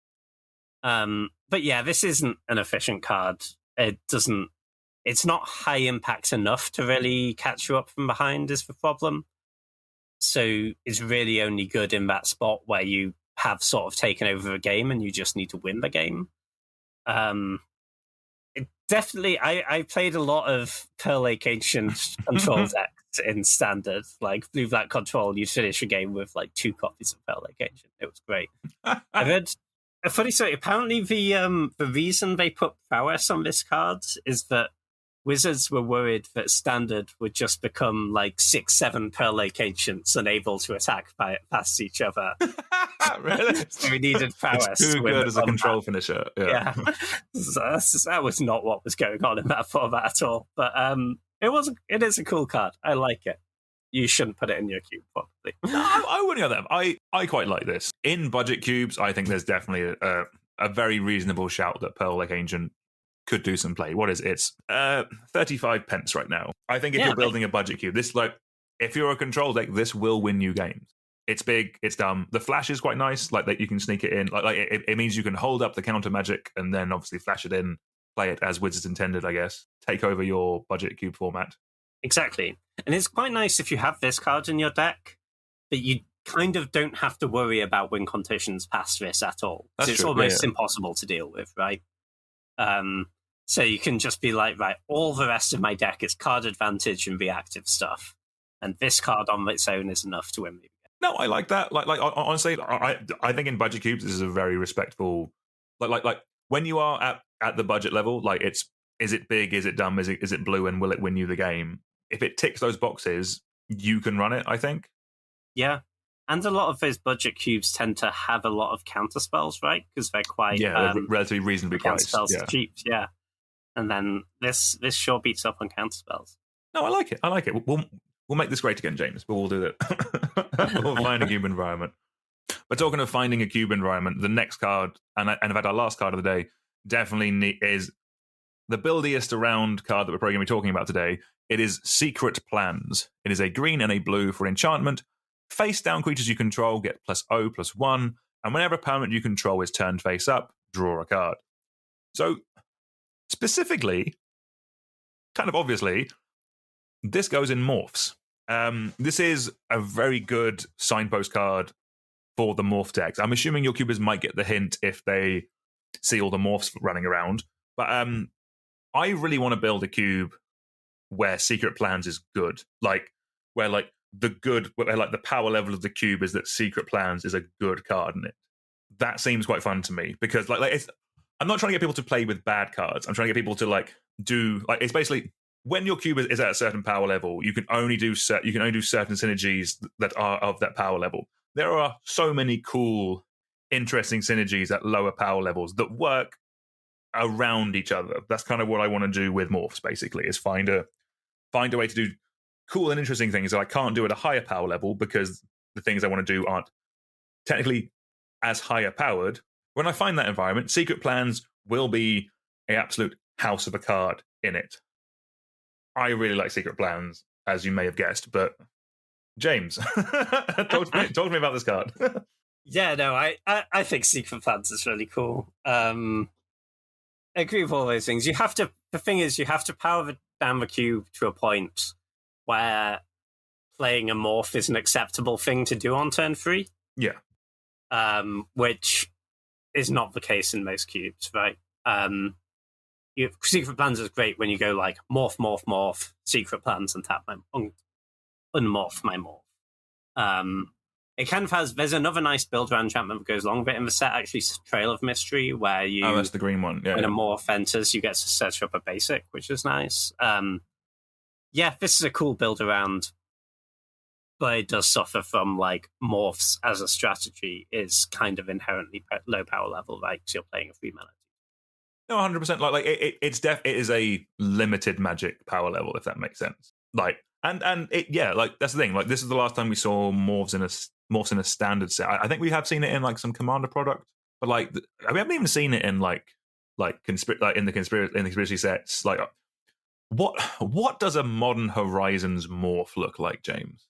But yeah, this isn't an efficient card. It's not high impact enough to really catch you up from behind is the problem. So it's really only good in that spot where you have sort of taken over a game and you just need to win the game. Definitely, I played a lot of Pearl Lake Ancient control decks in Standard, like blue-black control. You'd finish a game with like 2 copies of Pearl Lake Ancient. It was great. I read a funny story. Apparently, the reason they put prowess on this card is that Wizards were worried that Standard would just become like 6-7 Pearl Lake Ancients unable to attack past each other. Really? So we needed prowess. It's too good as a control finisher. Yeah. So that was not what was going on in that format at all. But it is a cool card. I like it. You shouldn't put it in your cube, probably. No, I wouldn't go there. I quite like this. In budget cubes, I think there's definitely a very reasonable shout that Pearl Lake Ancient could do some play. What is it? It's 35 pence right now. I think if you're building a budget cube, this, like, if you're a control deck, this will win you games. It's big, it's dumb. The flash is quite nice, like that you can sneak it in. Like it means you can hold up the counter magic and then obviously flash it in, play it as Wizards intended, I guess. Take over your budget cube format. Exactly. And it's quite nice if you have this card in your deck that you kind of don't have to worry about win conditions past this at all. It's almost impossible to deal with, right? So you can just be like, right, all the rest of my deck is card advantage and reactive stuff. And this card on its own is enough to win me. No, I like that. Like honestly, I think in budget cubes this is a very respectful. Like when you are at the budget level, like is it big, is it dumb, is it blue, and will it win you the game? If it ticks those boxes, you can run it, I think. Yeah, and a lot of those budget cubes tend to have a lot of counter spells, right? Because they're quite they're relatively reasonably priced. Spells are cheap, yeah. And then this sure beats up on counter spells. No, I like it. We'll make this great again, James, but we'll do that. We'll find a cube environment. But talking of finding a cube environment, the next card, and in fact our last card of the day, definitely is the buildiest around card that we're probably going to be talking about today. It is Secret Plans. It is a green and a blue for enchantment. Face down creatures you control get +0/+1, and whenever a permanent you control is turned face up, draw a card. So, specifically, kind of obviously, this goes in morphs. This is a very good signpost card for the morph decks. I'm assuming your cubers might get the hint if they see all the morphs running around. But I really want to build a cube where Secret Plans is good. Where the power level of the cube is that Secret Plans is a good card in it. That seems quite fun to me because I'm not trying to get people to play with bad cards. I'm trying to get people to it's basically when your cube is at a certain power level, you can only do certain synergies that are of that power level. There are so many cool, interesting synergies at lower power levels that work around each other. That's kind of what I want to do with morphs. Basically, is find a way to do cool and interesting things that I can't do at a higher power level because the things I want to do aren't technically as higher powered. When I find that environment, Secret Plans will be an absolute house of a card in it. I really like Secret Plans, as you may have guessed, but James, talk to me about this card. Yeah, no, I think Secret Plans is really cool. I agree with all those things. The thing is, you have to power down the cube to a point where playing a morph is an acceptable thing to do on turn 3. Yeah. Which is not the case in most cubes, right? Secret Plans is great when you go like morph, morph, morph, Secret Plans, and tap unmorph my morph. It kind of has. There's another nice build around enchantment that goes along with it in the set. Actually, Trail of Mystery, where you that's the green one. Yeah, when a morph enters, you get to set up a basic, which is nice. This is a cool build around, but it does suffer from morphs as a strategy is kind of inherently low power level, right? Because you're playing a 3 mana. No, 100%. It is a limited magic power level, if that makes sense. like and it, yeah, like that's the thing. Like this is the last time we saw morphs in a standard set. I think we have seen it in like some Commander product, but like we haven't even seen it in in the conspiracy sets. Like what does a modern Horizons morph look like, James?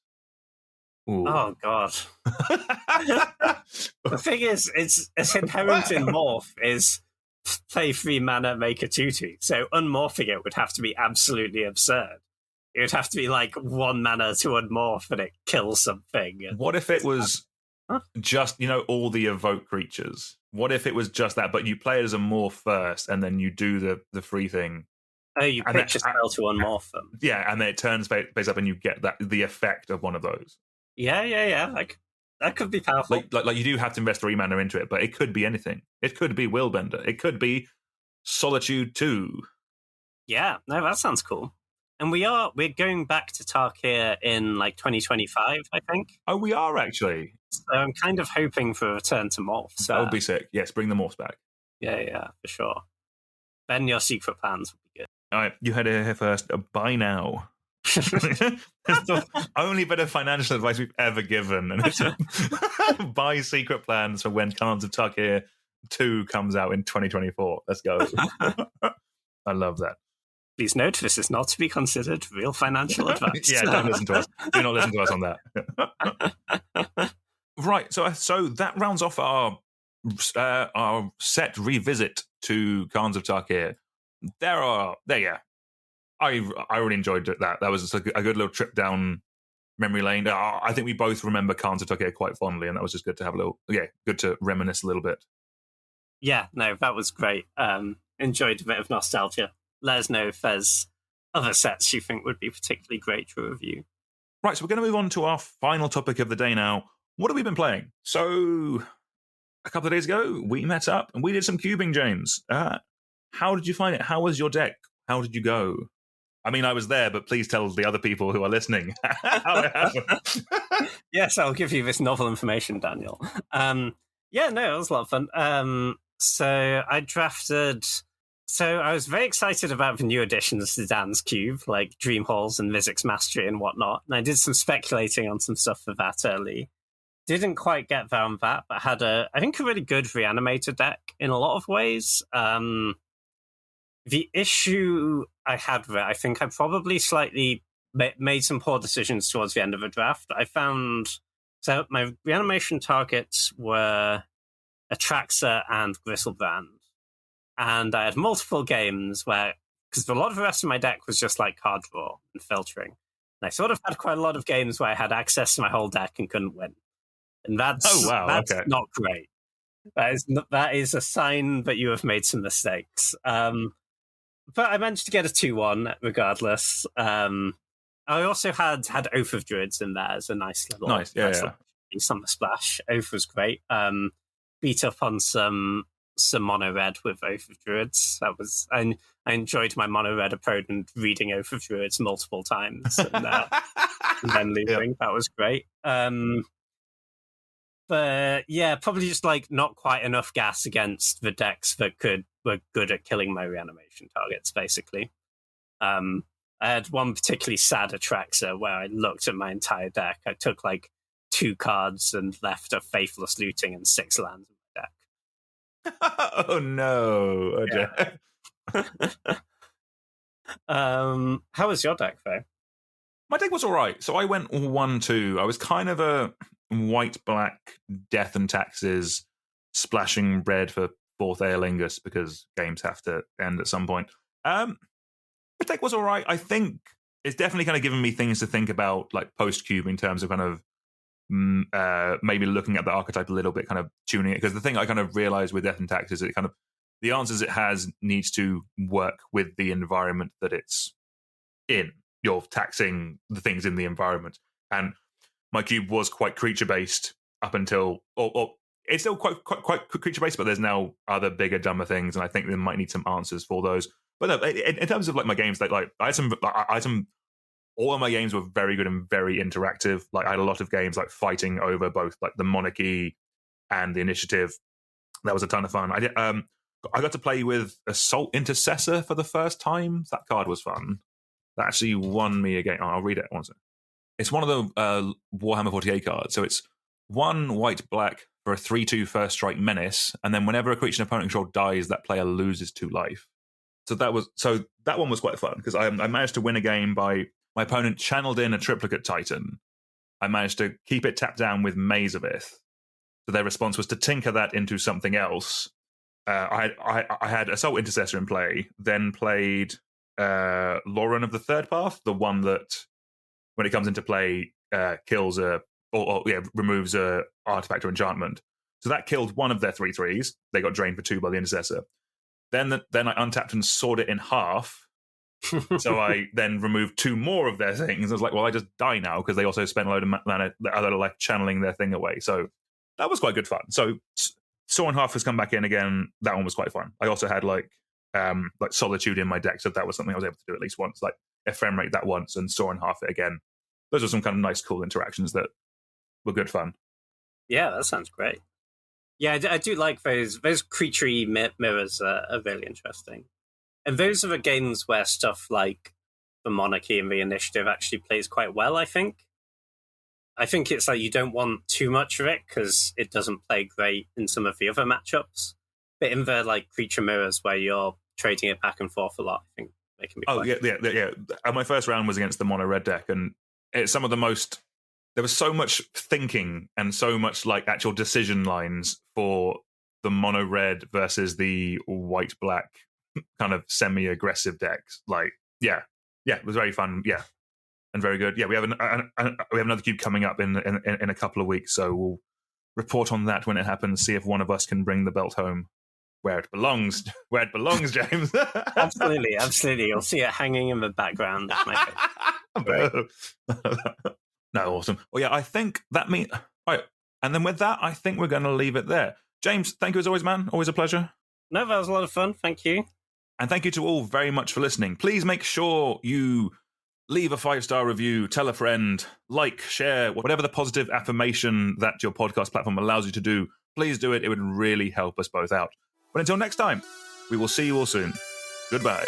Ooh. Oh god. The thing is, it's inherent in morph is play 3 mana, make a 2/2. So unmorphing it would have to be absolutely absurd. It would have to be like 1 mana to unmorph and it kills something. What if it was just, all the evoke creatures? What if it was just that, but you play it as a morph first and then you do the free thing? Oh, you pitch a spell to unmorph them. Yeah, and then it turns face up and you get the effect of one of those. Yeah. Like that could be powerful. Like you do have to invest 3 mana into it, but it could be anything. It could be Willbender. It could be Solitude 2. Yeah, no, that sounds cool. And we're going back to Tarkir in like 2025, I think. Oh, we are actually. So I'm kind of hoping for a return to morphs. That would be sick. Yes, bring the morphs back. Yeah, for sure. Then your secret plans would be good. All right, you heard it here first. Buy now. It's the only bit of financial advice we've ever given, and it's buy secret plans for when Khans of Tarkir 2 comes out in 2024. Let's go. I love that. Please note, this is not to be considered real financial advice. Yeah, don't listen to us. Do not listen to us on that. Right, so that rounds off our set revisit to Khans of Tarkir. I really enjoyed that. That was just a good little trip down memory lane. I think we both remember Khans of Tarkir quite fondly, and that was just good to have good to reminisce a little bit. Yeah, no, that was great. Enjoyed a bit of nostalgia. Let us know if there's other sets you think would be particularly great to review. Right, so we're going to move on to our final topic of the day now. What have we been playing? So, a couple of days ago, we met up and we did some cubing, James. How did you find it? How was your deck? How did you go? I mean, I was there, but please tell the other people who are listening how it happened. Yes, I'll give you this novel information, Daniel. Yeah, no, it was a lot of fun. So I drafted... So I was very excited about the new additions to Dan's Cube, like Dream Halls and Mizzix Mastery and whatnot. And I did some speculating on some stuff for that early. Didn't quite get there on that, but had I think a really good Reanimator deck in a lot of ways. The issue I had with it, I think I probably slightly made some poor decisions towards the end of the draft. I found... So my Reanimation targets were Atraxa and Gristlebrand. And I had multiple games where, because a lot of the rest of my deck was just like card draw and filtering. And I sort of had quite a lot of games where I had access to my whole deck and couldn't win. And that's not great. That is a sign that you have made some mistakes. But I managed to get a 2-1 regardless. I also had Oath of Druids in there as a nice little piece on the splash. Oath was great. Beat up on some mono red with Oath of Druids. I enjoyed my mono red opponent reading Oath of Druids multiple times and then leaving. Yep. That was great. But yeah, probably just like not quite enough gas against the decks that were good at killing my Reanimation targets, basically. I had one particularly sad Atraxa where I looked at my entire deck. I took like 2 cards and left a Faithless Looting and 6 lands in my deck. Oh no! Yeah. How was your deck, though? My deck was all right. So I went 1-2. I was kind of a white-black Death and Taxes, splashing red for 4th Aelingus because games have to end at some point. The deck was all right. I think it's definitely kind of given me things to think about, like post-cube, in terms of kind of maybe looking at the archetype a little bit, kind of tuning it. Because the thing I kind of realized with Death and Taxes is it kind of the answers it has needs to work with the environment that it's in. You're taxing the things in the environment, and my cube was quite creature based up until, or it's still quite creature based, but there's now other bigger, dumber things, and I think they might need some answers for those. But no, in terms of like my games, like I had some. All of my games were very good and very interactive. Like I had a lot of games like fighting over both like the monarchy and the initiative. That was a ton of fun. I got to play with Assault Intercessor for the first time. That card was fun. that actually won me a game. Oh, I'll read it once. It's one of the Warhammer 40k cards. So it's 1 white-black for a 3/2 first strike menace, and then whenever a creature an opponent control dies, that player loses 2 life. So that one was quite fun, because I managed to win a game by my opponent channeled in a triplicate Titan. I managed to keep it tapped down with Maze of Ith. So their response was to tinker that into something else. I had Assault Intercessor in play, then played Lauren of the Third Path, the one that, when it comes into play, kills removes a artifact or enchantment. So that killed one of their 3/3s. They got drained for 2 by the Intercessor. Then I untapped and sawed it in half. So I then removed 2 more of their things. I was like, well, I just die now, because they also spent a load of mana like channeling their thing away. So that was quite good fun. So Saw in Half has come back in again. That one was quite fun. I also had like Solitude in my deck, so that was something I was able to do at least once. Like Ephemerate that once and Saw in Half it again. Those are some kind of nice, cool interactions that were good fun. Yeah, that sounds great. Yeah, I do like those creature-y mirrors are really interesting. And those are the games where stuff like the Monarchy and the Initiative actually plays quite well, I think. I think it's like you don't want too much of it, because it doesn't play great in some of the other matchups. But in the like creature mirrors where you're trading it back and forth a lot, I think they can be quite yeah. My first round was against the mono red deck, and it's some of the most... There was so much thinking and so much like actual decision lines for the mono red versus the white black kind of semi-aggressive decks. Like, yeah, it was very fun. Yeah, and very good. Yeah, we have another cube coming up in a couple of weeks, so we'll report on that when it happens. See if one of us can bring the belt home where it belongs. Where it belongs, James. Absolutely. You'll see it hanging in the background. No, awesome. Well, yeah, I think that means... All right, and then with that, I think we're going to leave it there. James, thank you as always, man. Always a pleasure. No, that was a lot of fun. Thank you. And thank you to all very much for listening. Please make sure you leave a 5-star review, tell a friend, like, share, whatever the positive affirmation that your podcast platform allows you to do. Please do it. It would really help us both out. But until next time, we will see you all soon. Goodbye.